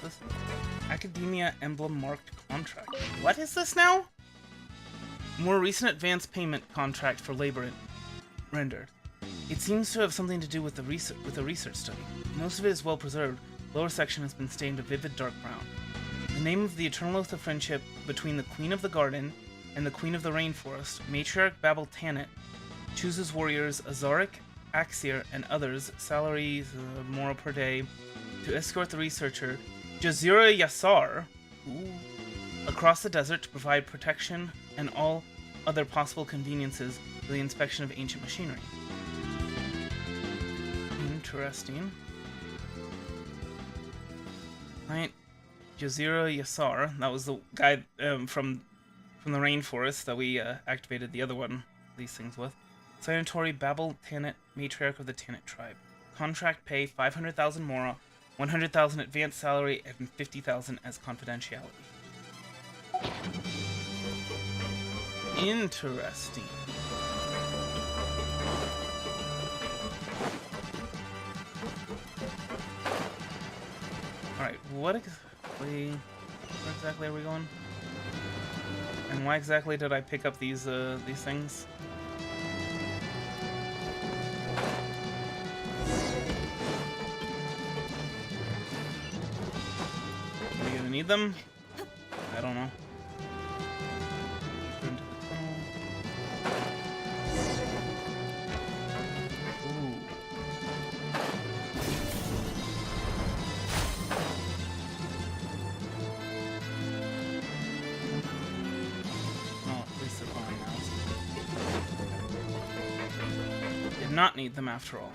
This Academia Emblem Marked Contract. What is this now? More recent advance payment contract for labor rendered. It seems to have something to do with a research study. Most of it is well preserved. The lower section has been stained a vivid dark brown. The name of the eternal oath of friendship between the Queen of the Garden and the Queen of the Rainforest, Matriarch Babel Tanit, chooses warriors Azaric, Axir, and others, salaries more per day, to escort the researcher Jazira Yassar across the desert to provide protection and all other possible conveniences for the inspection of ancient machinery. Interesting. Right, Jazira Yassar, that was the guy from the rainforest that we activated the other one, these things with. Signatory Babel Tanit, Matriarch of the Tanit tribe. Contract pay 500,000 Mora, 100,000 advance salary, and 50,000 as confidentiality. Interesting. Alright, where exactly are we going? And why exactly did I pick up these things? Are we gonna need them? I don't know. Not need them after all.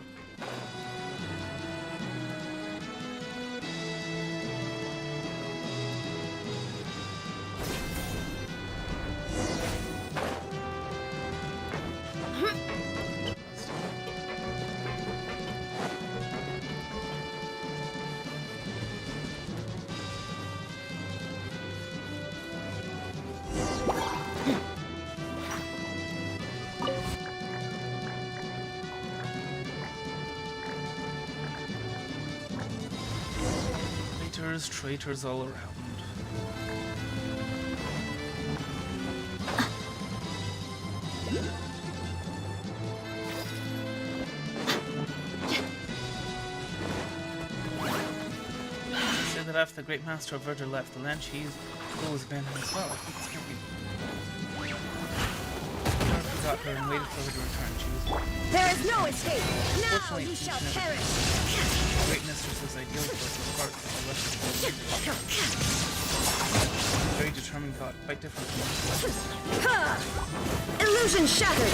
Traitors all around. Say that after the great master of Verger left, the land she's always abandoned as well. I think this can't be. I forgot her and waited for her to return. She was. There is no escape! Now you shall perish! Great mistress's ideal for us apart from the rest of the very determined thought, quite different from Illusion shattered!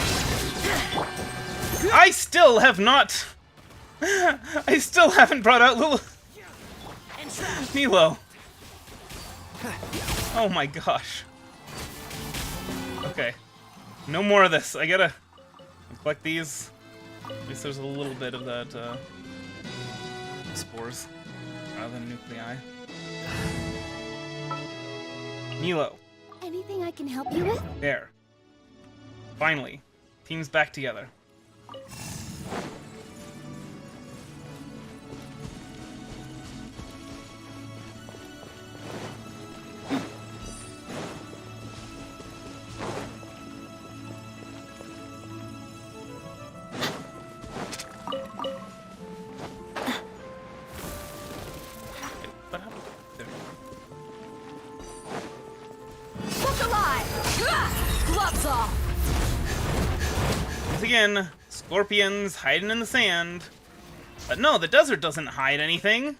I still have not. I still haven't brought out little Milo. Oh my gosh. Okay. No more of this. I gotta collect these. At least there's a little bit of that spores rather than nuclei. Milo. Anything I can help you with? There. Finally. Team's back together. gloves off! Once again, scorpions hiding in the sand. But no, the desert doesn't hide anything.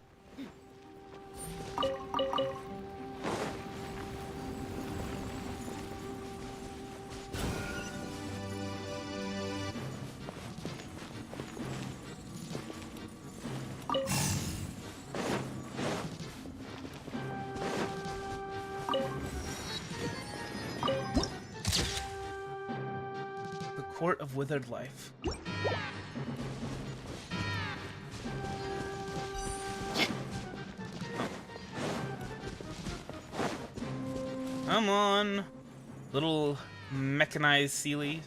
Court of Withered Life. Come on, little mechanized Sealy.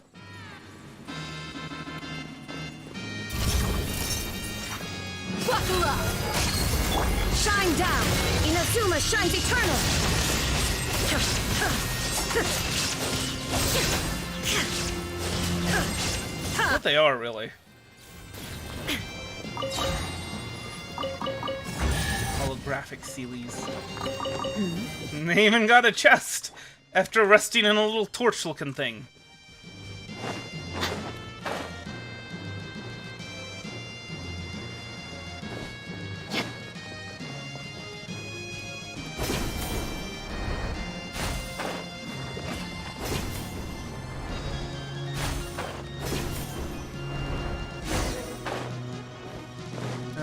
Buckle up! Shine down! Inazuma shines eternal! What they are, really. Holographic Sealies. And they even got a chest after resting in a little torch-looking thing.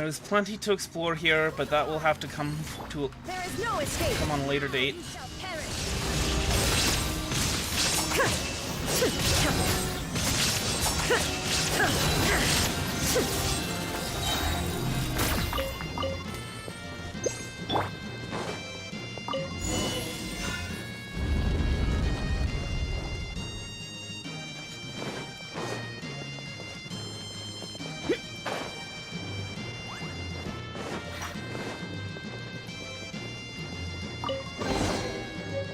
There's plenty to explore here, but that will have to come to There is no escape! come on a later date. You shall perish!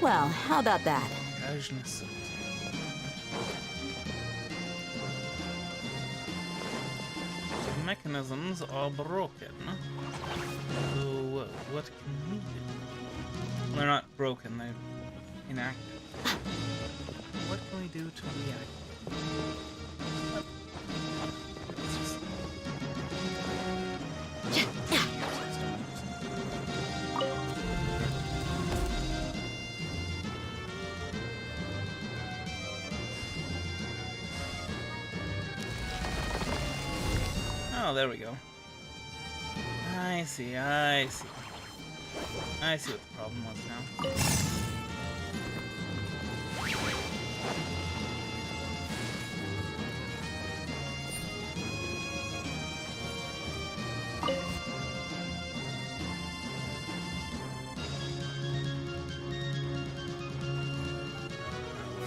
Well, how about that? Gajness. The mechanisms are broken. So, what can we do? They're not broken, they're inactive. What can we do to react? Let's just... Oh, there we go. I see, I see. I see what the problem was now.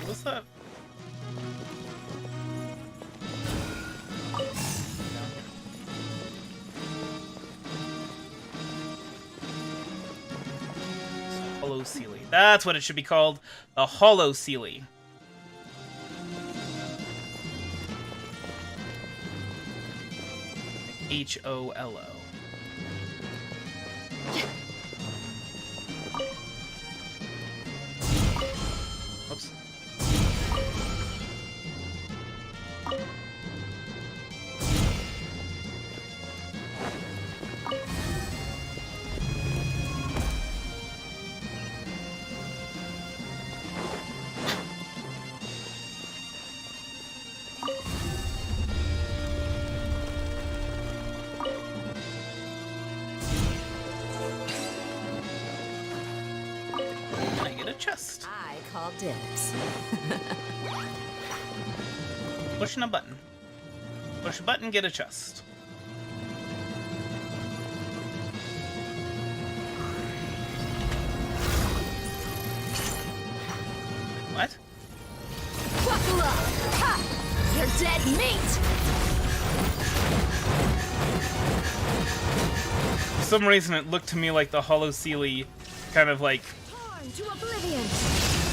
What's that? Hollow Sealy. That's what it should be called. The Hollow Sealy. H-O-L-O. Oops. I get a chest. I call dibs. Pushing a button. Push a button, get a chest. What? Buckle up! Ha! You're dead meat! For some reason it looked to me like the Hollow Sealy kind of like Torn to oblivion!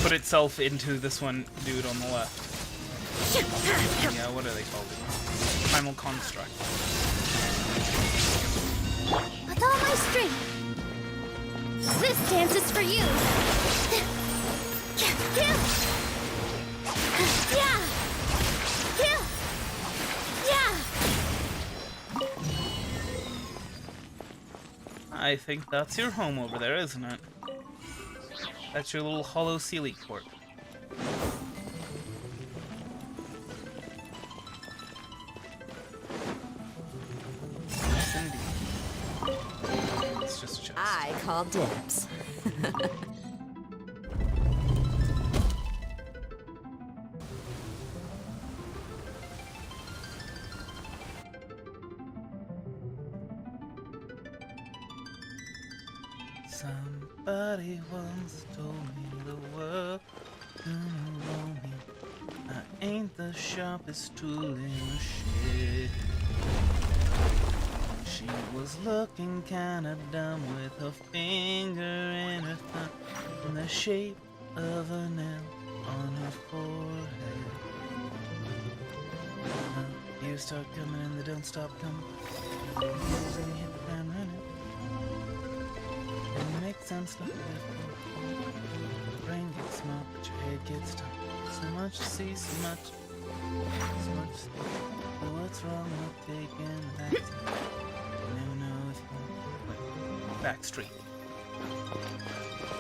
put itself into this one dude on the left. Yeah, what are they called? Primal Construct. With all my strength! This dance is for you! I think that's your home over there, isn't it? That's your little hollow Sealy court. Yes, indeed. It's just a chest. I call dibs. Somebody once told me the world couldn't roll me. I ain't the sharpest tool in the shed. She was looking kinda dumb with her finger in her thumb in the shape of a nail on her forehead. You start coming and they don't stop coming. You hit the ground running. And it makes sense like that. Your brain gets smart, but your head gets tough. So much to see, so much to see. But what's wrong with taking a backseat? You never know if you back street.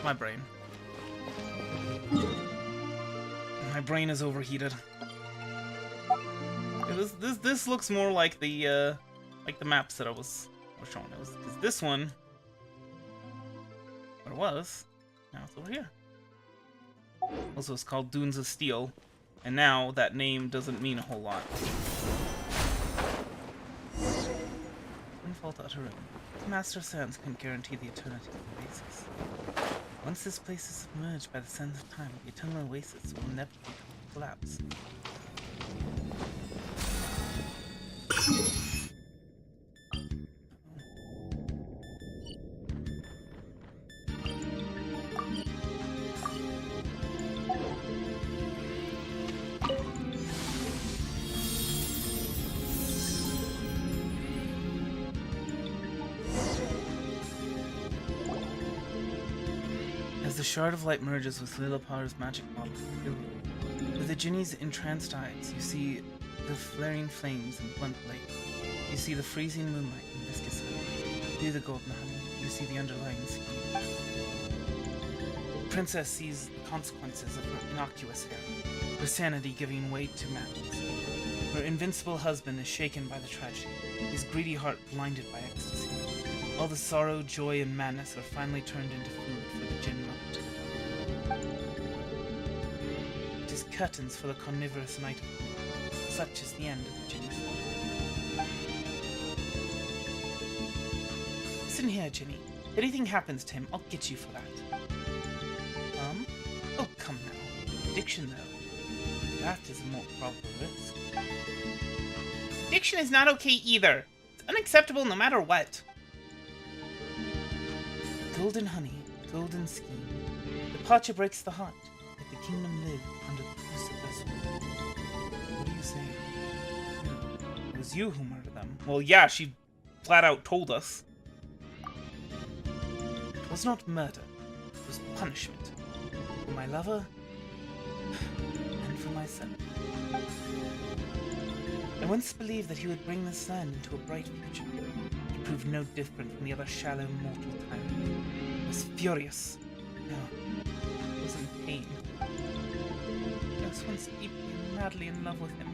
My brain. My brain is overheated. This looks more like the maps that I was showing. It was because this one. What it was, now it's over here. Also, it's called Dunes of Steel, and now that name doesn't mean a whole lot. Unfault Utter Room. The Master of Sands can guarantee the eternity of the oasis. Once this place is submerged by the sands of time, the eternal oasis will inevitably collapse. As the shard of light merges with Lilopar's magic bottle, with the genie's entranced eyes, you see the flaring flames in blunt light. You see the freezing moonlight in viscous honey. Through the golden honey, you see the underlying scheme. The princess sees the consequences of her innocuous error, her sanity giving way to madness. Her invincible husband is shaken by the tragedy, his greedy heart blinded by ecstasy. All the sorrow, joy, and madness are finally turned into food for the Jinn mother. It is curtains for the carnivorous night of the moon. Such is the end of the Jinny's life. Listen here, Jinny. If anything happens to him, I'll get you for that. Oh, come now. Addiction, though. That is a more probable risk. Addiction is not okay either. It's unacceptable no matter what. Golden honey, golden scheme. Departure breaks the heart. Let the kingdom live under the crucifix. What are you saying? It was you who murdered them. Well, yeah, she flat out told us. It was not murder. It was punishment. For my lover, and for myself. I once believed that he would bring this land into a bright future. He proved no different from the other shallow mortal tyrant. I was furious. No, I was in pain. I was once deeply and madly in love with him.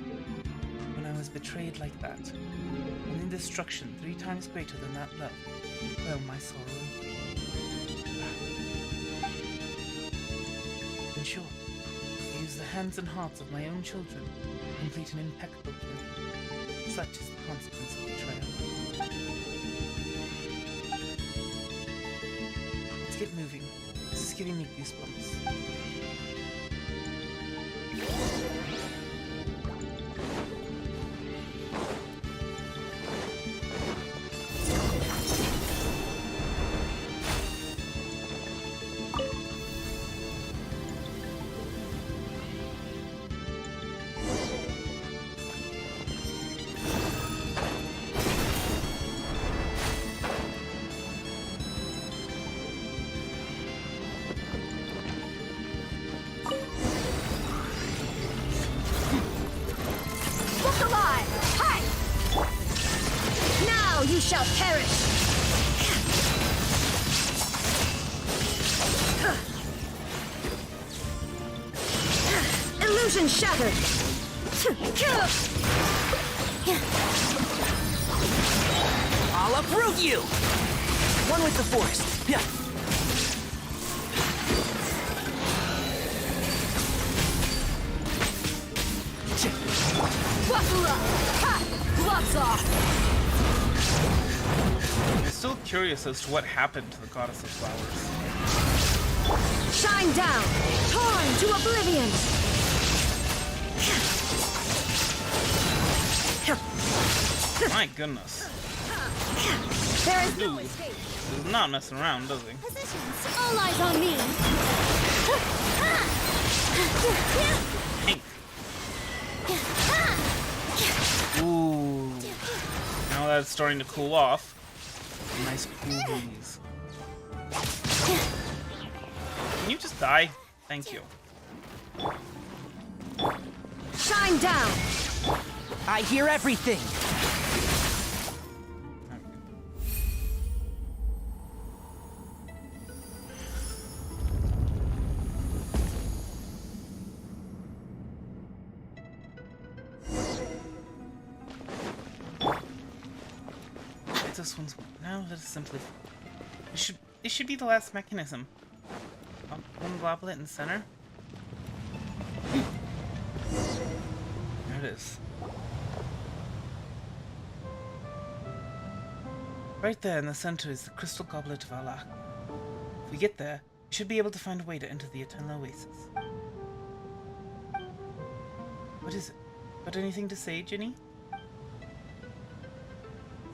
When I was betrayed like that, and in destruction 3 times greater than that love, oh, my sorrow. In short, I use the hands and hearts of my own children to complete an impeccable killing. Such is the consequence of betrayal. Let's get moving. This is giving me goosebumps. Illusion shattered! I'll uproot you! One with the force. Yeah. Gloves off! I'm still curious as to what happened to the Goddess of Flowers. Shine down! Torn to oblivion! My goodness. There is no Ooh. escape! He's not messing around, does he? Positions, all eyes on me! Pink. Ooh. Now that it's starting to cool off. A nice cool breeze. Can you just die? Thank you. Shine down! I hear everything. This one's now. Let us simply. This should be the last mechanism. One goblet in the center. There it is. Right there in the center is the crystal goblet of Allah. If we get there, we should be able to find a way to enter the Eternal Oasis. What is it? Got anything to say, Ginny?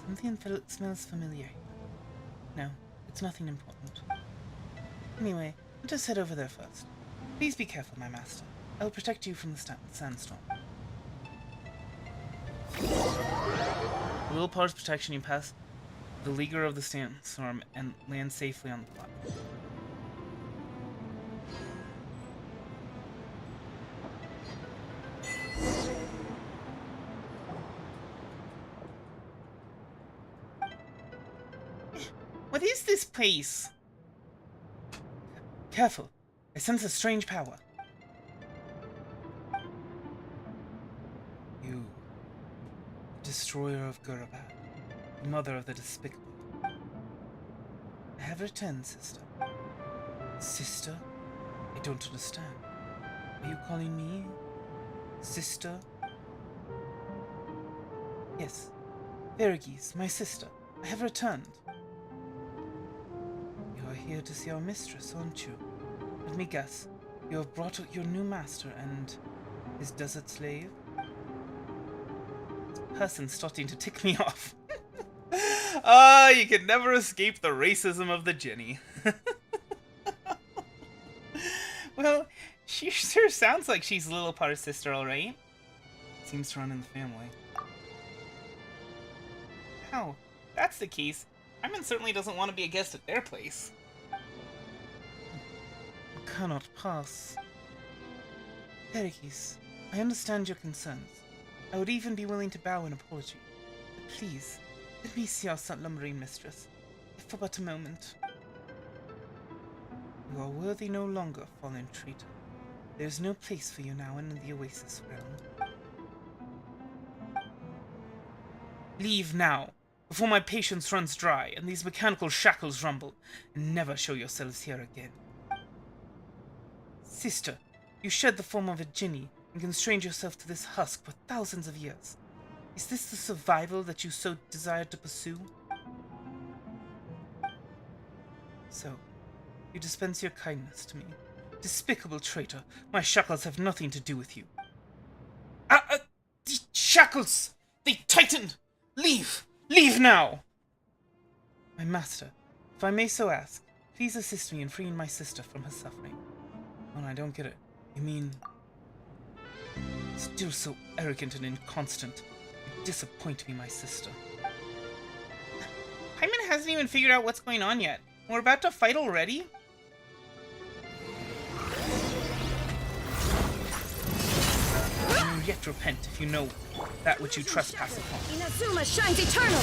Something smells familiar. No, it's nothing important. Anyway, let us head over there first. Please be careful, my master. I will protect you from the sandstorm. With Willpar's protection, you pass the leaguer of the sandstorm and land safely on the platform. What is this place? Careful. I sense a strange power. You, destroyer of Gurabad, mother of the despicable. I have returned, sister. Sister? I don't understand. Are you calling me sister? Yes. Verigis, my sister. I have returned. Here to see our mistress, aren't you? Let me guess. You have brought your new master and his desert slave? This person's starting to tick me off. Ah, you can never escape the racism of the Jenny. Well, she sure sounds like she's Lillipar's sister, alright. Seems to run in the family. How? That's the case. Hyman certainly doesn't want to be a guest at their place. Cannot pass. Pericles, I understand your concerns. I would even be willing to bow in apology. But please, let me see our slumbering mistress, if for but a moment. You are worthy no longer, fallen traitor. There is no place for you now in the Oasis realm. Leave now, before my patience runs dry and these mechanical shackles rumble, and never show yourselves here again. Sister, you shed the form of a Jinni and constrained yourself to this husk for thousands of years. Is this the survival that you so desired to pursue? So, you dispense your kindness to me. Despicable traitor, my shackles have nothing to do with you. The shackles! They tightened! Leave! Leave now! My master, if I may so ask, please assist me in freeing my sister from her suffering. Oh, I don't get it. You mean... Still so arrogant and inconstant. You disappoint me, my sister. Hyman hasn't even figured out what's going on yet. We're about to fight already? You will yet repent if you know that which you trespass upon. Inazuma shines eternal!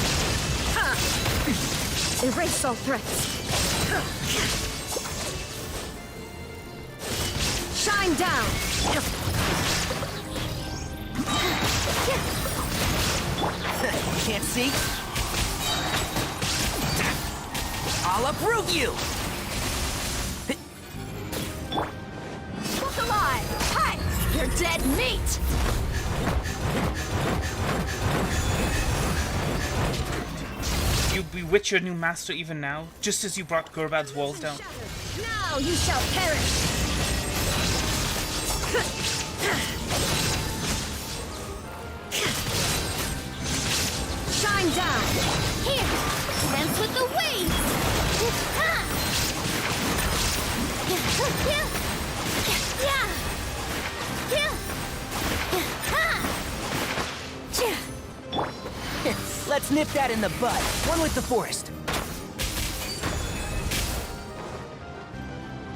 Erase all threats. Shine down! Can't see? I'll uproot you! Look alive! Hi! You're dead meat! You bewitch your new master even now, just as you brought Gurbad's walls down. Now you shall perish! Shine down! Here! Dance with the waves! Let's nip that in the bud. One with the forest.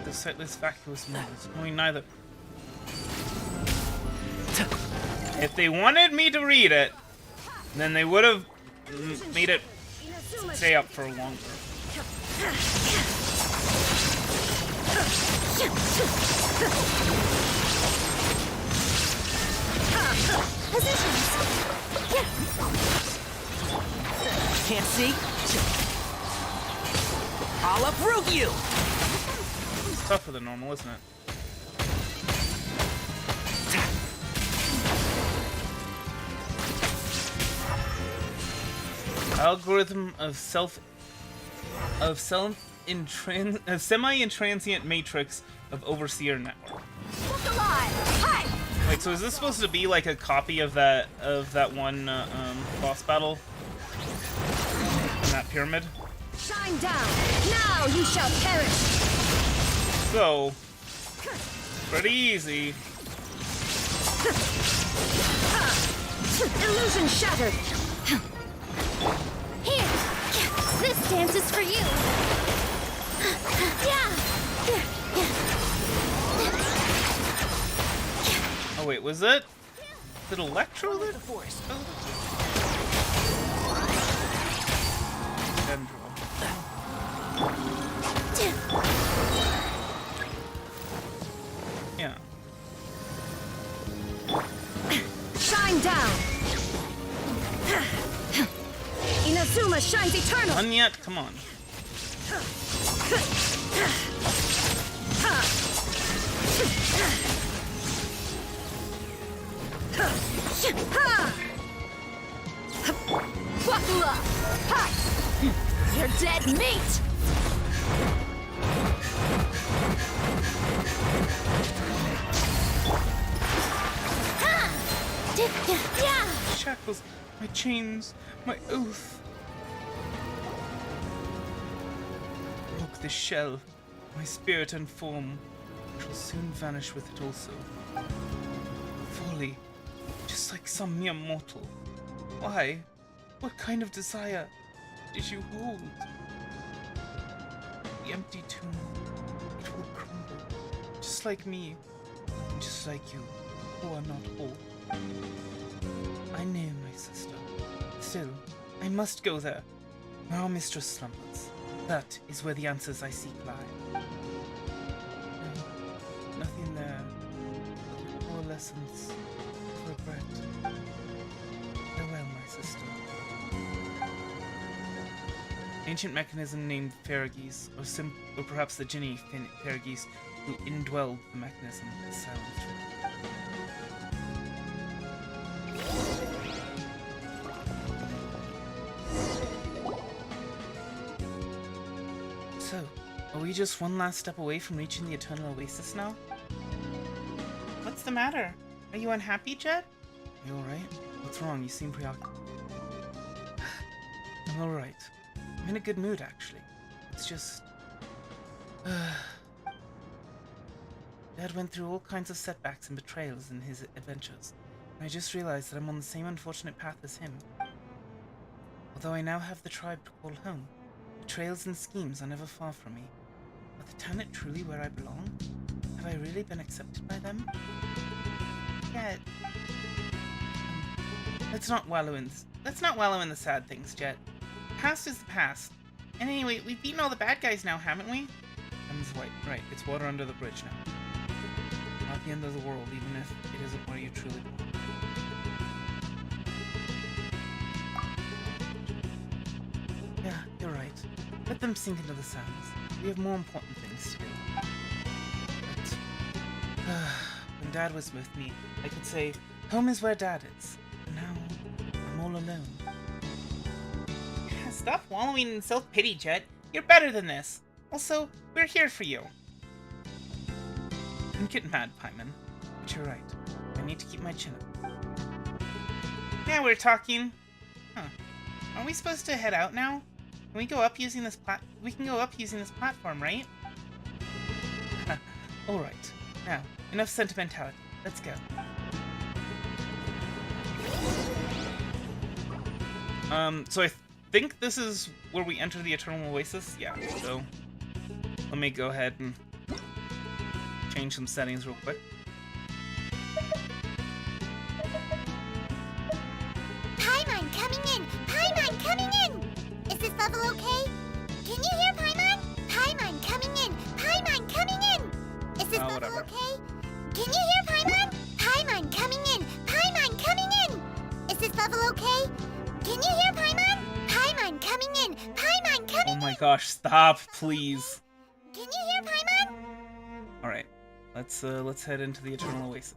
The sightless vacuous moments, knowing neither. If they wanted me to read it, then they would have made it stay up for longer. Can't see? I'll uproot you! It's tougher than normal, isn't it? Algorithm of semi-intransient matrix of overseer network. Look alive! Hi! Wait, so is this supposed to be like a copy of that one boss battle in that pyramid? Shine down! Now you shall perish! So pretty easy. Illusion shattered! Here! This dance is for you! Oh wait, was it? Did Electro that? Dendro. Yeah. Shine down! Inazuma shines eternal! None yet? Come on. Buckle up! Ha! You're dead meat! Shackles, my chains, my oath. Look, the shell, my spirit and form shall soon vanish with it also. Folly, just like some mere mortal. Why? What kind of desire did you hold? The empty tomb, it will crumble, just like me, and just like you, who are not whole. I know, my sister. Still, I must go there, where our mistress slumbers. That is where the answers I seek lie. No, nothing there but the poor lessons of regret. Farewell, my sister. Ancient mechanism named Ferrages, or perhaps the Jinni Ferrages, who indwelled the mechanism with silent truth. So, are we just one last step away from reaching the Eternal Oasis now? What's the matter? Are you unhappy, Jet? Are you alright? What's wrong? You seem preoccupied. I'm alright. I'm in a good mood, actually. It's just... Dad went through all kinds of setbacks and betrayals in his adventures, and I just realized that I'm on the same unfortunate path as him. Although I now have the tribe to call home, betrayals and schemes are never far from me. But the Tanit truly where I belong? Have I really been accepted by them? Jet. Let's not wallow in the sad things, Jet. Past is the past. And anyway, we've beaten all the bad guys now, haven't we? Em's white. Right, it's water under the bridge now. not the end of the world, even if it isn't where you truly belong. Yeah, you're right. Let them sink into the sounds. We have more important things to do. But, when Dad was with me, I could say, home is where Dad is. And now, I'm all alone. Stop wallowing in self-pity, Jet. You're better than this. Also, we're here for you. Don't get mad, Paimon. But you're right. I need to keep my chin up. Now we're talking. Huh. Are we supposed to head out now? Can we go up using this We can go up using this platform, right? All right. Now, enough sentimentality. Let's go. So I think this is where we enter the Eternal Oasis. Yeah. So let me go ahead and change some settings real quick. Paimon coming in! Paimon coming in! Is this level okay? Can you hear Paimon? Paimon coming in! Paimon coming in! Is this level Whatever. okay? Can you hear Paimon? Paimon coming in! Paimon coming in! Is this level okay? Can you hear Paimon? Paimon coming in! Paimon coming in! Oh my gosh! Stop, please. Can you hear Paimon? All right. Let's head into the Eternal Oasis.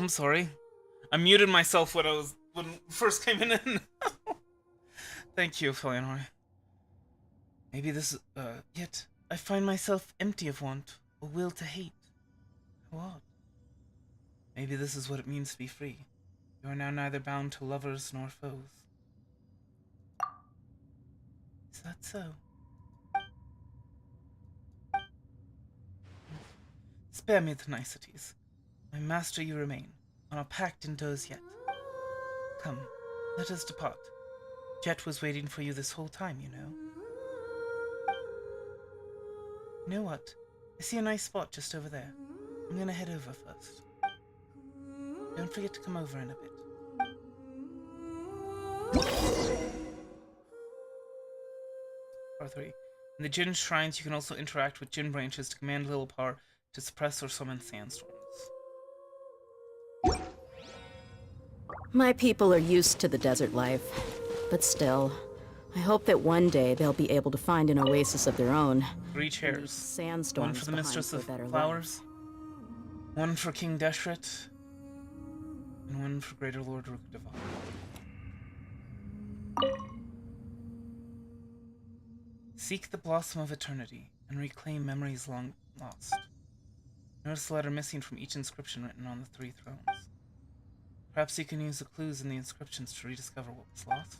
I'm sorry. I muted myself when when first came in. Thank you, Feleonore. Maybe this, yet I find myself empty of want, or will to hate. How odd. Maybe this is what it means to be free. You are now neither bound to lovers nor foes. Is that so? Spare me the niceties. My master you remain, on a pact endures yet. Come, let us depart. Jet was waiting for you this whole time, you know. You know what? I see a nice spot just over there. I'm gonna head over first. Don't forget to come over in a bit. Part 3. In the Jinn shrines, you can also interact with Jinn branches to command little power to suppress or summon sandstorms. My people are used to the desert life, but still, I hope that one day they'll be able to find an oasis of their own. 3 chairs. Sandstorms One for the behind Mistress for a of better Flowers, one for King Deshret, and one for Greater Lord Rukdavar. Seek the Blossom of Eternity and reclaim memories long lost. Notice the letter missing from each inscription written on the 3 thrones. Perhaps you can use the clues in the inscriptions to rediscover what was lost.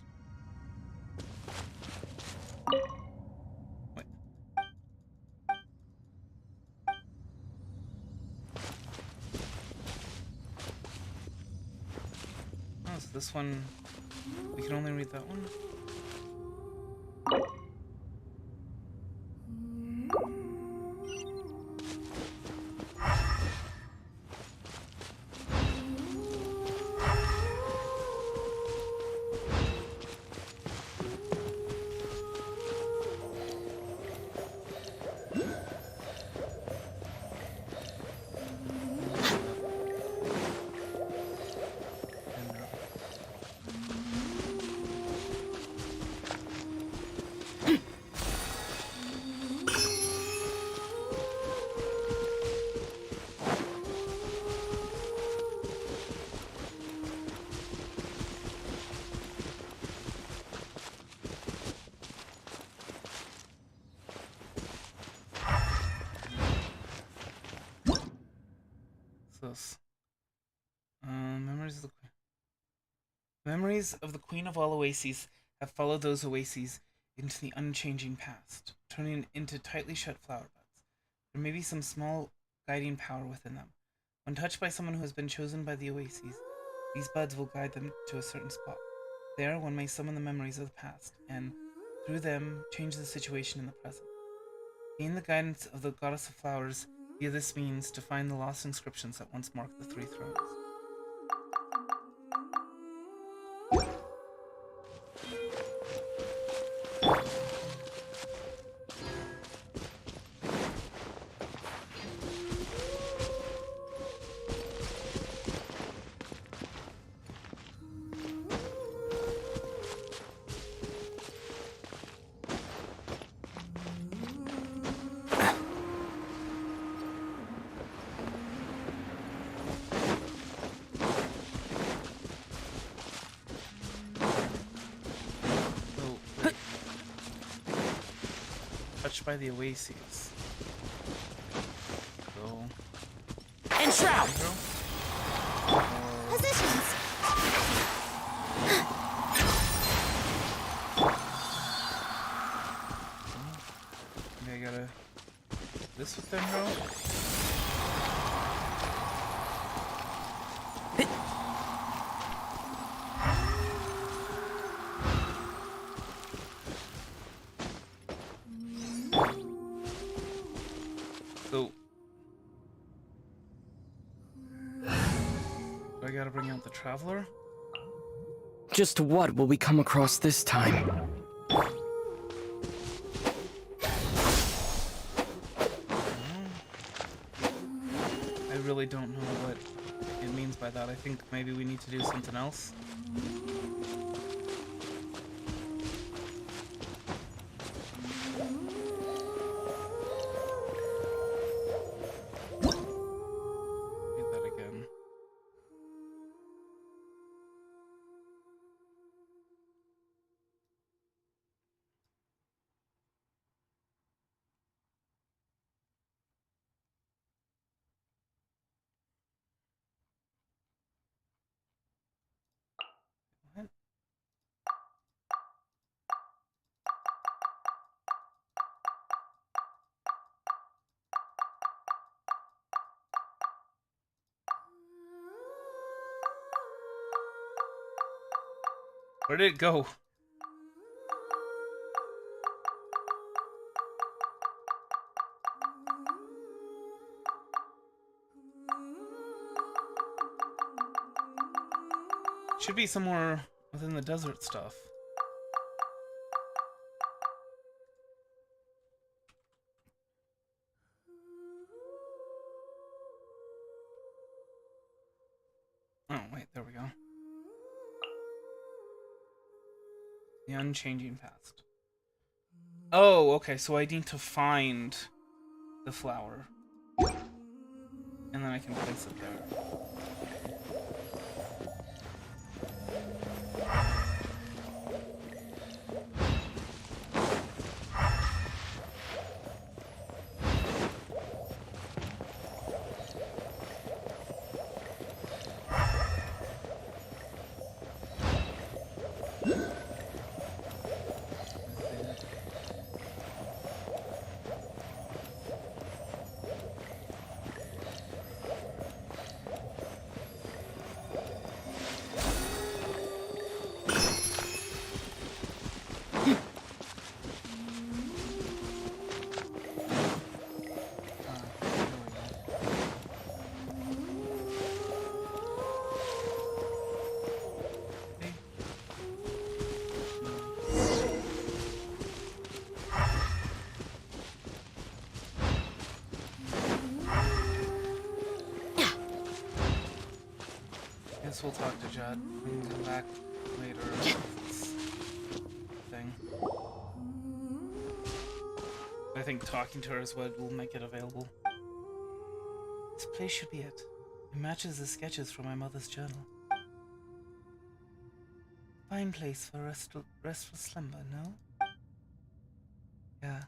Wait. Oh, so this one, we can only read that one? Memories of the Queen of all Oases have followed those oases into the unchanging past, turning into tightly shut flower buds. There may be some small guiding power within them. When touched by someone who has been chosen by the oases, these buds will guide them to a certain spot. There, one may summon the memories of the past, and, through them, change the situation in the present. Gain the guidance of the Goddess of Flowers via this means to find the lost inscriptions that once marked the 3 thrones. By the oases. Go. And shroud! Positions. Maybe I gotta this with them, bro? Bring out the Traveler? Just what will we come across this time? I really don't know what it means by that. I think maybe we need to do something else. Where did it go? Should be somewhere within the desert stuff. Oh, wait, there we go. The unchanging past. Oh, okay, so I need to find the flower. And then I can place it there. We'll talk to Judd and come back later. Thing. I think talking to her is what will make it available. This place should be it. It matches the sketches from my mother's journal. Fine place for restful slumber, no? Yeah.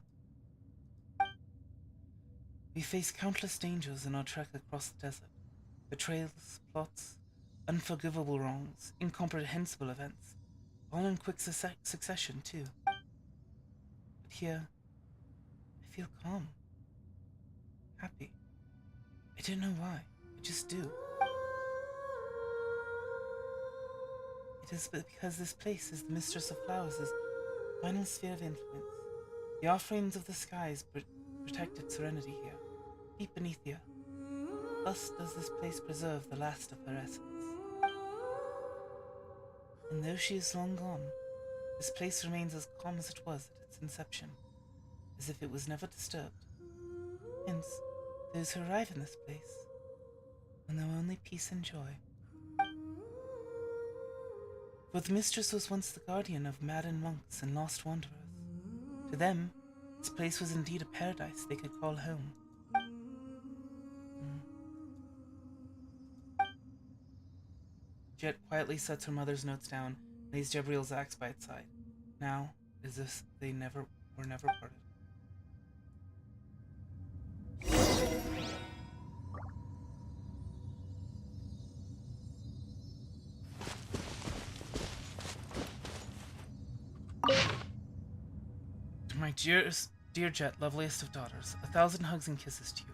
We face countless dangers in our trek across the desert. Betrayals, plots, unforgivable wrongs, incomprehensible events, all in quick succession, too. But here, I feel calm, happy. I don't know why, I just do. It is because this place is the mistress of flowers' final sphere of influence. The offerings of the skies protect its serenity here, deep beneath the earth. Thus does this place preserve the last of her essence. And though she is long gone, this place remains as calm as it was at its inception, as if it was never disturbed. Hence, those who arrive in this place will know only peace and joy. For the mistress was once the guardian of maddened monks and lost wanderers. To them, this place was indeed a paradise they could call home. Jet quietly sets her mother's notes down and lays Jabriel's axe by its side. Now, as if they were never parted. To my dear Jet, loveliest of daughters, 1,000 hugs and kisses to you.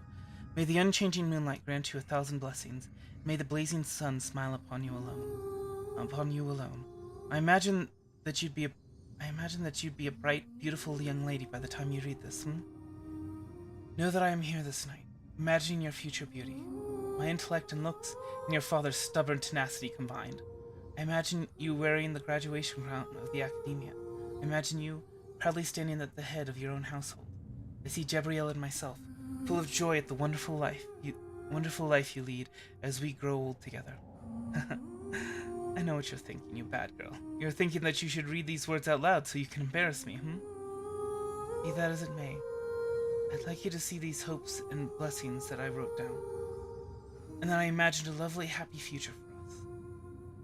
May the unchanging moonlight grant you 1,000 blessings. May the blazing sun smile upon you alone. Upon you alone. I imagine that you'd be a bright, beautiful young lady by the time you read this, Know that I am here this night, imagining your future beauty. My intellect and looks, and your father's stubborn tenacity combined. I imagine you wearing the graduation crown of the academia. I imagine you proudly standing at the head of your own household. I see Jabriel and myself, full of joy at the wonderful life you lead as we grow old together. I know what you're thinking, you bad girl. You're thinking that you should read these words out loud so you can embarrass me, Be that as it may, I'd like you to see these hopes and blessings that I wrote down. And then I imagined a lovely, happy future for us.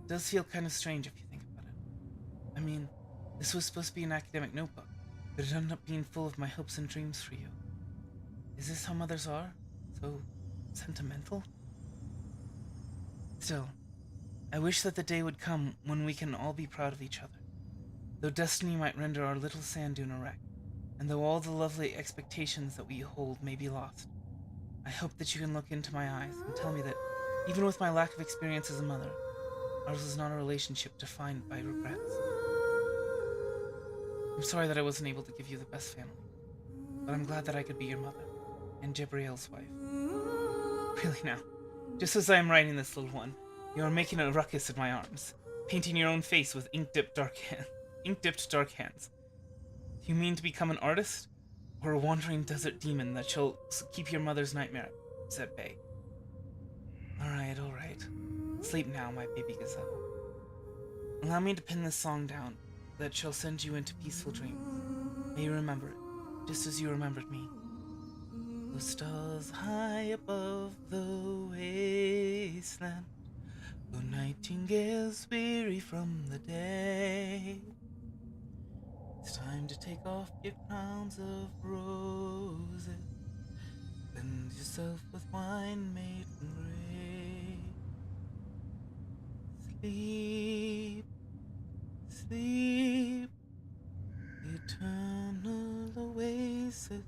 It does feel kind of strange if you think about it. I mean, this was supposed to be an academic notebook, but it ended up being full of my hopes and dreams for you. Is this how mothers are? So sentimental? Still, I wish that the day would come when we can all be proud of each other. Though destiny might render our little sand dune a wreck, and though all the lovely expectations that we hold may be lost, I hope that you can look into my eyes and tell me that, even with my lack of experience as a mother, Ours is not a relationship defined by regrets. I'm sorry that I wasn't able to give you the best family, but I'm glad that I could be your mother, and Jabriel's wife. Really now, just as I am writing this little one, you are making a ruckus in my arms, painting your own face with ink-dipped dark hands. Do you mean to become an artist? Or a wandering desert demon that shall keep your mother's nightmare at bay? Alright. Sleep now, my baby gazelle. Allow me to pin this song down that shall send you into peaceful dreams. May you remember it, just as you remembered me. Those stars high above the wasteland, though nightingales weary from the day. It's time to take off your crowns of roses, cleanse yourself with wine made from grace. Sleep, sleep, eternal oasis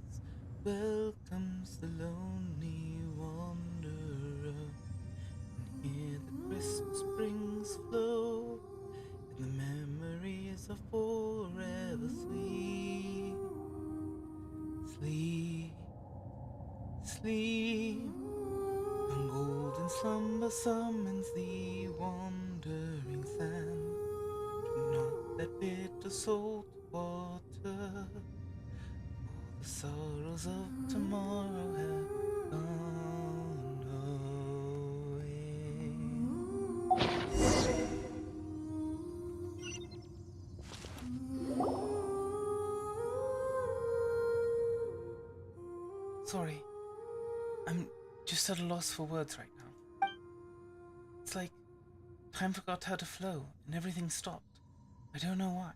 welcomes the lonely wanderer. And hear the crisp springs flow, and the memories are forever sweet. Sleep, sleep, and golden slumber summons the wandering sand. Do not let bitter salt water, for the sorrows of tomorrow have gone away. Sorry, I'm just at a loss for words right now. It's like time forgot how to flow and everything stopped. I don't know why.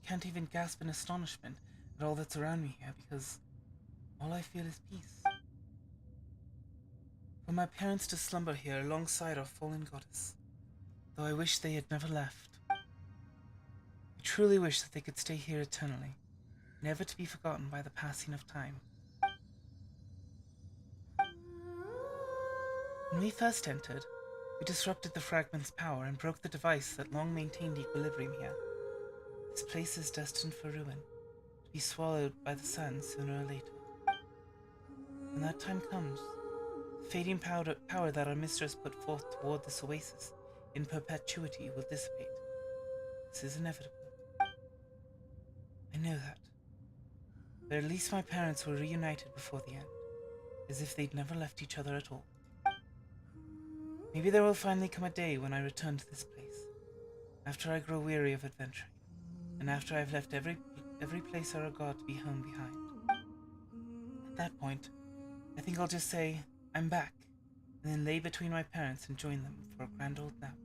Can't even gasp in astonishment at all that's around me here because all I feel is peace. For my parents to slumber here alongside our fallen goddess, though I wish they had never left. I truly wish that they could stay here eternally, never to be forgotten by the passing of time. When we first entered, we disrupted the fragment's power and broke the device that long maintained equilibrium here. This place is destined for ruin, to be swallowed by the sun sooner or later. When that time comes, the fading power that our mistress put forth toward this oasis in perpetuity will dissipate. This is inevitable. I know that. But at least my parents were reunited before the end, as if they'd never left each other at all. Maybe there will finally come a day when I return to this place, after I grow weary of adventuring, and after I've left every place I regard to be home behind. At that point, I think I'll just say, I'm back, and then lay between my parents and join them for a grand old nap.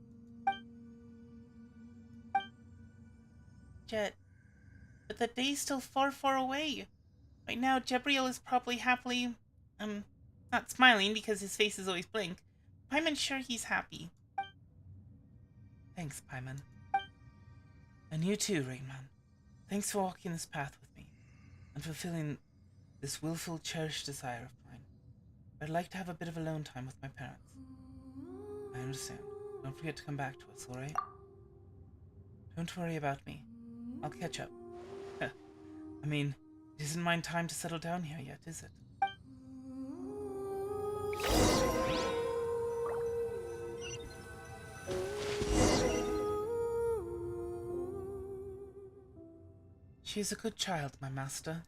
Jet, but the day's still far, far away. Right now, Jabriel is probably happily, not smiling because his face is always blank. I'm sure he's happy. Thanks, Paimon. And you too, Rainman. Thanks for walking this path with me, and fulfilling this willful, cherished desire of mine. I'd like to have a bit of alone time with my parents. I understand. Don't forget to come back to us, alright? Don't worry about me. I'll catch up. I mean, it isn't my time to settle down here yet, is it? She is a good child, my master.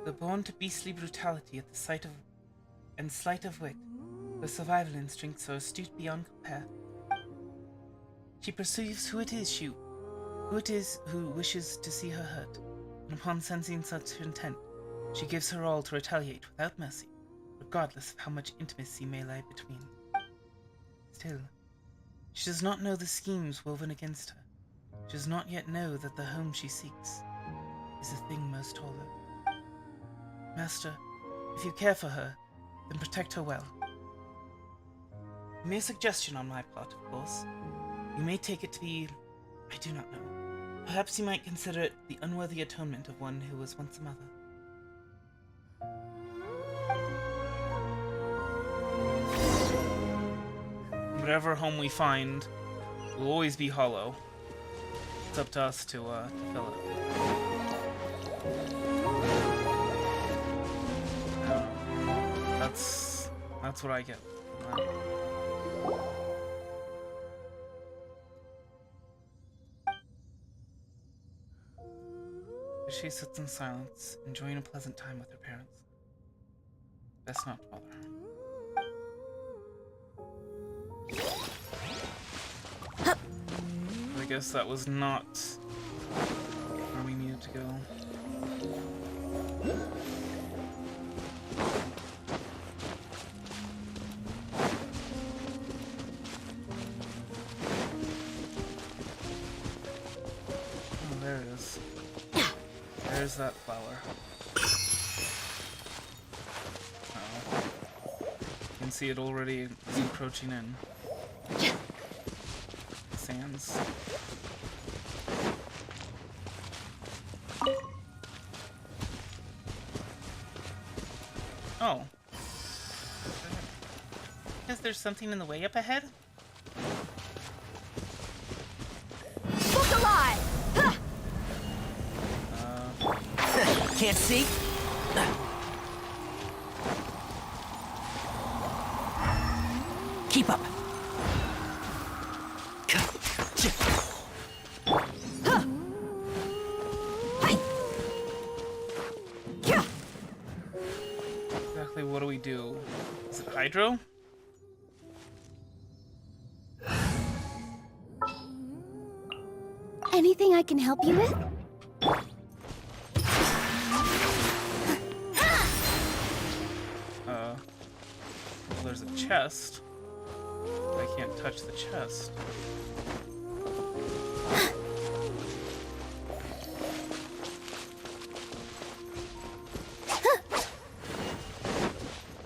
Though born to beastly brutality at the sight of and sleight of wit, her survival instincts are astute beyond compare. She perceives who it is who wishes to see her hurt, and upon sensing such intent, she gives her all to retaliate without mercy, regardless of how much intimacy may lie between. Still, she does not know the schemes woven against her. She does not yet know that the home she seeks is the thing most hollow. Master, if you care for her, then protect her well. A mere suggestion on my part, of course. You may take it to be, I do not know. Perhaps you might consider it the unworthy atonement of one who was once a mother. whatever home we find will always be hollow. It's up to us to fill it. That's what I get. She sits in silence, enjoying a pleasant time with her parents. Best not to bother her. I guess that was not where we needed to go. Oh, there it is. There's that flower. Oh. You can see it already is encroaching in. Sands. Oh. Is there something in the way up ahead? Look alive! Can't see? Keep up. Exactly what do we do? Is it hydro? Anything I can help you with? Well, there's a chest. I can't touch the chest.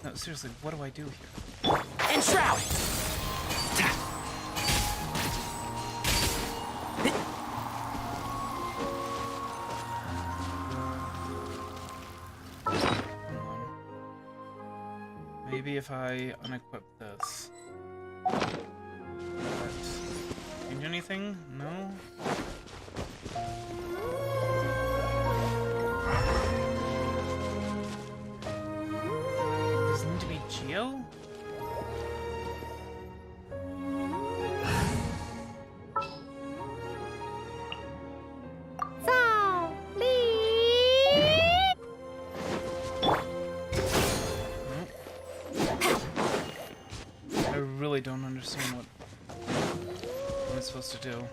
No, seriously, what do I do here? Enshroud! Maybe if I unequip this. Does that change anything? No? Does it need to be Geo? I really don't understand what I'm supposed to do.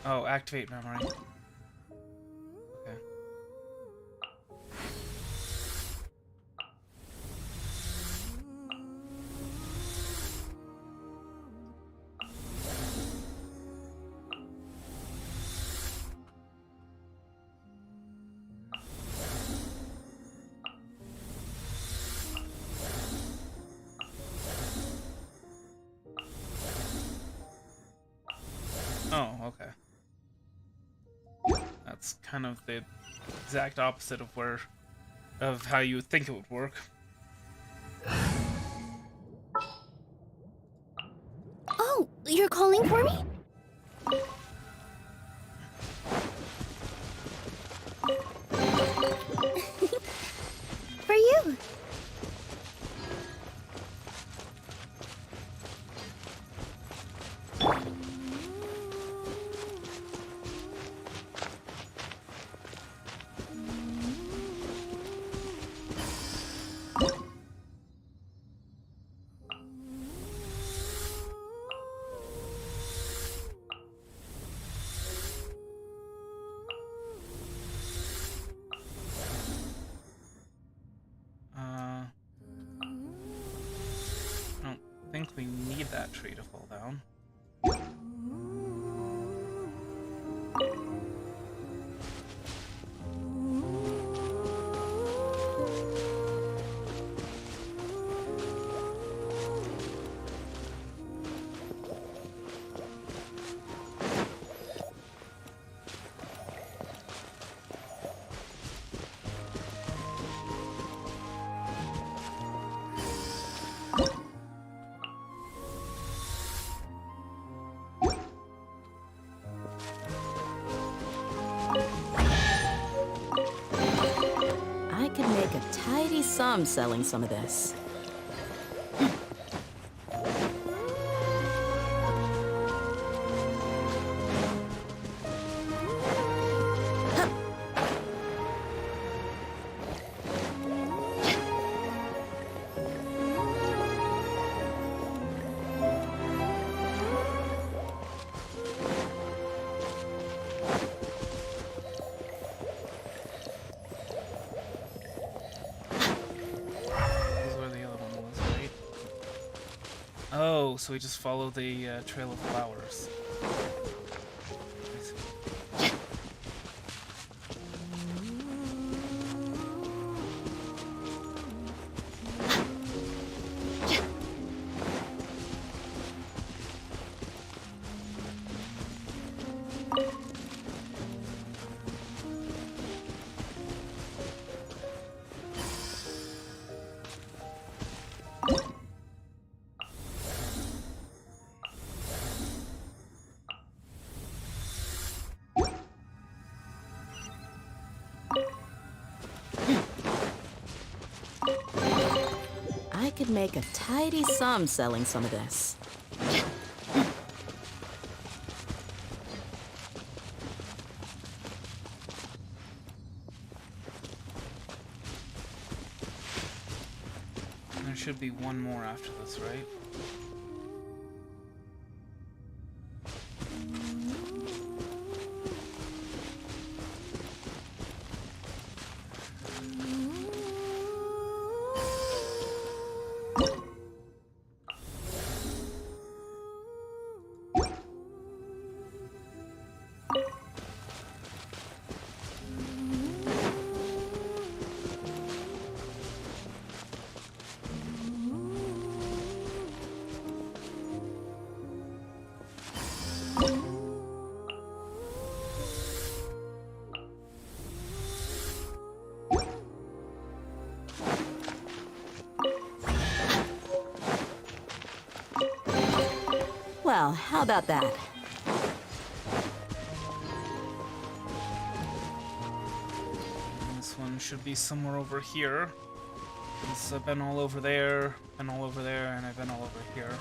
Oh, activate memory. Okay. Oh, okay. That's kind of the exact opposite of how you would think it would work. Oh, you're calling for me? For you. I don't think we need that tree to fall down. tidy sum selling some of this. Oh, so we just follow the trail of flowers. I could make a tidy sum selling some of this. There should be one more after this, right? Well, how about that? This one should be somewhere over here. Because I've been all over there, and I've been all over here.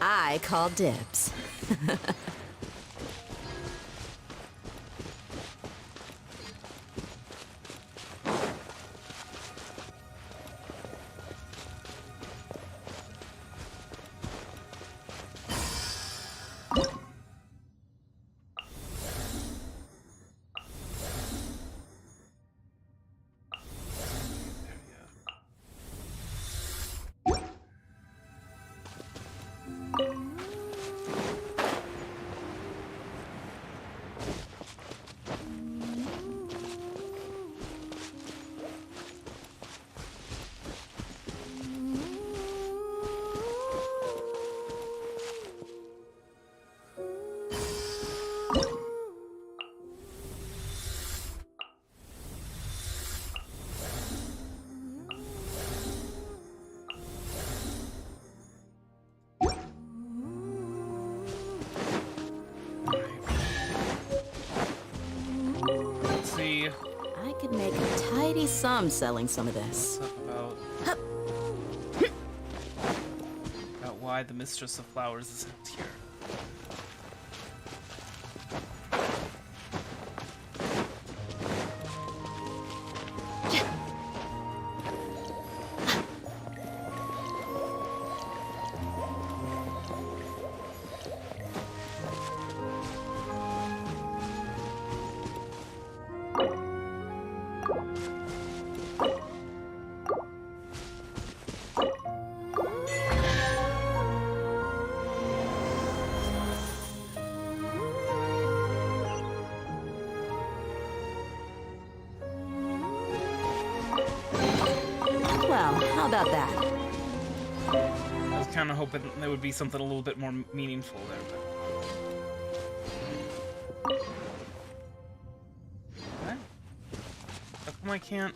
I call dibs. I could make a tidy sum selling some of this. About why the Mistress of Flowers isn't here. Well, how about that? I was kind of hoping there would be something a little bit more meaningful there, but... What? How come I can't...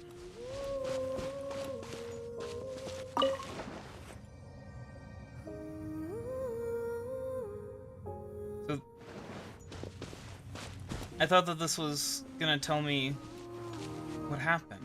So... I thought that this was gonna tell me what happened.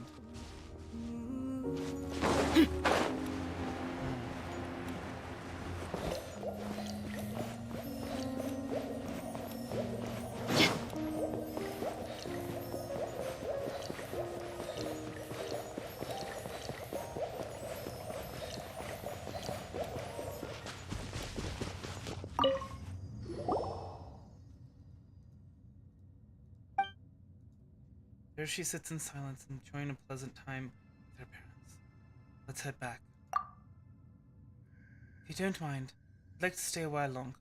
There she sits in silence, enjoying a pleasant time with her parents. Let's head back. If you don't mind, I'd like to stay a while longer.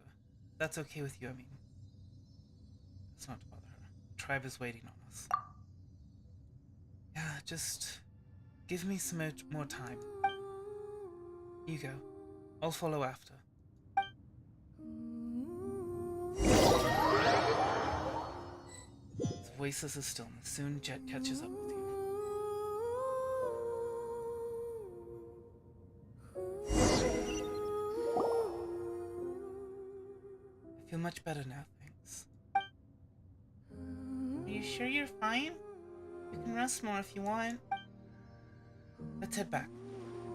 If that's okay with you, I mean. Let's not bother her. The tribe is waiting on us. Yeah, just give me some more time. You go. I'll follow after. Oasis is stillness. Soon Jet catches up with you. I feel much better now, thanks. Are you sure you're fine? You can rest more if you want. Let's head back.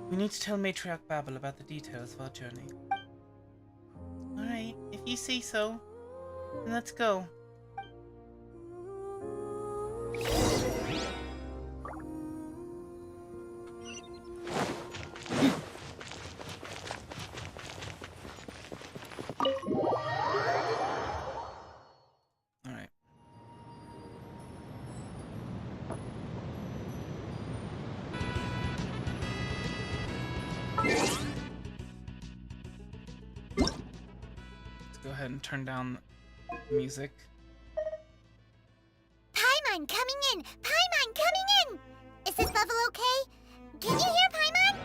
We need to tell Matriarch Babel about the details of our journey. Alright, if you say so, then let's go. Alright. Let's go ahead and turn down the music. Paimon coming in! Paimon coming in! Is this level okay? Can you hear Paimon?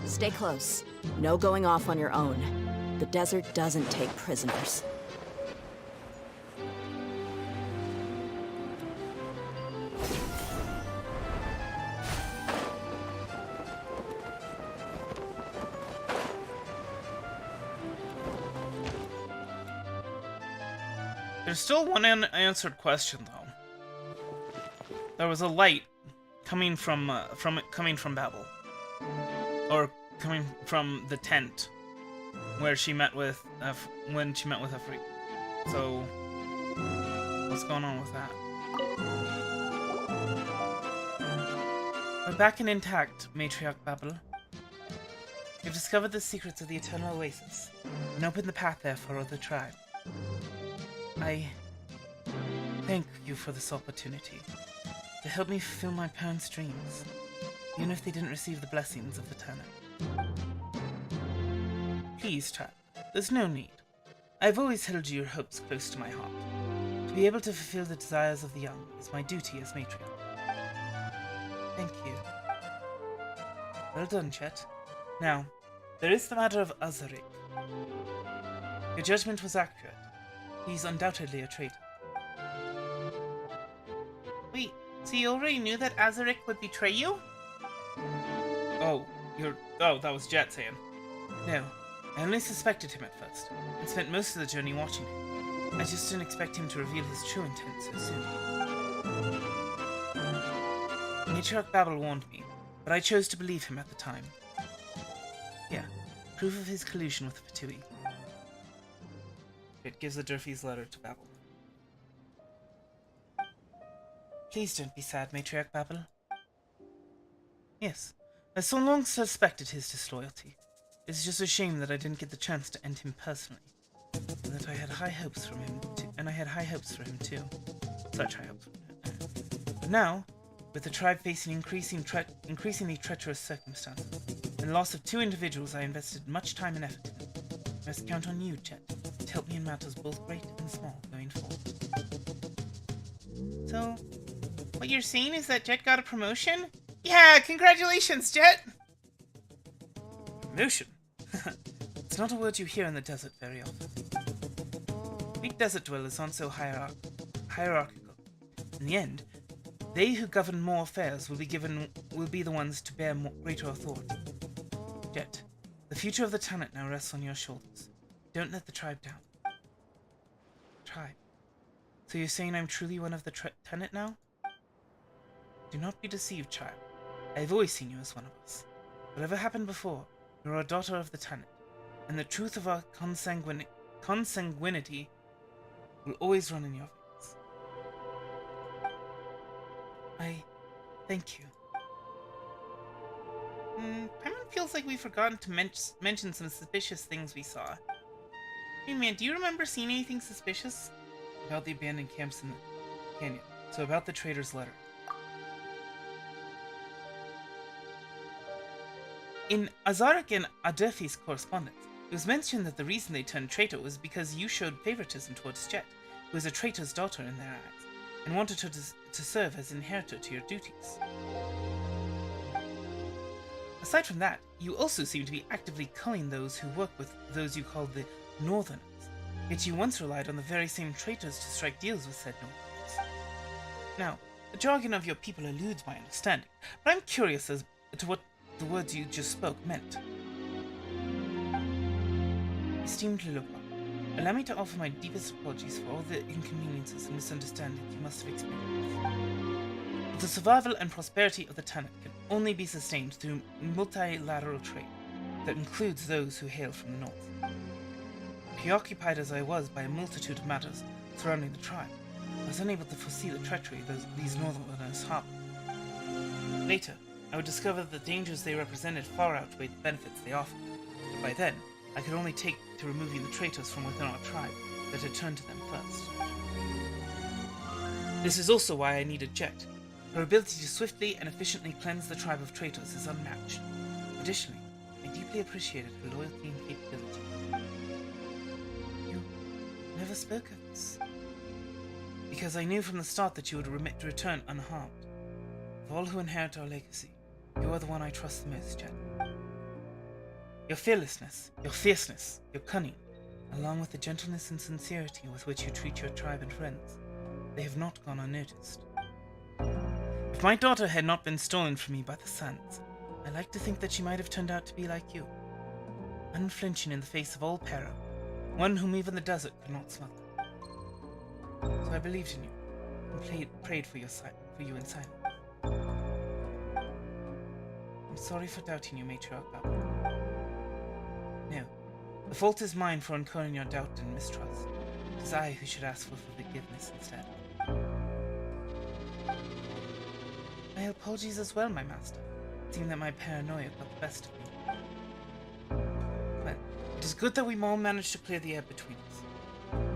Stay close. No going off on your own. The desert doesn't take prisoners. There's still one unanswered question, though. There was a light coming from Babel, or coming from the tent where she met with when she met with Afrik. So, what's going on with that? We're back and intact, Matriarch Babel. You've discovered the secrets of the Eternal Oasis and opened the path there for the tribe. I thank you for this opportunity to help me fulfill my parents' dreams, even if they didn't receive the blessings of the Turner. Please, tribe, there's no need. I've always held your hopes close to my heart. To be able to fulfill the desires of the young is my duty as matriarch. Thank you. Well done, Chet. Now, there is the matter of Azarik. Your judgment was accurate. He's undoubtedly a traitor. Wait, so you already knew that Azarik would betray you? Oh, that was Jet saying. No, I only suspected him at first, and spent most of the journey watching him. I just didn't expect him to reveal his true intent so soon. Matriarch Babel warned me, but I chose to believe him at the time. Yeah, proof of his collusion with the Pte. It gives a Durfee's letter to Babel. Please don't be sad, Matriarch Babel. Yes, I so long suspected his disloyalty. It's just a shame that I didn't get the chance to end him personally, and that I had high hopes from him, and I had high hopes for him too. Such I hope. But now, with the tribe facing increasingly treacherous circumstances, and the loss of 2 individuals I invested much time and effort in, I must count on you, Jet, to help me in matters both great and small going forward. So, what you're saying is that Jet got a promotion? Yeah, congratulations, Jet! Promotion? It's not a word you hear in the desert very often. We desert dwellers aren't so hierarchical. In the end, they who govern more affairs will be the ones to bear greater authority. Jet, the future of the Tanit now rests on your shoulders. Don't let the tribe down. Tribe? So you're saying I'm truly one of the Tanit now? Do not be deceived, child. I have always seen you as one of us. Whatever happened before, you are a daughter of the Tanit, and the truth of our consanguinity will always run in your veins. I thank you. Paimon feels like we've forgotten to mention some suspicious things we saw. Hey man, do you remember seeing anything suspicious? About the abandoned camps in the canyon. So about the trader's letter. In Azarik and Adefi's correspondence, it was mentioned that the reason they turned traitor was because you showed favoritism towards Jet, who is a traitor's daughter in their eyes, and wanted her to serve as inheritor to your duties. Aside from that, you also seem to be actively culling those who work with those you call the Northerners, yet you once relied on the very same traitors to strike deals with said Northerners. Now, the jargon of your people eludes my understanding, but I'm curious as to what the words you just spoke meant. Esteemed Lilopar, allow me to offer my deepest apologies for all the inconveniences and misunderstandings you must have experienced. But the survival and prosperity of the Tanit can only be sustained through multilateral trade that includes those who hail from the north. Preoccupied as I was by a multitude of matters surrounding the tribe, I was unable to foresee the treachery these Northerners harbor. Later, I would discover that the dangers they represented far outweighed the benefits they offered, but by then, I could only take to removing the traitors from within our tribe that had turned to them first. This is also why I needed Jet. Her ability to swiftly and efficiently cleanse the tribe of traitors is unmatched. Additionally, I deeply appreciated her loyalty and capability. You never spoke of this, because I knew from the start that you would return unharmed. Of all who inherit our legacy, you are the one I trust the most, Jet. Your fearlessness, your fierceness, your cunning, along with the gentleness and sincerity with which you treat your tribe and friends, they have not gone unnoticed. If my daughter had not been stolen from me by the Suns, I like to think that she might have turned out to be like you, unflinching in the face of all peril, one whom even the desert could not smother. So I believed in you, and prayed for you in silence. I'm sorry for doubting you, Matriarch Babel. No, the fault is mine for incurring your doubt and mistrust. It is I who should ask for forgiveness instead. My apologies as well, my master, seeing that my paranoia got the best of me. Well, it is good that we all managed to clear the air between us.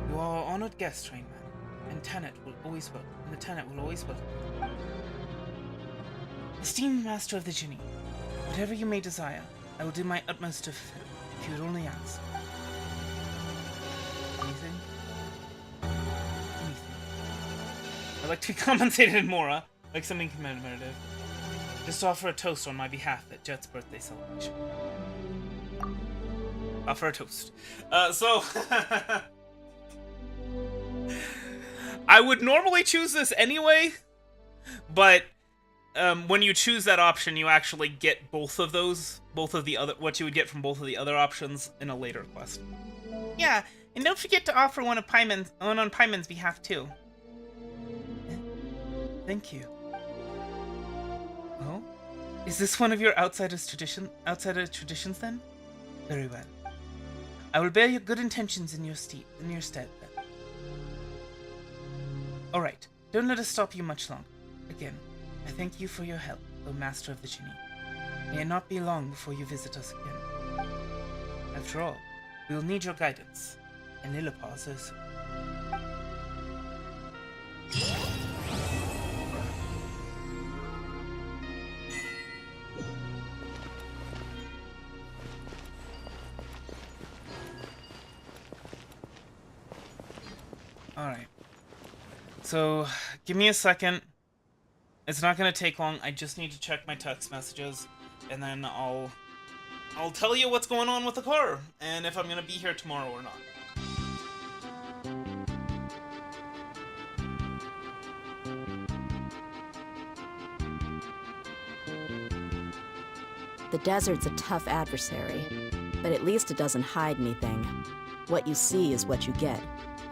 You are our honored guest, train man, and the Tanit will always welcome you. Esteemed master of the Jinni, whatever you may desire, I will do my utmost to fulfill, if you would only ask. Anything? Anything. I'd like to be compensated in Mora, like something commemorative. Just offer a toast on my behalf at Jet's birthday celebration. Offer a toast. I would normally choose this anyway, but when you choose that option, you actually get what you would get from both of the other options in a later quest. Yeah, and don't forget to offer one on Paimon's behalf too. Thank you. Oh? Is this one of your outsider traditions then? Very well. I will bear your good intentions in your stead then. Alright, don't let us stop you much longer. Again, I thank you for your help, O Master of the Jinni. May it not be long before you visit us again. After all, we will need your guidance, and Lilopar also. So, give me a second. It's not gonna take long. I just need to check my text messages, and then I'll tell you what's going on with the car, and if I'm gonna be here tomorrow or not. The desert's a tough adversary, but at least it doesn't hide anything. What you see is what you get,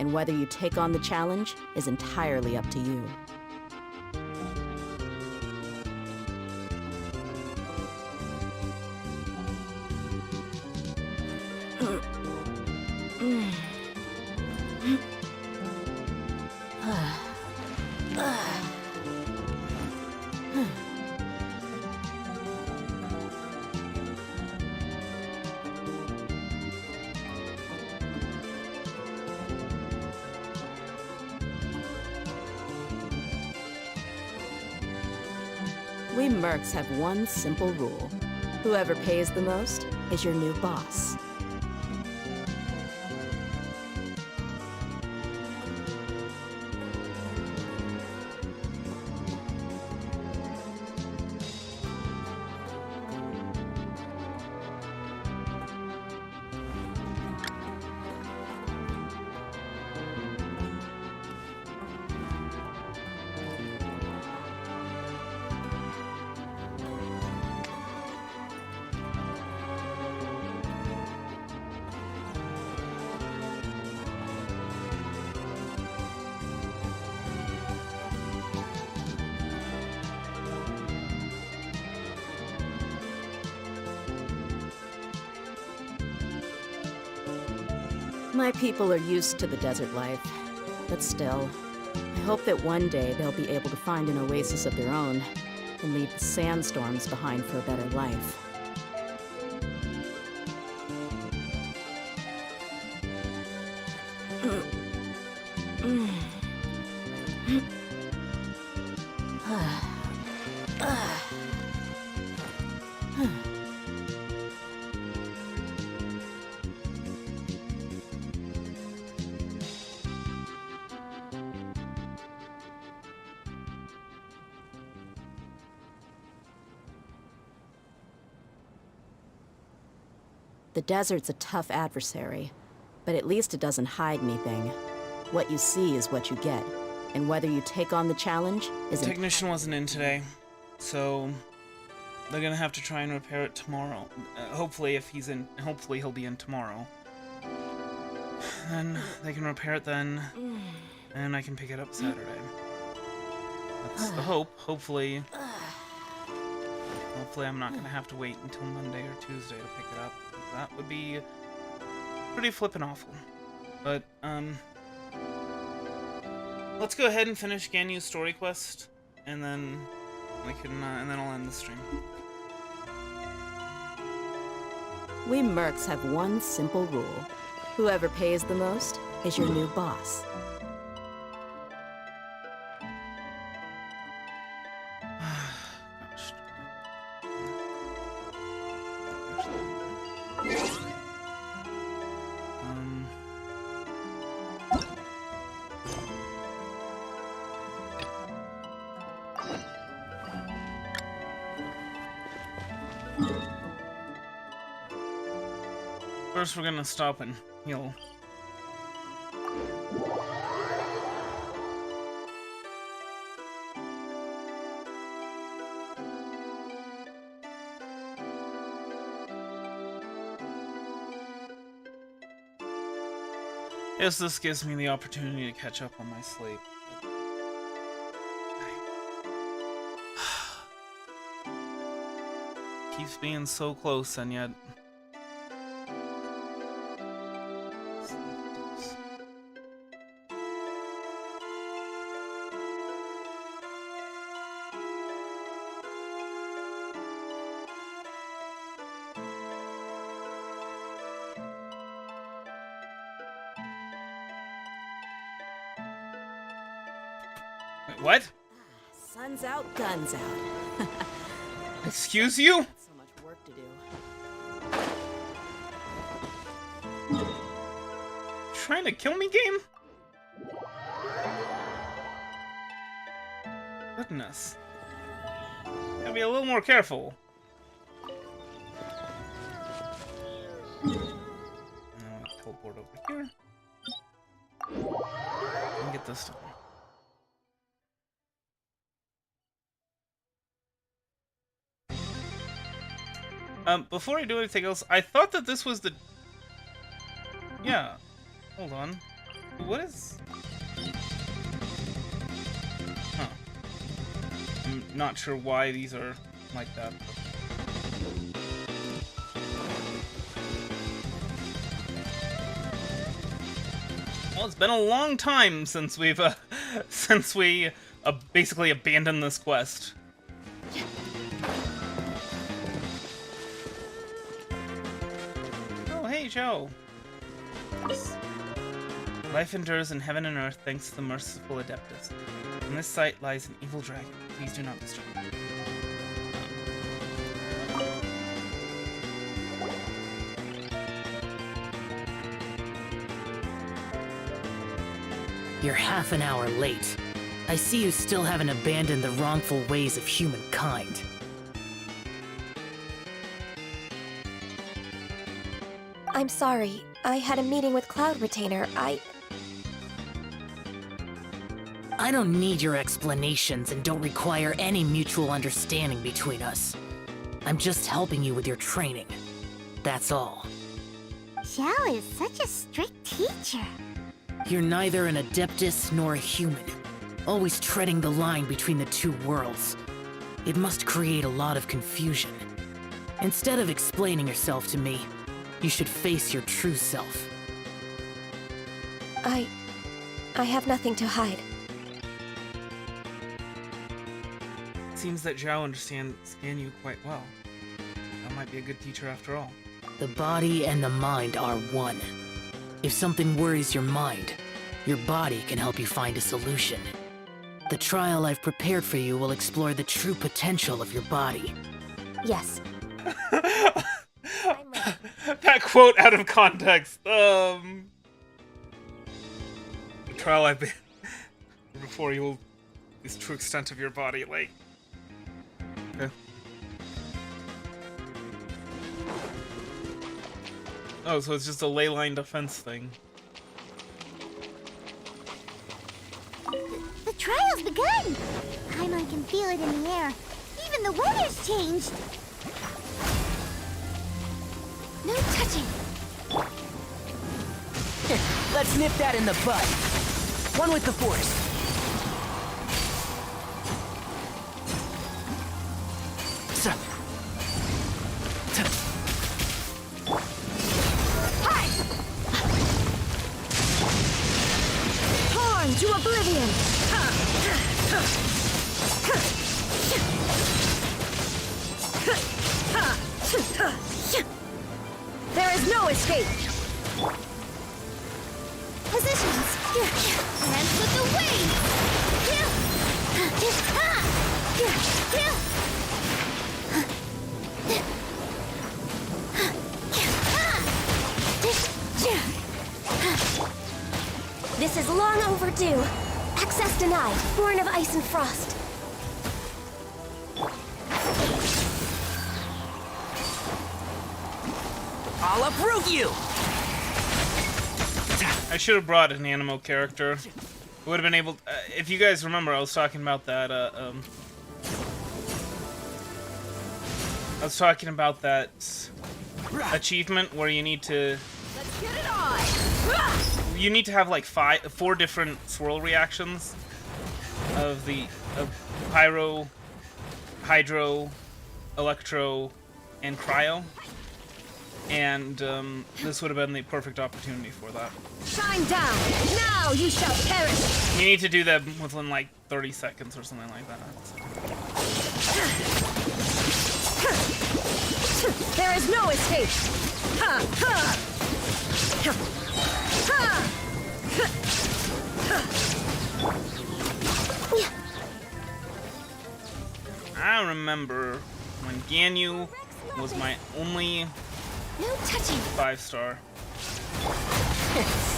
and whether you take on the challenge is entirely up to you. We mercs have one simple rule. Whoever pays the most is your new boss. My people are used to the desert life, but still, I hope that one day they'll be able to find an oasis of their own and leave the sandstorms behind for a better life. The desert's a tough adversary, but at least it doesn't hide anything. What you see is what you get, and whether you take on the challenge is... Technician wasn't in today, so they're gonna have to try and repair it tomorrow. Hopefully, if he's in, hopefully he'll be in tomorrow. Then they can repair it then, and I can pick it up Saturday. That's the hope. Hopefully I'm not gonna have to wait until Monday or Tuesday to pick it up. That would be pretty flippin' awful. But let's go ahead and finish Ganyu's story quest, and then we can, and then I'll end the stream. We mercs have one simple rule. Whoever pays the most is your new boss. First, we're gonna stop and heal. Yes, this gives me the opportunity to catch up on my sleep. Keeps being so close, and yet... What? Sun's out, guns out. Excuse you? So much work to do. Trying to kill me, game? Goodness. Gotta be a little more careful. And then we'll teleport over here. And get this done. Before I do anything else, I thought that this was the... Yeah. Hold on. What is... Huh. I'm not sure why these are like that. Well, it's been a long time since we've, since we basically abandoned this quest. Oh, hey, Joe. Life endures in heaven and earth thanks to the merciful Adeptus. On this site lies an evil dragon. Please do not disturb it. You're half an hour late. I see you still haven't abandoned the wrongful ways of humankind. I'm sorry. I had a meeting with Cloud Retainer. I don't need your explanations and don't require any mutual understanding between us. I'm just helping you with your training. That's all. Xiao is such a strict teacher. You're neither an Adeptus nor a human, always treading the line between the two worlds. It must create a lot of confusion. Instead of explaining yourself to me, you should face your true self. I have nothing to hide. It seems that Zhao understands Ganyu quite well. That might be a good teacher after all. The body and the mind are one. If something worries your mind, your body can help you find a solution. The trial I've prepared for you will explore the true potential of your body. Yes. That quote out of context. The trial I've been before you will this true extent of your body, like. Okay. Oh, so it's just a ley line defense thing. The trial's begun! Paimon can feel it in the air. Even the weather's changed. No touching. Let's nip that in the bud. One with the force. Torn to oblivion! There is no escape! Positions! Dance with the wave! This is long overdue. Access denied. Born of ice and frost. I'll uproot you! I should have brought an Animo character. Would have been able. If you guys remember, I was talking about that. I was talking about that achievement where you need to. Let's get it on! You need to have like 4 different swirl reactions of pyro, hydro, electro, and cryo. And this would have been the perfect opportunity for that. Shine down! Now you shall perish! You need to do that within like 30 seconds or something like that. There is no escape! Ha! Ha! Ha! I remember when Ganyu was my only No touching! 5-star.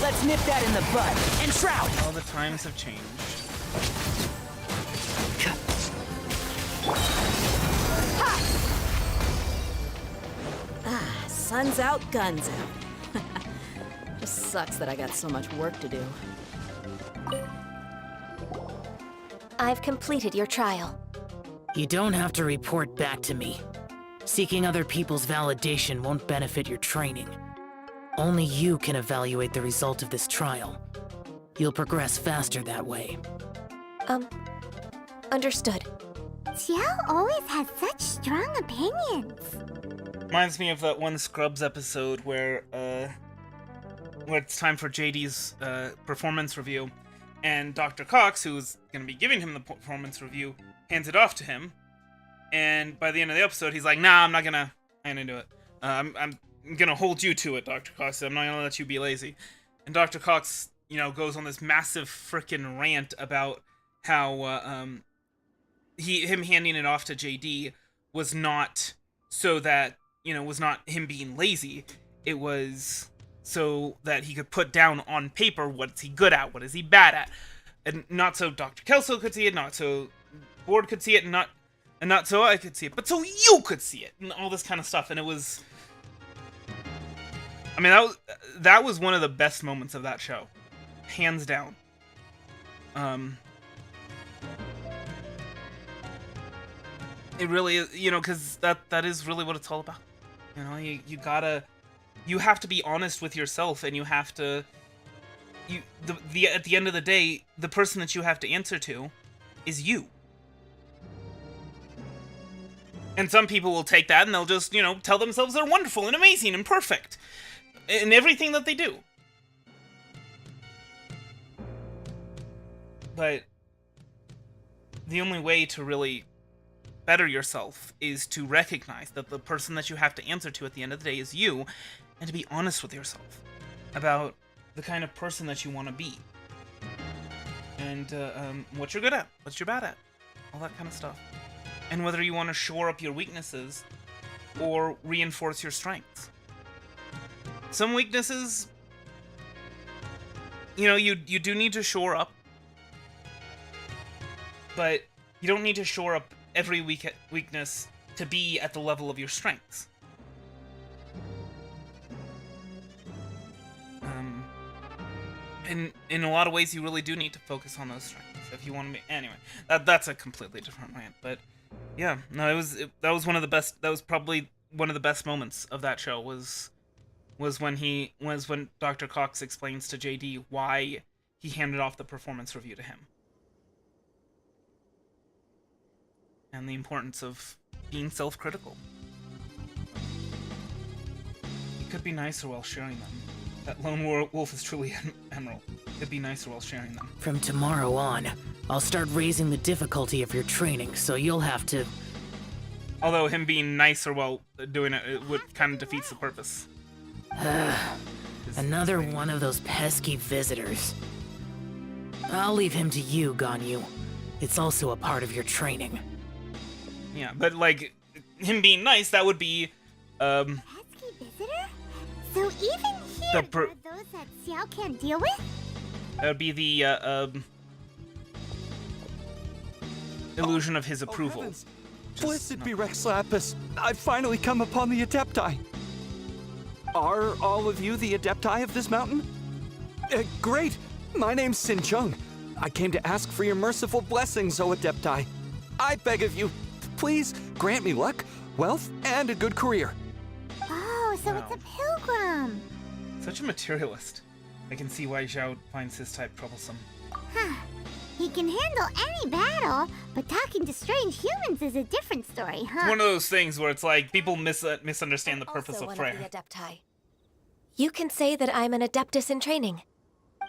Let's nip that in the bud and shroud! All the times have changed. Sun's out, guns out. Just sucks that I got so much work to do. I've completed your trial. You don't have to report back to me. Seeking other people's validation won't benefit your training. Only you can evaluate the result of this trial. You'll progress faster that way. Understood. Xiao always has such strong opinions. Reminds me of that one Scrubs episode where it's time for JD's performance review, and Dr. Cox, who's going to be giving him the performance review, hands it off to him, and by the end of the episode, he's like, "Nah, I'm gonna do it. I'm gonna hold you to it, Dr. Cox. I'm not gonna let you be lazy." And Dr. Cox, goes on this massive frickin' rant about how him handing it off to JD was not so that, was not him being lazy. It was so that he could put down on paper what's he good at, what is he bad at. And not so Dr. Kelso could see it, not so Board could see it, and not so I could see it, but so you could see it, and all this kind of stuff. And it was... I mean, that was one of the best moments of that show. Hands down. It really is, because that is really what it's all about. You have to be honest with yourself, and you have to, at the end of the day, the person that you have to answer to is you. And some people will take that and they'll just, tell themselves they're wonderful and amazing and perfect in everything that they do. But the only way to really better yourself is to recognize that the person that you have to answer to at the end of the day is you, and to be honest with yourself about the kind of person that you want to be, and what you're good at, what you're bad at, all that kind of stuff, and whether you want to shore up your weaknesses or reinforce your strengths. Some weaknesses, you do need to shore up, but you don't need to shore up every weakness to be at the level of your strengths. In a lot of ways, you really do need to focus on those strengths if you want to be. Anyway, that's a completely different rant. But yeah, no, that was one of the best. That was probably one of the best moments of that show. Was when Dr. Cox explains to JD why he handed off the performance review to him. And the importance of being self-critical. You could be nicer while sharing them. That lone wolf is truly emerald. Could be nicer while sharing them. From tomorrow on, I'll start raising the difficulty of your training, so you'll have to... Although him being nicer while doing it would kind of defeats the purpose. Another one of those pesky visitors. I'll leave him to you, Ganyu. It's also a part of your training. Yeah, but like, him being nice, that would be, Pesky visitor? So even here, are those that Xiao can't deal with? That would be the, illusion of his approval. Heavens. Blessed be Rex Lapis. I've finally come upon the Adepti. Are all of you the Adepti of this mountain? Great. My name's Sin Chung. I came to ask for your merciful blessings, O Adepti. I beg of you, please grant me luck, wealth, and a good career. Oh, so Wow. it's a pilgrim. Such a materialist. I can see why Zhao finds his type troublesome. Huh. He can handle any battle, but talking to strange humans is a different story, huh? One of those things where it's like, people misunderstand the purpose Also of one prayer. of the Adepti. You can say that I'm an Adeptus in training.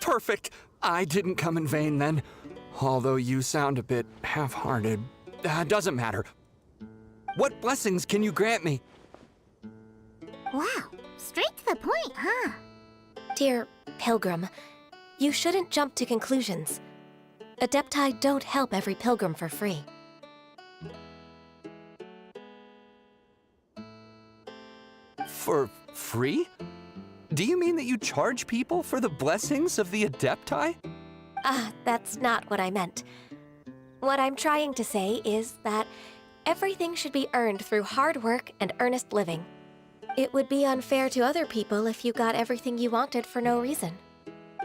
Perfect. I didn't come in vain then. Although you sound a bit half-hearted. Doesn't matter. What blessings can you grant me? Wow, straight to the point, huh? Dear Pilgrim, you shouldn't jump to conclusions. Adepti don't help every pilgrim for free. For free? Do you mean that you charge people for the blessings of the Adepti? That's not what I meant. What I'm trying to say is that everything should be earned through hard work and earnest living. It would be unfair to other people if you got everything you wanted for no reason.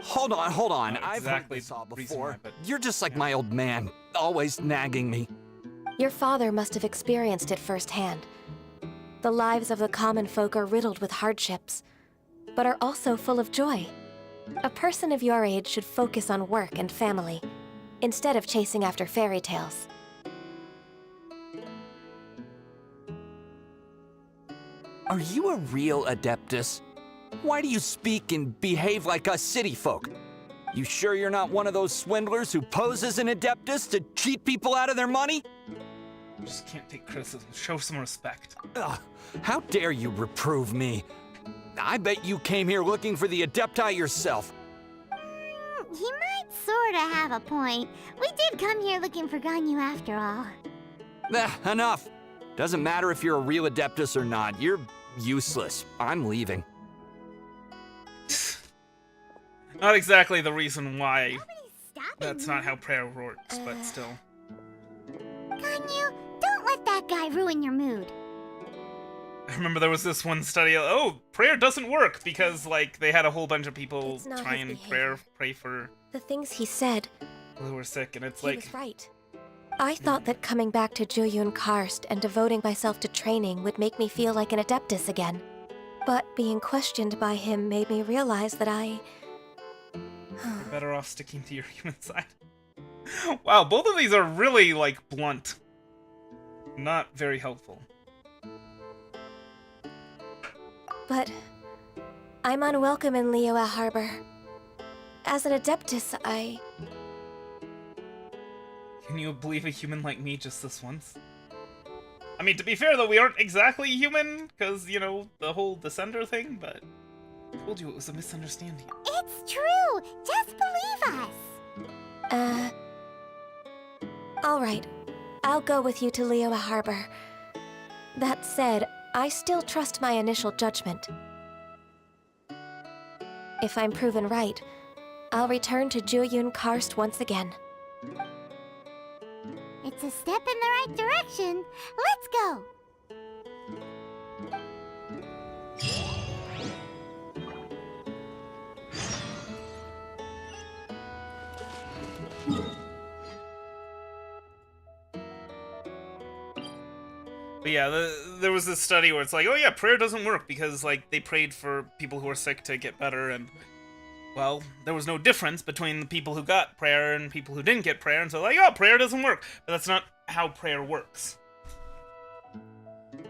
Hold on. Not I've heard exactly this all the reason before. why, but- You're just like my old man, always nagging me. Your father must have experienced it firsthand. The lives of the common folk are riddled with hardships, but are also full of joy. A person of your age should focus on work and family, instead of chasing after fairy tales. Are you a real Adeptus? Why do you speak and behave like us city folk? You sure you're not one of those swindlers who pose as an Adeptus to cheat people out of their money? Just can't take criticism. Show some respect. Ugh, how dare you reprove me? I bet you came here looking for the Adepti yourself. He might sorta have a point. We did come here looking for Ganyu after all. Enough. Doesn't matter if you're a real Adeptus or not. You're useless. I'm leaving. Not exactly the reason why. Nobody's stopping That's me. not how prayer works, but still. Ganyu, don't let that guy ruin your mood. I remember there was this one study, oh, prayer doesn't work because, like, they had a whole bunch of people It's not try his and behavior. pray for The things he said, people who were sick, and it's he like, was right. I thought that coming back to Jueyun Karst and devoting myself to training would make me feel like an Adeptus again. But being questioned by him made me realize that you're better off sticking to your human side. Wow, both of these are really, like, blunt. Not very helpful. But I'm unwelcome in Liyue Harbor. As an Adeptus, Can you believe a human like me just this once? I mean, to be fair, though, we aren't exactly human, because, you know, the whole Descender thing, but I told you it was a misunderstanding. It's true. Just believe us. Alright. I'll go with you to Liyue Harbor. That said, I still trust my initial judgment. If I'm proven right, I'll return to Jueyun Karst once again. It's a step in the right direction. Let's go. But yeah, there was this study where it's like, oh yeah, prayer doesn't work because, like, they prayed for people who were sick to get better, and, well, there was no difference between the people who got prayer and people who didn't get prayer, and so, like, oh, prayer doesn't work. But that's not how prayer works.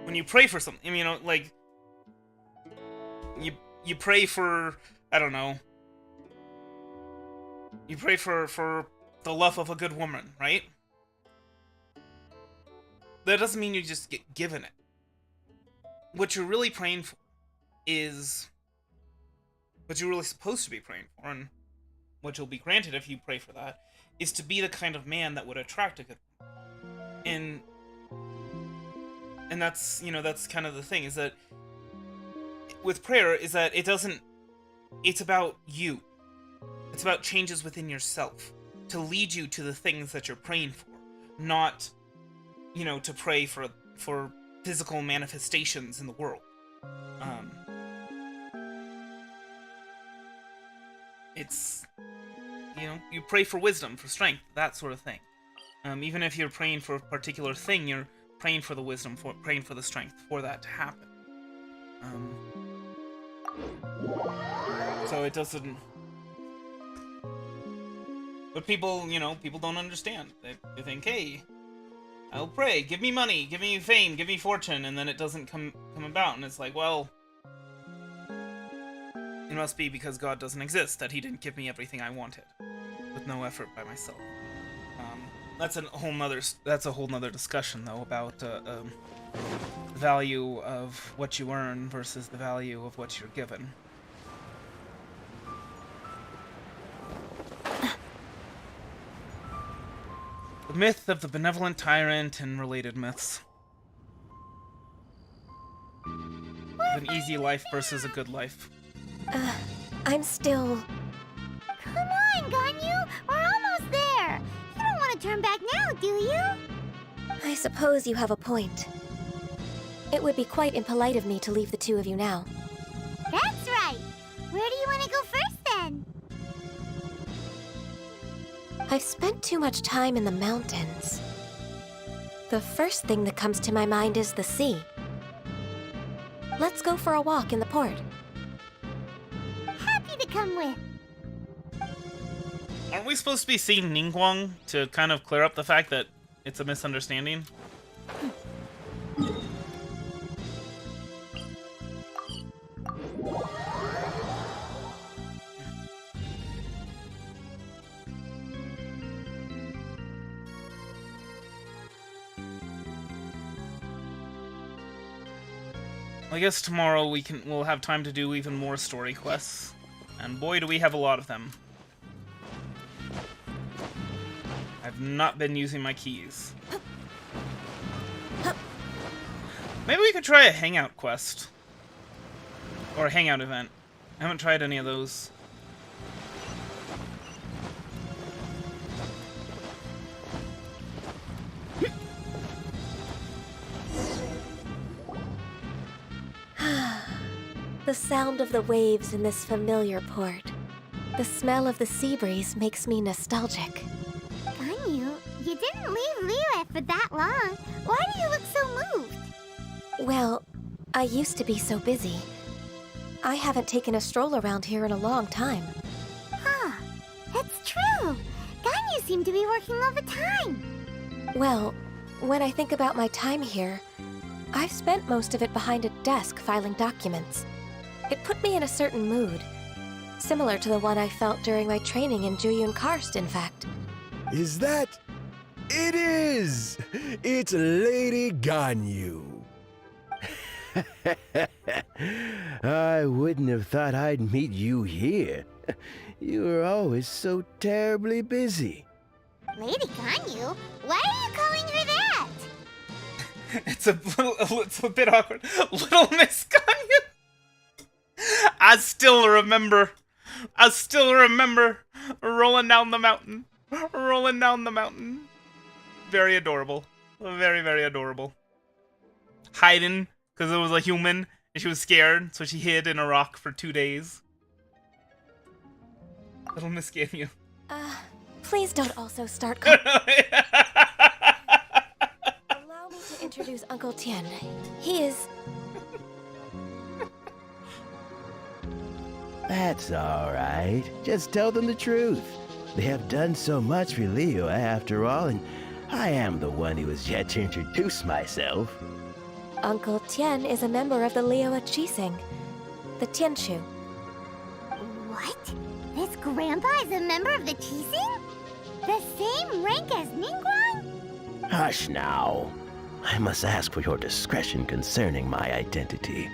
When you pray for something, you know, like, you pray for, I don't know, you pray for the love of a good woman, right? That doesn't mean you just get given it. What you're really praying for is what you're really supposed to be praying for, and what you'll be granted if you pray for that, is to be the kind of man that would attract a good woman. And that's, you know, that's kind of the thing, is that with prayer, is that it's about you. It's about changes within yourself to lead you to the things that you're praying for, not, you know, to pray for physical manifestations in the world. It's, you know, you pray for wisdom, for strength, that sort of thing. Even if you're praying for a particular thing, you're praying for the wisdom, praying for the strength for that to happen. So it doesn't... But people, you know, people don't understand. They think, hey, I'll pray, give me money, give me fame, give me fortune, and then it doesn't come about, and it's like, well, it must be because God doesn't exist, that he didn't give me everything I wanted, with no effort by myself. That's a whole nother discussion, though, about the value of what you earn versus the value of what you're given. The myth of the benevolent tyrant and related myths. An easy life versus a good life. I'm still... Come on, Ganyu. We're almost there. You don't want to turn back now, do you? I suppose you have a point. It would be quite impolite of me to leave the two of you now. That's right. Where do you want to go first then? I've spent too much time in the mountains. The first thing that comes to my mind is the sea. Let's go for a walk in the port. Happy to come with. Aren't we supposed to be seeing Ningguang to kind of clear up the fact that it's a misunderstanding? I guess tomorrow we'll have time to do even more story quests. And boy, do we have a lot of them. I've not been using my keys. Maybe we could try a hangout quest. Or a hangout event. I haven't tried any of those. The sound of the waves in this familiar port. The smell of the sea breeze makes me nostalgic. Ganyu, you didn't leave Liyue for that long. Why do you look so moved? Well, I used to be so busy. I haven't taken a stroll around here in a long time. Huh. It's true. Ganyu seemed to be working all the time. Well, when I think about my time here, I've spent most of it behind a desk filing documents. It put me in a certain mood, similar to the one I felt during my training in Juyun Karst, in fact. Is that? It is! It's Lady Ganyu. I wouldn't have thought I'd meet you here. You were always so terribly busy. Lady Ganyu? Why are you calling her that? It's a bit awkward. Little Miss Ganyu. I still remember rolling down the mountain. Very adorable. Very, very adorable. Hiding, because it was a human, and she was scared, so she hid in a rock for 2 days. Little Miss Ganyu. Please don't also start calling. Allow me to introduce Uncle Tien. He is... That's all right. Just tell them the truth. They have done so much for Liyue after all, and I am the one who has yet to introduce myself. Uncle Tien is a member of the Liyue Qixing, the Tianshu. What? This grandpa is a member of the Qixing? The same rank as Ningguang? Hush now. I must ask for your discretion concerning my identity.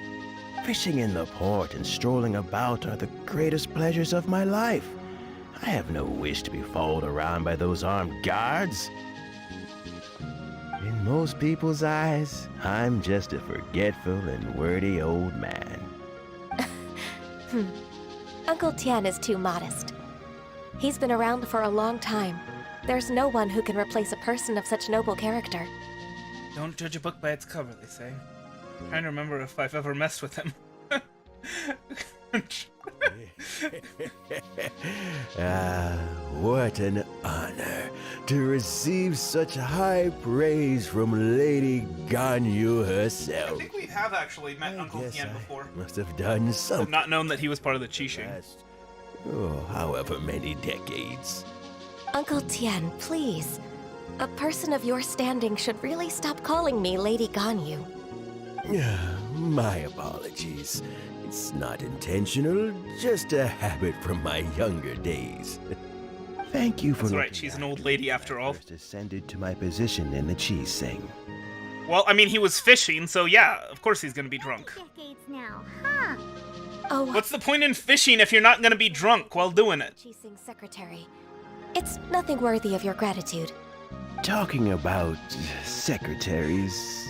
Fishing in the port and strolling about are the greatest pleasures of my life. I have no wish to be followed around by those armed guards. In most people's eyes, I'm just a forgetful and wordy old man. Uncle Tien is too modest. He's been around for a long time. There's no one who can replace a person of such noble character. Don't judge a book by its cover, they say. I'm trying to remember if I've ever messed with him. What an honor to receive such high praise from Lady Ganyu I herself. think we have actually met Uncle Tien before. Must have done I've something. not known that he was part of the Qixing. However many decades. Uncle Tien, please. A person of your standing should really stop calling me Lady Ganyu. My apologies. It's not intentional, just a habit from my younger days. Thank you for That's right, looking she's an after old me lady when I after all. first ascended to my position in the Qixing. Well, I mean, he was fishing, so yeah, of course he's gonna be drunk. Decades now, huh? Oh, What's the point in fishing if you're not gonna be drunk while doing it? Qixing secretary. It's nothing worthy of your gratitude. Talking about secretaries,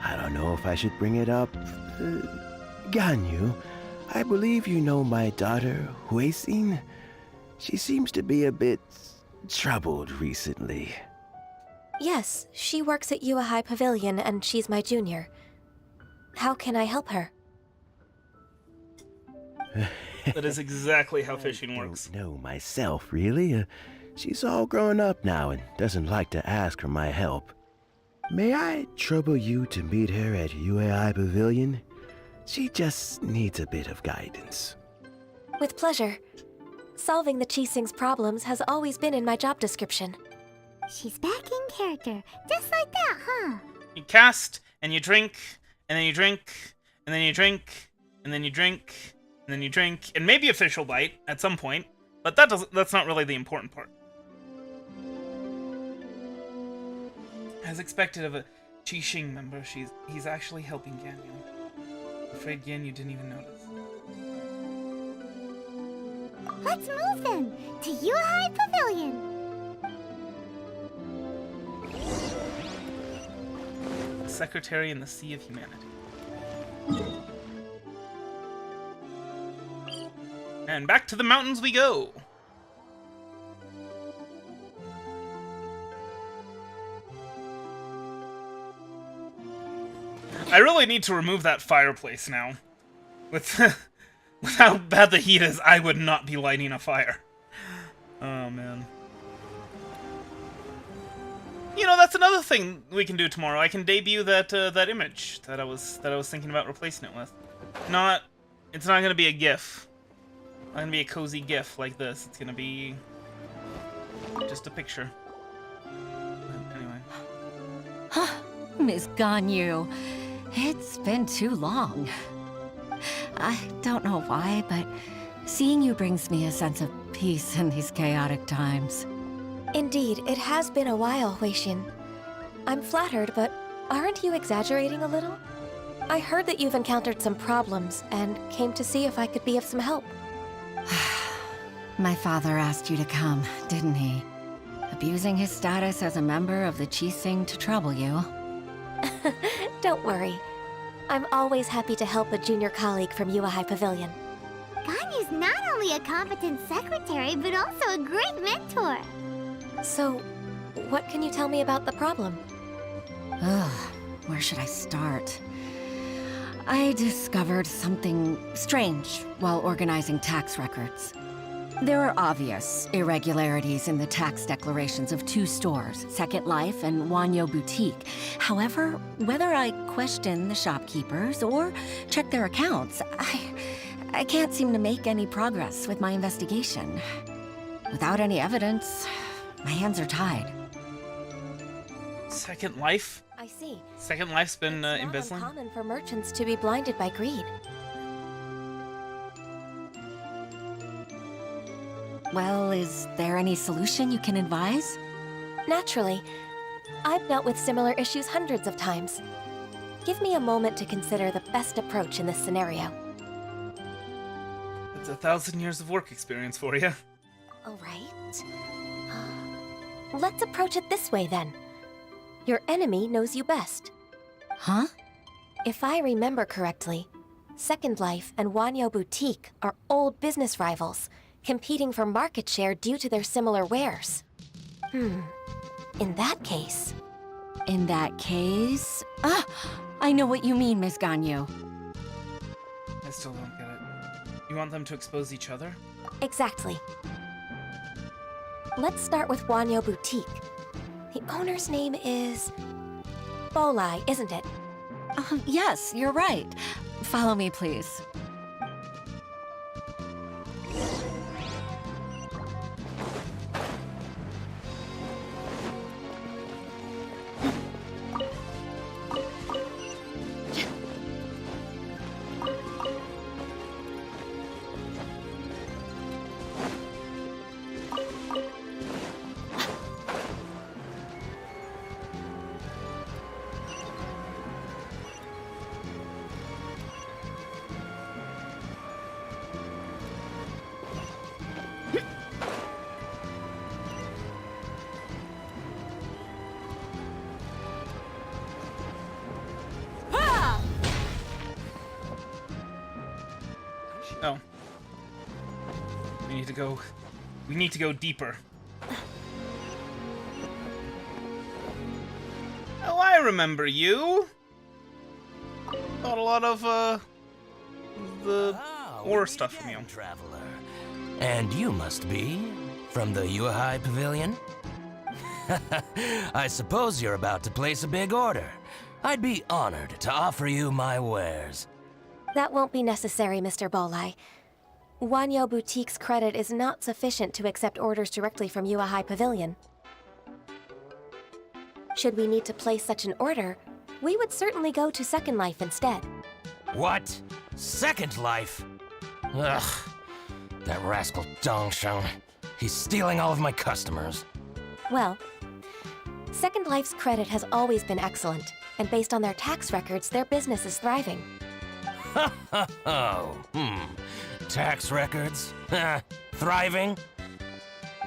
I don't know if I should bring it up. Ganyu, I believe you know my daughter, Huixin. She seems to be a bit troubled recently. Yes, she works at Yuánshén Pavilion and she's my junior. How can I help her? That is exactly how fishing works. Don't know myself, really. She's all grown up now and doesn't like to ask for my help. May I trouble you to meet her at Yuánshén Pavilion? She just needs a bit of guidance. With pleasure. Solving the Qixing's problems has always been in my job description. She's back in character, just like that, huh? You cast, and you drink, and then you drink, and then you drink, and then you drink, and then you drink, and maybe a fish will bite at some point, but that's not really the important part. As expected of a Qixing member, he's actually helping Ganyu. I'm afraid Ganyu didn't even notice. Let's move then to Yuánshén Pavilion. Secretary in the Sea of Humanity. And back to the mountains we go! I really need to remove that fireplace now. With how bad the heat is, I would not be lighting a fire. Oh, man. You know, that's another thing we can do tomorrow. I can debut that that image that I was thinking about replacing it with. It's not gonna be a GIF. Not gonna be a cozy GIF like this. It's gonna be just a picture. But anyway. Miss Ganyu, it's been too long. I don't know why, but seeing you brings me a sense of peace in these chaotic times. Indeed, it has been a while, Huixin. I'm flattered, but aren't you exaggerating a little? I heard that you've encountered some problems and came to see if I could be of some help. My father asked you to come, didn't he? Abusing his status as a member of the Qixing to trouble you. Don't worry. I'm always happy to help a junior colleague from Yuánshén Pavilion. Ganyu's not only a competent secretary, but also a great mentor. So, what can you tell me about the problem? Ugh, where should I start? I discovered something strange while organizing tax records. There are obvious irregularities in the tax declarations of two stores, Second Life and miHoYo Boutique. However, whether I question the shopkeepers or check their accounts, I can't seem to make any progress with my investigation. Without any evidence, my hands are tied. Second Life? I see. Second Life's been It's embezzling? not uncommon for merchants to be blinded by greed. Well, is there any solution you can advise? Naturally. I've dealt with similar issues hundreds of times. Give me a moment to consider the best approach in this scenario. It's 1,000 years of work experience for you. All right. Let's approach it this way, then. Your enemy knows you best. Huh? If I remember correctly, Second Life and miHoYo Boutique are old business rivals, competing for market share due to their similar wares. In that case... In that case... Ah! I know what you mean, Miss Ganyu. I still don't get it. You want them to expose each other? Exactly. Let's start with miHoYo Boutique. The owner's name is... Bolai, isn't it? Yes, you're right. Follow me, please. Oh. We need to go deeper. I remember you. Got a lot of the ore stuff from you. Traveler. And you must be from the Yuehai Pavilion? I suppose you're about to place a big order. I'd be honored to offer you my wares. That won't be necessary, Mr. Bolai. Wanyo Boutique's credit is not sufficient to accept orders directly from Yuehai Pavilion. Should we need to place such an order, we would certainly go to Second Life instead. What? Second Life? Ugh. That rascal Dongshan. He's stealing all of my customers. Well, Second Life's credit has always been excellent, and based on their tax records, their business is thriving. Tax records? Thriving?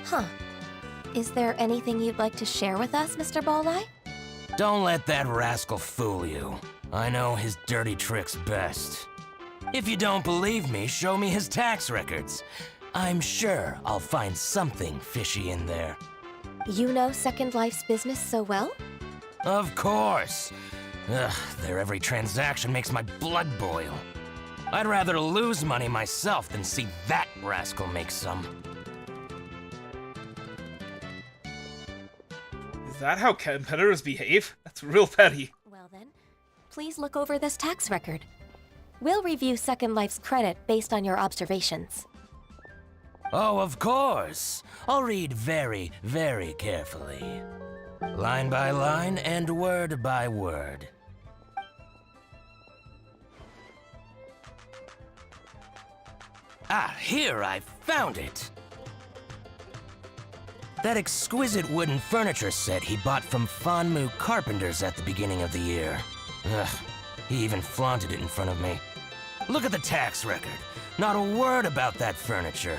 Huh. Is there anything you'd like to share with us, Mr. Bolai? Don't let that rascal fool you. I know his dirty tricks best. If you don't believe me, show me his tax records. I'm sure I'll find something fishy in there. You know Second Life's business so well? Of course. Ugh, their every transaction makes my blood boil. I'd rather lose money myself than see that rascal make some. Is that how competitors behave? That's real petty. Well then, please look over this tax record. We'll review Second Life's credit based on your observations. Oh, of course. I'll read very, very carefully. Line by line and word by word. Ah, here, I found it! That exquisite wooden furniture set he bought from Fanmu Carpenters at the beginning of the year. Ugh, he even flaunted it in front of me. Look at the tax record. Not a word about that furniture.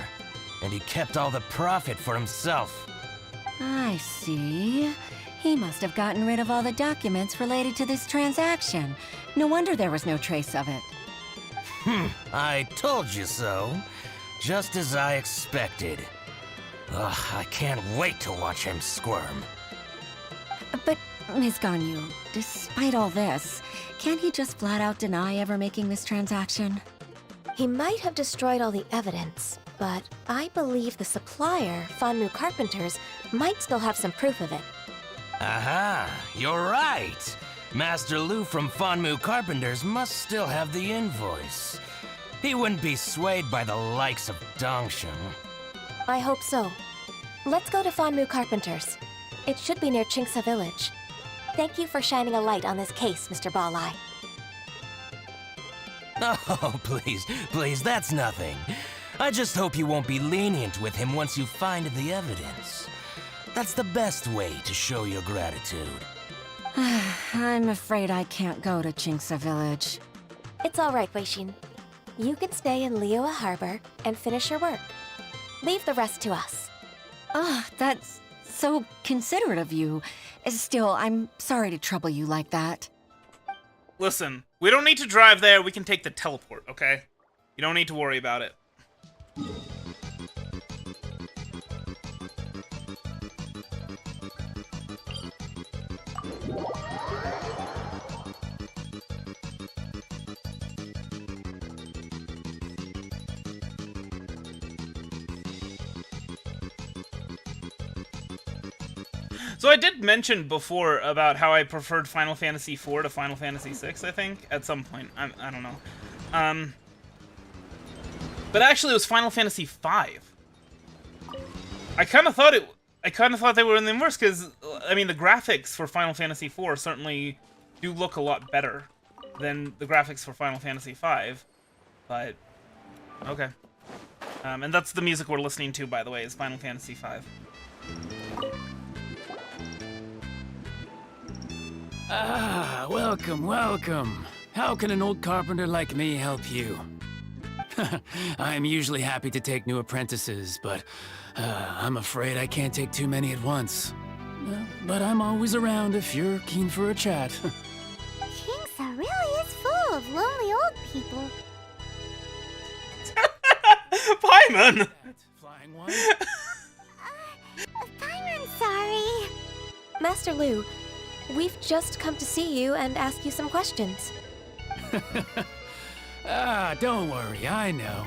And he kept all the profit for himself. I see. He must have gotten rid of all the documents related to this transaction. No wonder there was no trace of it. I told you so. Just as I expected. Ugh, I can't wait to watch him squirm. But, Ms. Ganyu, despite all this, can't he just flat out deny ever making this transaction? He might have destroyed all the evidence, but I believe the supplier, Fanmu Carpenters, might still have some proof of it. Aha, you're right. Master Lu from Fanmu Carpenters must still have the invoice. He wouldn't be swayed by the likes of Dongshan. I hope so. Let's go to Fanmu Carpenters. It should be near Chingsa Village. Thank you for shining a light on this case, Mr. Balai. Oh, please, that's nothing. I just hope you won't be lenient with him once you find the evidence. That's the best way to show your gratitude. I'm afraid I can't go to Chingsa Village. It's all right, Weishin. You can stay in Liyue Harbor and finish your work. Leave the rest to us. Ah, that's so considerate of you. Still, I'm sorry to trouble you like that. Listen, we don't need to drive there. We can take the teleport, okay? You don't need to worry about it. So I did mention before about how I preferred Final Fantasy IV to Final Fantasy VI, I think, at some point. I don't know. But actually it was Final Fantasy V. I kind of thought they were in the inverse, because, I mean, the graphics for Final Fantasy IV certainly do look a lot better than the graphics for Final Fantasy V. But, okay. And that's the music we're listening to, by the way, is Final Fantasy V. Ah, welcome, welcome. How can an old carpenter like me help you? I'm usually happy to take new apprentices, but I'm afraid I can't take too many at once. But I'm always around if you're keen for a chat. Chingsa really is full of lonely old people. Paimon! Flying one? Paimon, sorry. Master Lu, We've just come to see you and ask you some questions. Don't worry, I know.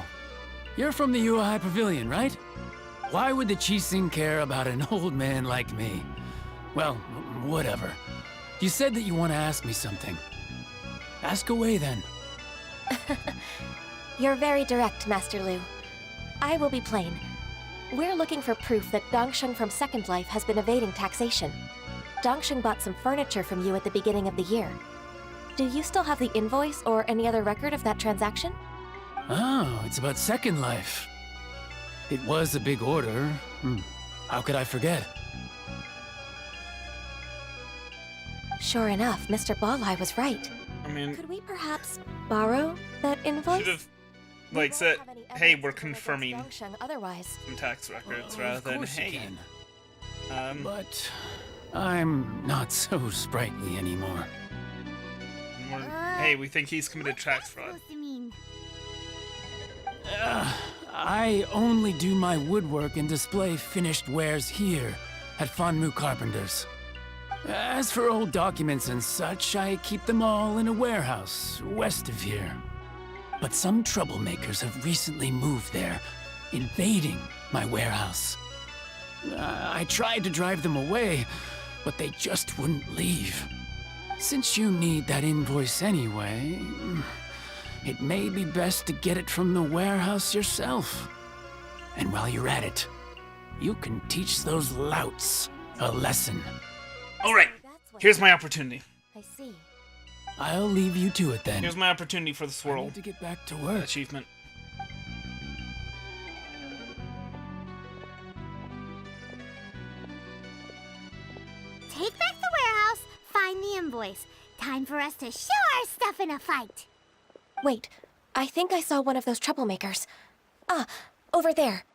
You're from the UI Pavilion, right? Why would the Qixing care about an old man like me? Well, whatever. You said that you want to ask me something. Ask away, then. You're very direct, Master Lu. I will be plain. We're looking for proof that Dongsheng from Second Life has been evading taxation. Dongsheng bought some furniture from you at the beginning of the year. Do you still have the invoice or any other record of that transaction? Oh, it's about Second Life. It was a big order. How could I forget? Sure enough, Mr. Balai was right. I mean, could we perhaps borrow that invoice? Should have, like, said, hey, we're confirming otherwise. some tax records rather than, hey. But I'm not so sprightly anymore. Hey, we think he's committed tax fraud. I only do my woodwork and display finished wares here at Fanmu Carpenter's. As for old documents and such, I keep them all in a warehouse west of here. But some troublemakers have recently moved there, invading my warehouse. I tried to drive them away, but they just wouldn't leave. Since you need that invoice anyway, it may be best to get it from the warehouse yourself. And while you're at it, you can teach those louts a lesson. Alright, here's my opportunity. I see. I'll leave you to it then. Here's my opportunity for the I swirl need to get back to work. achievement. Take back the warehouse, find the invoice. Time for us to show our stuff in a fight. Wait, I think I saw one of those troublemakers. Ah, over there.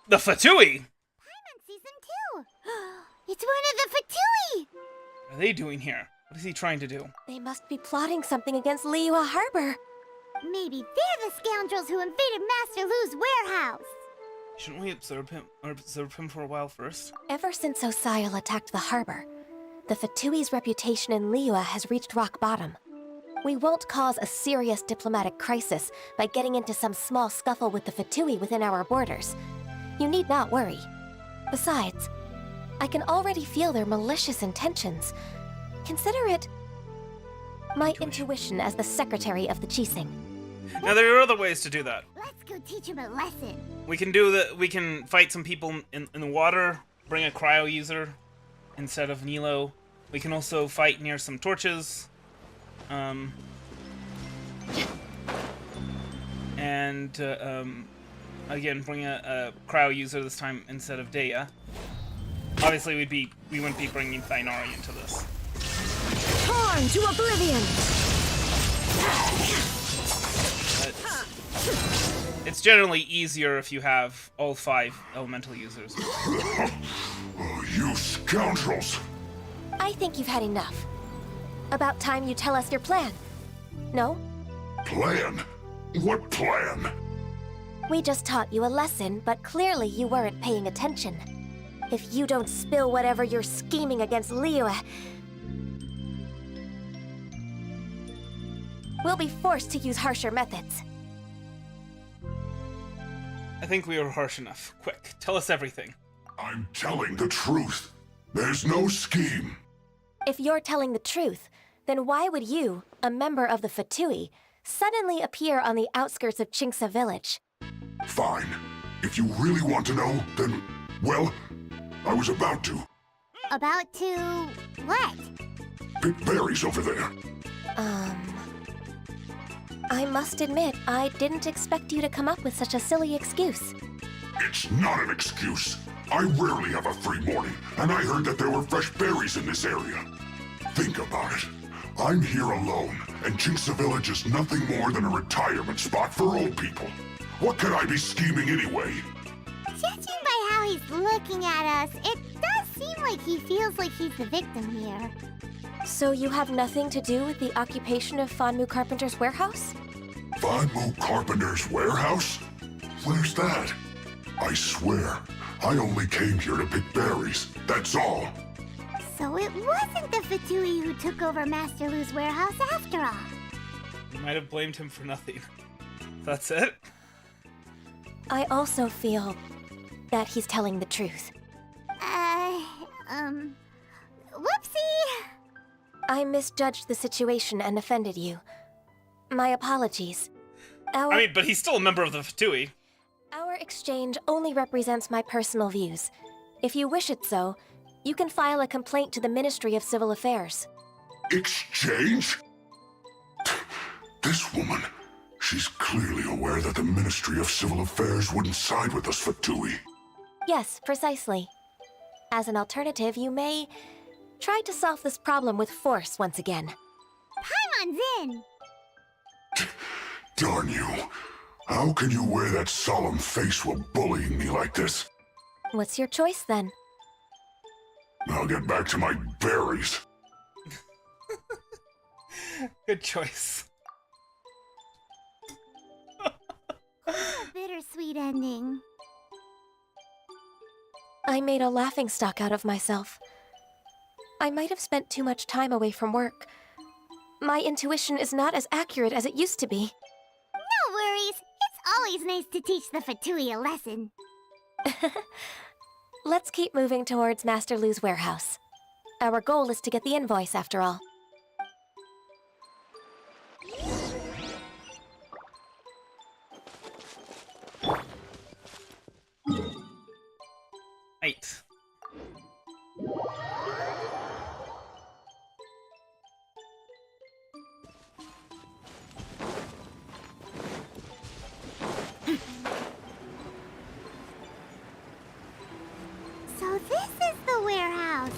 The Fatui! Paimon sees them too. It's one of the Fatui! What are they doing here? What is he trying to do? They must be plotting something against Liyue Harbor. Maybe they're the scoundrels who invaded Master Lu's warehouse. Shouldn't we observe him for a while first? Ever since Osial attacked the harbor, the Fatui's reputation in Liyue has reached rock bottom. We won't cause a serious diplomatic crisis by getting into some small scuffle with the Fatui within our borders. You need not worry. Besides, I can already feel their malicious intentions. Consider it my intuition as the secretary of the Qixing. Now there are other ways to do that. Let's go teach him a lesson. We can fight some people in the water, bring a cryo user instead of Nilo. We can also fight near some torches. Again, bring a cryo user this time instead of Dea. Obviously, we wouldn't be bringing Thainari into this. Torn to oblivion! But it's generally easier if you have all 5 elemental users. You scoundrels! I think you've had enough. About time you tell us your plan. No? Plan? What plan? We just taught you a lesson, but clearly you weren't paying attention. If you don't spill whatever you're scheming against Liyue, we'll be forced to use harsher methods. I think we were harsh enough. Quick, tell us everything. I'm telling the truth. There's no scheme. If you're telling the truth, then why would you, a member of the Fatui, suddenly appear on the outskirts of Qingce village? Fine. If you really want to know, then, well, I was about to. About to what? Pick berries over there. I must admit, I didn't expect you to come up with such a silly excuse. It's not an excuse. I rarely have a free morning, and I heard that there were fresh berries in this area. Think about it. I'm here alone, and Qingce Village is nothing more than a retirement spot for old people. What could I be scheming anyway? Judging by how he's looking at us, it does seem like he feels like he's the victim here. So you have nothing to do with the occupation of Fanmu Carpenter's warehouse? Fanmu Carpenter's warehouse? Where's that? I swear, I only came here to pick berries, that's all. So it wasn't the Fatui who took over Master Lu's warehouse after all. You might have blamed him for nothing. That's it? I also feel that he's telling the truth. Whoopsie! I misjudged the situation and offended you. My apologies. I mean, but he's still a member of the Fatui. Our exchange only represents my personal views. If you wish it so, you can file a complaint to the Ministry of Civil Affairs. Exchange? This woman, she's clearly aware that the Ministry of Civil Affairs wouldn't side with us Fatui. Yes, precisely. As an alternative, you may try to solve this problem with force once again. Paimon's in! Darn you. How can you wear that solemn face while bullying me like this? What's your choice then? I'll get back to my berries. Good choice. A bittersweet ending. I made a laughingstock out of myself. I might have spent too much time away from work. My intuition is not as accurate as it used to be. No worries. It's always nice to teach the Fatui a lesson. Let's keep moving towards Master Lu's warehouse. Our goal is to get the invoice, after all. Right. So this is the warehouse.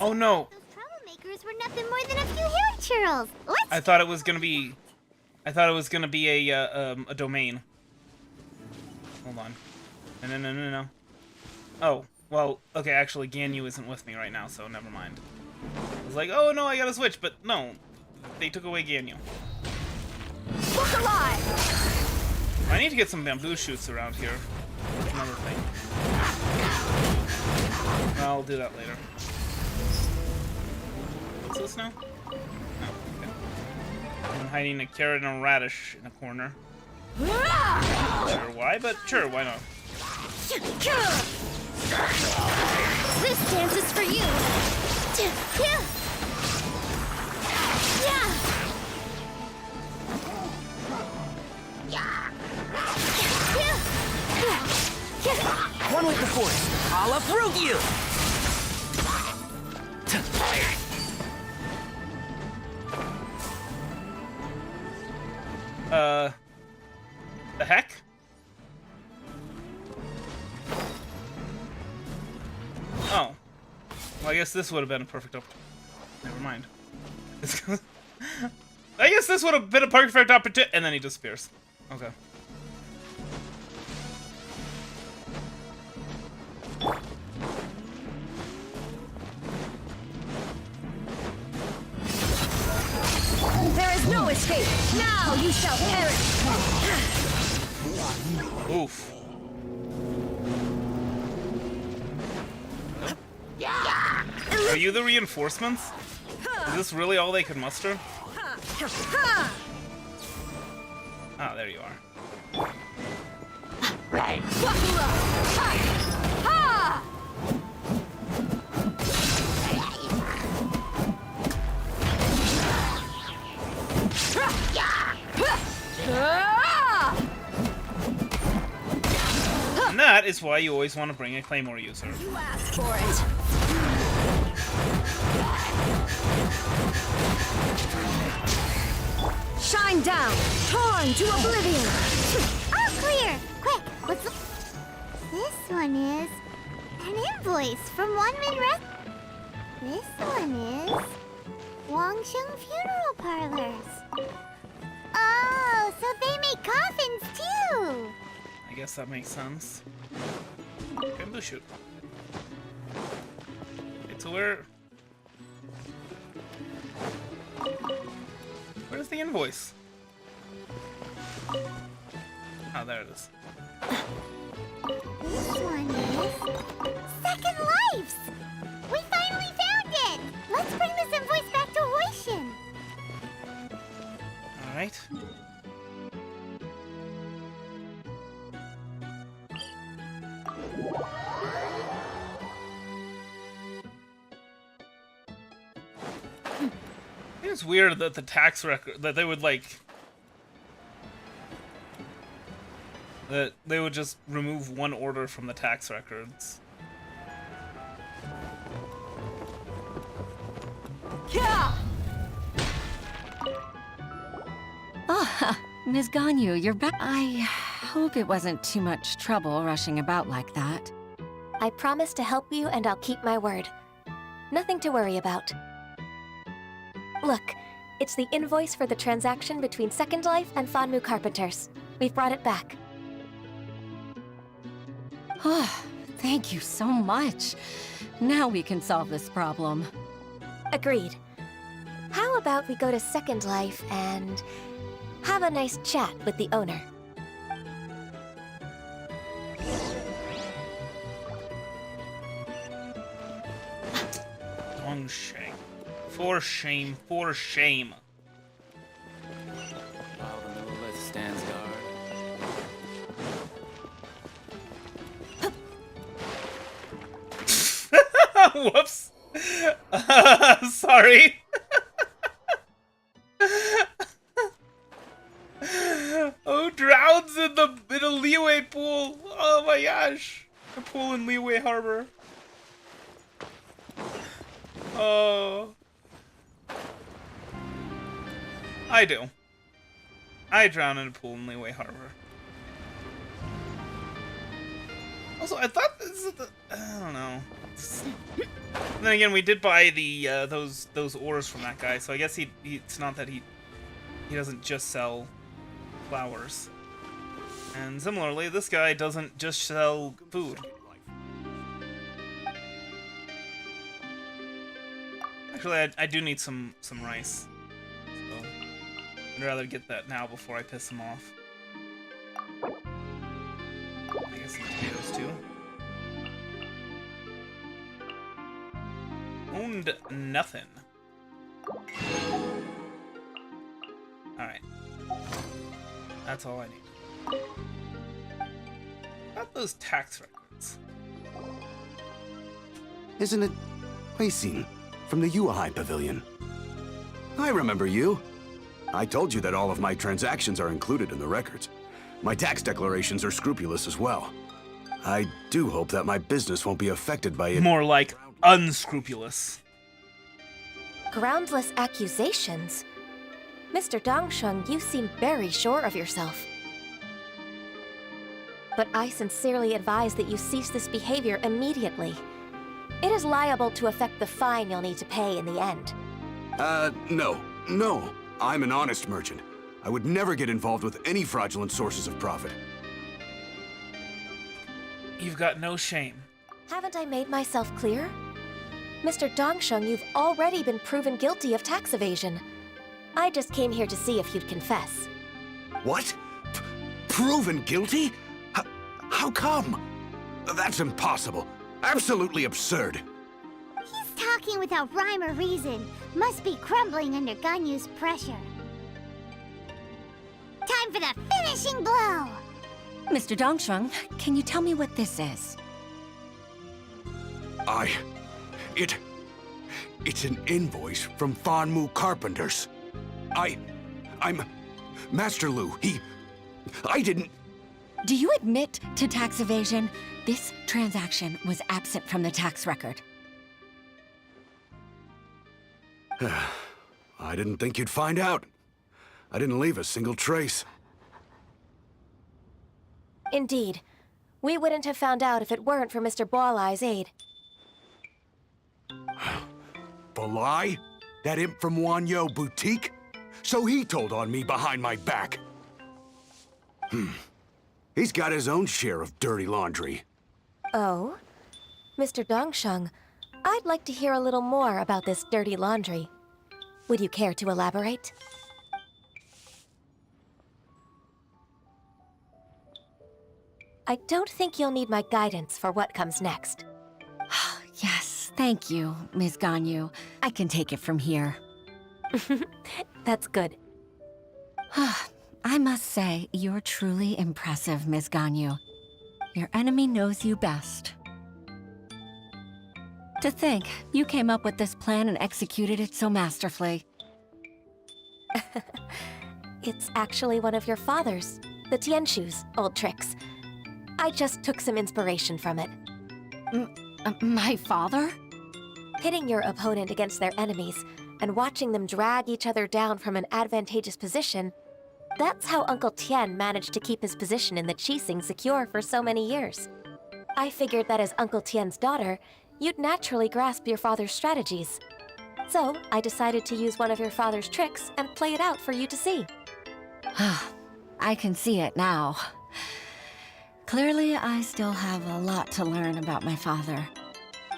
Oh no! Those troublemakers were nothing more than a few hairy churls. Let's I thought it was gonna be a domain. Hold on. No. Oh, well, okay, actually, Ganyu isn't with me right now, so never mind. I was like, oh no, I gotta switch, but no. They took away Ganyu. look alive! I need to get some bamboo shoots around here. That's another thing. I'll do that later. What's this now? Oh, okay. I'm hiding a carrot and a radish in a corner. Not sure why, but sure, why not? This dance is for you! One with the force. I'll uproot you. The heck? Oh. Well, I guess this would have been a perfect Never mind. I guess this would have been a perfect opportunity. And then he disappears. Okay. There is no escape. Now you shall perish. Oof. Are you the reinforcements? Is this really all they could muster? Ah, there you are. Right. And that is why you always want to bring a Claymore user. You asked for it. Shine down, torn to oblivion. All clear! Quick, what's the... This one is... an invoice from Wanmin Rest... This one is... Yuánshén Funeral Parlors. Oh, so they make coffins too! I guess that makes sense. Bamboo shoot. Okay, so where's the invoice? Oh, there it is. This one is Second Lives! We finally found it! Let's bring this invoice back to HoYoverse. Alright. It's weird that the tax record that they would like that they would just remove one order from the tax records. Yeah. Ah, Ms. Ganyu, you're back. I hope it wasn't too much trouble rushing about like that. I promise to help you and I'll keep my word. Nothing to worry about. Look, it's the invoice for the transaction between Second Life and Fanmu Carpenters. We've brought it back. Oh, thank you so much. Now we can solve this problem. Agreed. How about we go to Second Life and have a nice chat with the owner? Yuánshén. For shame, for shame. While the Lilith stands guard. Whoops. Sorry. Oh, drowns in a Liyue pool. Oh my gosh. A pool in Liyue Harbor. Oh. I do. I drown in a pool in Liyue Harbor. Also, I thought this is the... I don't know. And then again, we did buy the those ores from that guy, so I guess it's not that he doesn't just sell flowers. And similarly, this guy doesn't just sell food. Actually, I do need some rice. So I'd rather get that now before I piss him off. I guess some potatoes too. Owned nothing. Alright. That's all I need. About those tax records. Isn't it Huixin from the Yuánshén Pavilion? I remember you. I told you that all of my transactions are included in the records. My tax declarations are scrupulous as well. I do hope that my business won't be affected by it. More like unscrupulous. Groundless accusations? Mr. Dongsheng, you seem very sure of yourself. But I sincerely advise that you cease this behavior immediately. It is liable to affect the fine you'll need to pay in the end. No. I'm an honest merchant. I would never get involved with any fraudulent sources of profit. You've got no shame. Haven't I made myself clear? Mr. Dongsheng, you've already been proven guilty of tax evasion. I just came here to see if you'd confess. What? Proven guilty? How come? That's impossible. Absolutely absurd. He's talking without rhyme or reason. Must be crumbling under Ganyu's pressure. Time for the finishing blow! Mr. Dongsheng, can you tell me what this is? It's an invoice from Fanmu Carpenters. I'm Master Lu. I didn't... Do you admit to tax evasion? This transaction was absent from the tax record. I didn't think you'd find out. I didn't leave a single trace. Indeed. We wouldn't have found out if it weren't for Mr. Boalai's aid. Balai? That imp from miHoYo Boutique? So he told on me behind my back. He's got his own share of dirty laundry. Oh? Mr. Dongsheng, I'd like to hear a little more about this dirty laundry. Would you care to elaborate? I don't think you'll need my guidance for what comes next. Yes, thank you, Ms. Ganyu. I can take it from here. That's good. I must say, you're truly impressive, Ms. Ganyu. Your enemy knows you best. To think, you came up with this plan and executed it so masterfully. It's actually one of your father's, the Tianshu's, old tricks. I just took some inspiration from it. My father? Pitting your opponent against their enemies and watching them drag each other down from an advantageous position, that's how Uncle Tien managed to keep his position in the Qixing secure for so many years. I figured that as Uncle Tien's daughter, you'd naturally grasp your father's strategies. So, I decided to use one of your father's tricks and play it out for you to see. I can see it now. Clearly, I still have a lot to learn about my father.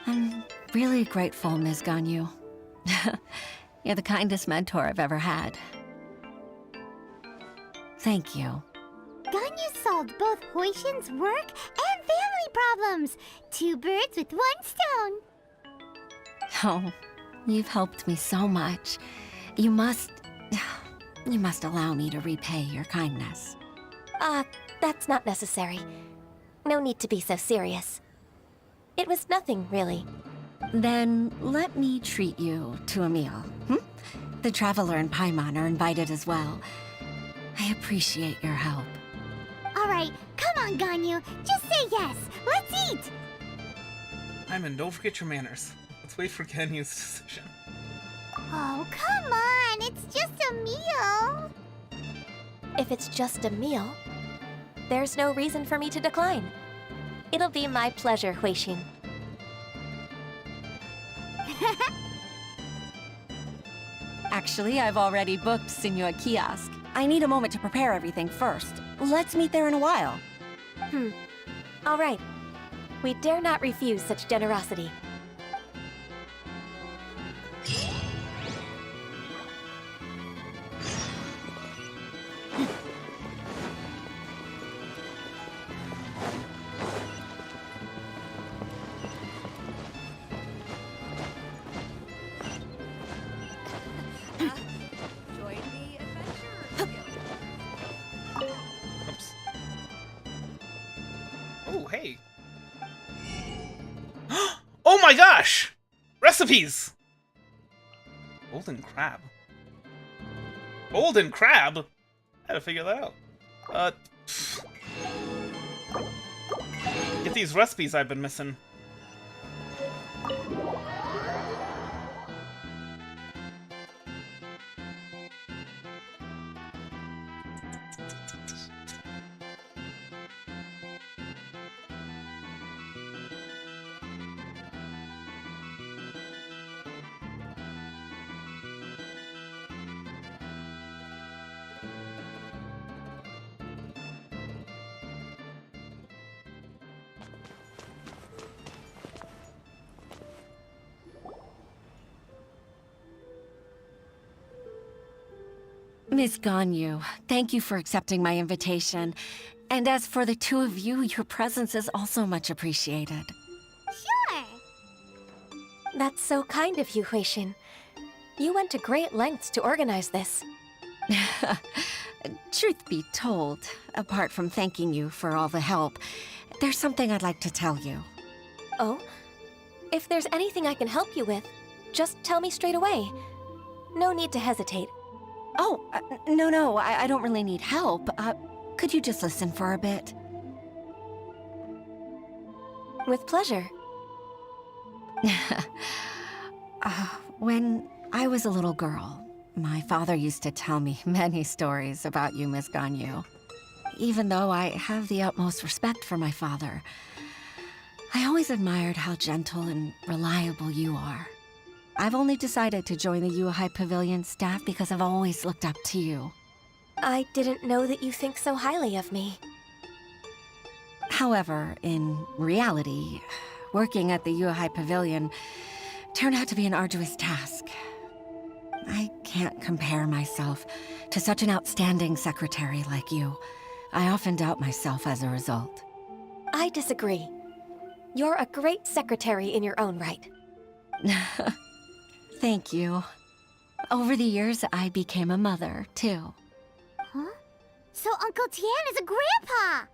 I'm really grateful, Ms. Ganyu. You're the kindest mentor I've ever had. Thank you. Ganyu solved both Huishin's work and family problems. 2 birds with 1 stone. Oh, you've helped me so much. You must allow me to repay your kindness. That's not necessary. No need to be so serious. It was nothing, really. Then let me treat you to a meal. The Traveler and Paimon are invited as well. I appreciate your help. Alright, come on, Ganyu. Just say yes. Let's eat! Hyman, don't forget your manners. Let's wait for Ganyu's decision. Oh, come on. It's just a meal. If it's just a meal, there's no reason for me to decline. It'll be my pleasure, Huishin. Actually, I've already booked Senor Kiosk. I need a moment to prepare everything first. Let's meet there in a while. All right. We dare not refuse such generosity. Oops. Oh, hey. Oh my gosh! Recipes! Golden crab. Golden crab? I gotta figure that out. Get these recipes I've been missing. Miss Ganyu, thank you for accepting my invitation. And as for the 2 of you, your presence is also much appreciated. Sure. That's so kind of you, Huishin. You went to great lengths to organize this. Truth be told, apart from thanking you for all the help, there's something I'd like to tell you. Oh? If there's anything I can help you with, just tell me straight away. No need to hesitate. Oh, no, I don't really need help. Could you just listen for a bit? With pleasure. When I was a little girl, my father used to tell me many stories about you, Miss Ganyu. Even though I have the utmost respect for my father, I always admired how gentle and reliable you are. I've only decided to join the Yuhai Pavilion staff because I've always looked up to you. I didn't know that you think so highly of me. However, in reality, working at the Yuhai Pavilion turned out to be an arduous task. I can't compare myself to such an outstanding secretary like you. I often doubt myself as a result. I disagree. You're a great secretary in your own right. Thank you. Over the years, I became a mother, too. Huh? So Uncle Tian is a grandpa!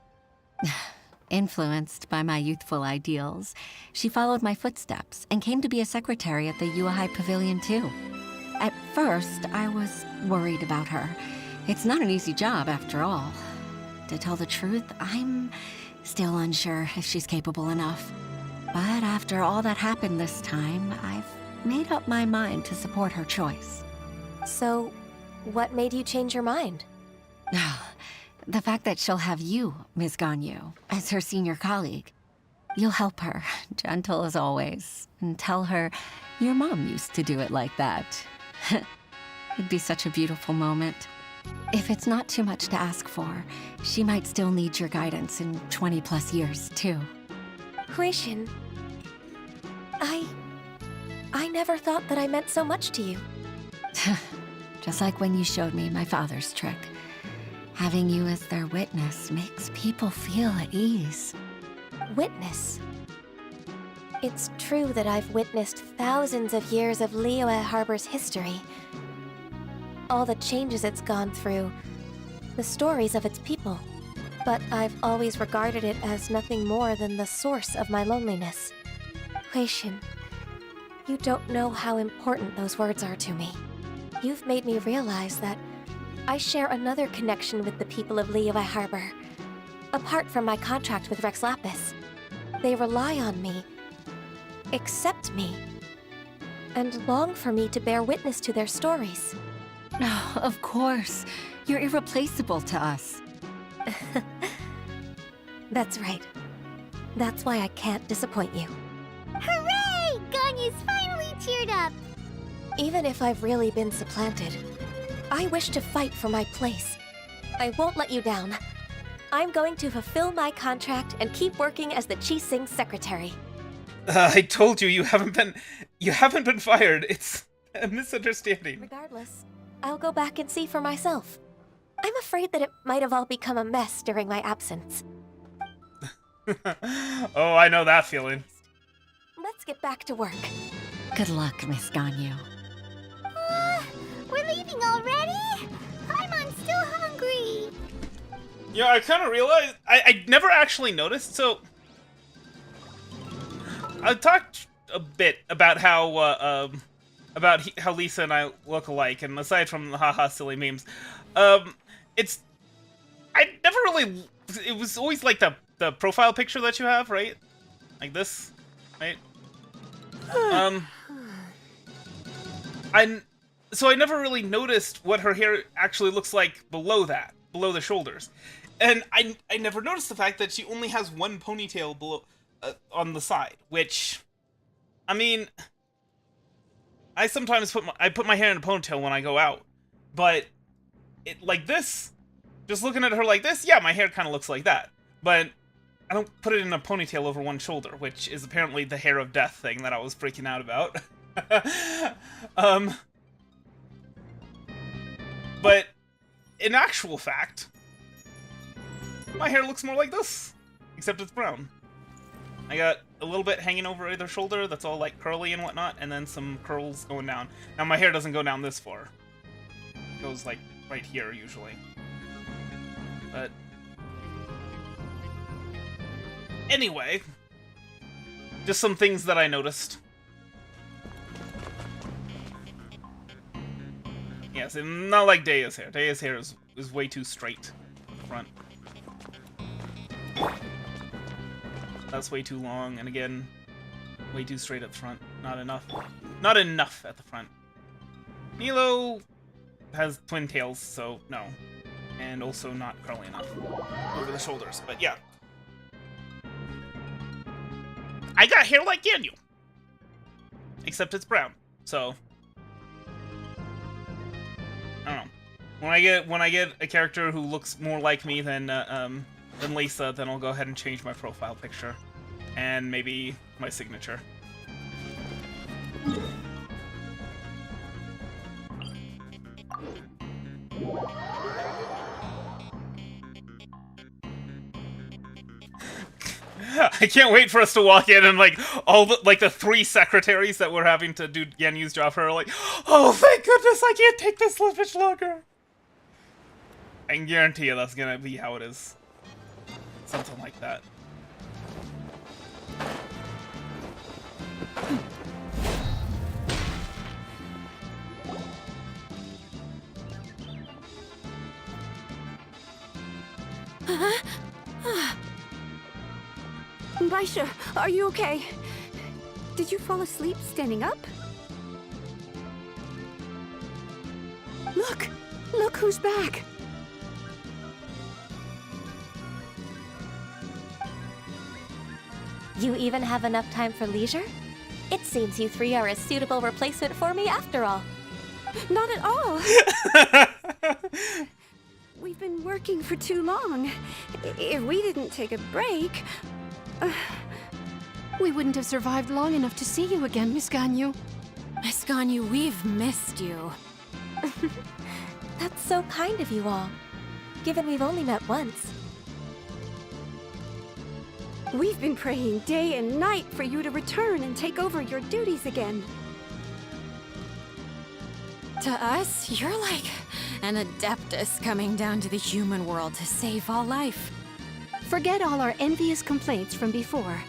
Influenced by my youthful ideals, she followed my footsteps and came to be a secretary at the Yuehai Pavilion, too. At first, I was worried about her. It's not an easy job, after all. To tell the truth, I'm still unsure if she's capable enough. But after all that happened this time, I've made up my mind to support her choice. So, what made you change your mind? The fact that she'll have you, Ms. Ganyu, as her senior colleague. You'll help her, gentle as always, and tell her your mom used to do it like that. It'd be such a beautiful moment. If it's not too much to ask for, she might still need your guidance in 20+ years, too. Huishin, I never thought that I meant so much to you. Just like when you showed me my father's trick. Having you as their witness makes people feel at ease. Witness? It's true that I've witnessed thousands of years of Liyue Harbor's history. All the changes it's gone through, the stories of its people. But I've always regarded it as nothing more than the source of my loneliness. Huishin, you don't know how important those words are to me. You've made me realize that I share another connection with the people of Liyue Harbor. Apart from my contract with Rex Lapis, they rely on me, accept me, and long for me to bear witness to their stories. Oh, of course. You're irreplaceable to us. That's right. That's why I can't disappoint you. Hooray! Ganyu's finally cheered up! Even if I've really been supplanted, I wish to fight for my place. I won't let you down. I'm going to fulfill my contract and keep working as the Qixing secretary. I told you haven't been fired. It's a misunderstanding. Regardless, I'll go back and see for myself. I'm afraid that it might have all become a mess during my absence. Oh, I know that feeling. Let's get back to work. Good luck, Miss Ganyu. We're leaving already? I'm still hungry. Yeah, I kind of realized I never actually noticed. So I talked a bit about how how Lisa and I look alike, and aside from the haha silly memes, I never really. It was always like the profile picture that you have, right? Like this, right? So I never really noticed what her hair actually looks like below that, below the shoulders. And I never noticed the fact that she only has one ponytail below, on the side, which, I mean, I sometimes put my hair in a ponytail when I go out, but it like this, just looking at her like this, yeah, my hair kind of looks like that, but I don't put it in a ponytail over one shoulder, which is apparently the hair of death thing that I was freaking out about. But in actual fact, my hair looks more like this, except it's brown. I got a little bit hanging over either shoulder that's all like curly and whatnot, and then some curls going down. Now my hair doesn't go down this far. It goes like right here usually. But anyway, just some things that I noticed. Yes, and not like Daya's hair. Daya's hair is way too straight front. That's way too long, and again, way too straight at the front. Not enough. Not enough at the front. Milo has twin tails, so no. And also not curly enough over the shoulders, but yeah. I got hair like Ganyu. Except it's brown, so I don't know. When I get a character who looks more like me than Lisa, then I'll go ahead and change my profile picture and maybe my signature. I can't wait for us to walk in and like all the the 3 secretaries that were having to do Yenyu's job for her are like, oh thank goodness I can't take this much longer. I can guarantee you that's gonna be how it is. Something like that. Baisha, are you okay? Did you fall asleep standing up? Look! Look who's back! You even have enough time for leisure? It seems you 3 are a suitable replacement for me after all. Not at all! We've been working for too long. If we didn't take a break... We wouldn't have survived long enough to see you again, Miss Ganyu. Miss Ganyu, we've missed you. That's so kind of you all, given we've only met once. We've been praying day and night for you to return and take over your duties again. To us, you're like an adeptus coming down to the human world to save all life. Forget all our envious complaints from before.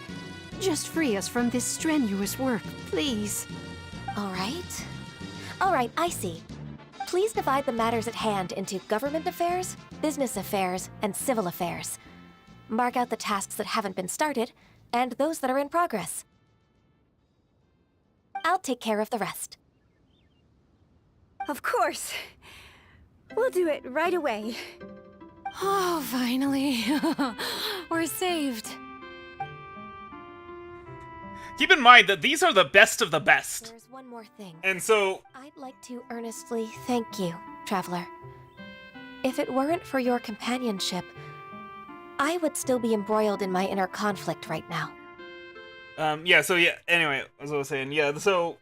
Just free us from this strenuous work, please. All right. All right, I see. Please divide the matters at hand into government affairs, business affairs, and civil affairs. Mark out the tasks that haven't been started, and those that are in progress. I'll take care of the rest. Of course. We'll do it right away. Oh, finally. We're saved. Keep in mind that these are the best of the best. There's one more thing. And so... I'd like to earnestly thank you, Traveler. If it weren't for your companionship, I would still be embroiled in my inner conflict right now. Anyway, as I was saying, so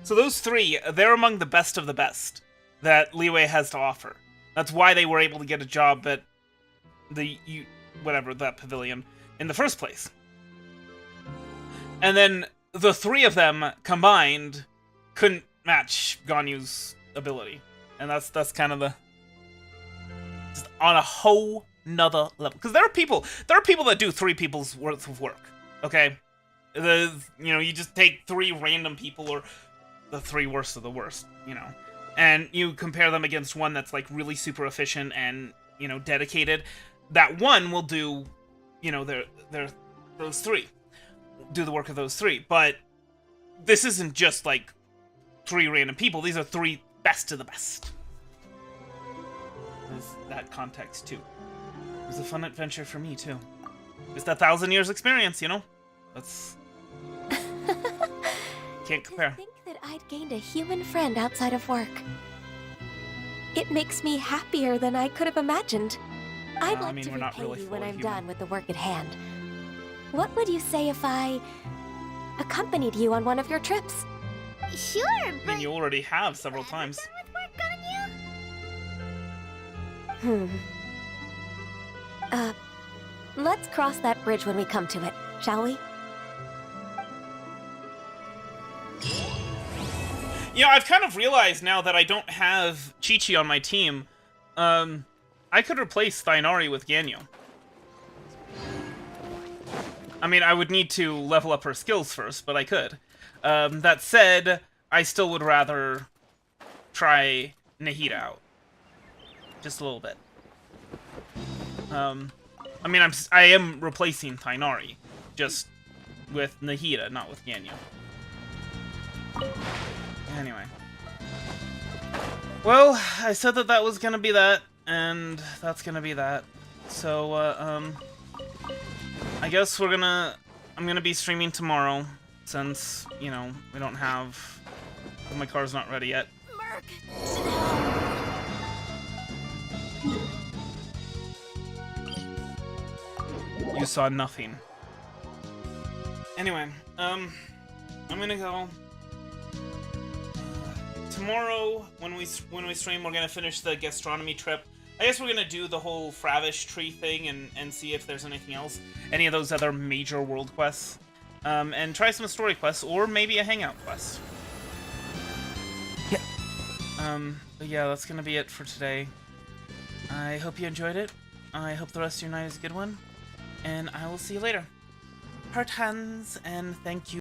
those 3, they're among the best of the best that Liyue has to offer. That's why they were able to get a job at that pavilion in the first place. And then the 3 of them combined couldn't match Ganyu's ability. And that's kind of the... just on a whole nother level. Because there are people that do 3 people's worth of work, okay? You just take 3 random people, or the 3 worst of the worst, and you compare them against one that's like really super efficient and dedicated. That one will do those 3 do the work of those 3. But this isn't just like 3 random people. These are 3 best of the best. There's that context too. It was a fun adventure for me too. Just 1,000 years experience, That's can't compare. To think that I'd gained a human friend outside of work. It makes me happier than I could have imagined. I'd like to repay you when I'm done with the work at hand. What would you say if I accompanied you on one of your trips? Sure, but... I mean, you already have several times. Let's cross that bridge when we come to it, shall we? I've kind of realized now that I don't have Chi-Chi on my team, I could replace Thainari with Ganyu. I mean, I would need to level up her skills first, but I could. That said, I still would rather try Nahida out. Just a little bit. I mean, I am replacing Thainari, just with Nahida, not with Ganyu. Anyway. Well, I said that was gonna be that, and that's gonna be that. So, I guess I'm gonna be streaming tomorrow, since, we don't have... my car's not ready yet. You saw nothing. Anyway, I'm gonna go. Tomorrow, when we stream, we're gonna finish the gastronomy trip. I guess we're gonna do the whole Fravish tree thing and see if there's anything else, any of those other major world quests, and try some story quests or maybe a hangout quest. But yeah, that's gonna be it for today. I hope you enjoyed it. I hope the rest of your night is a good one, and I will see you later. Heart hands, and thank you.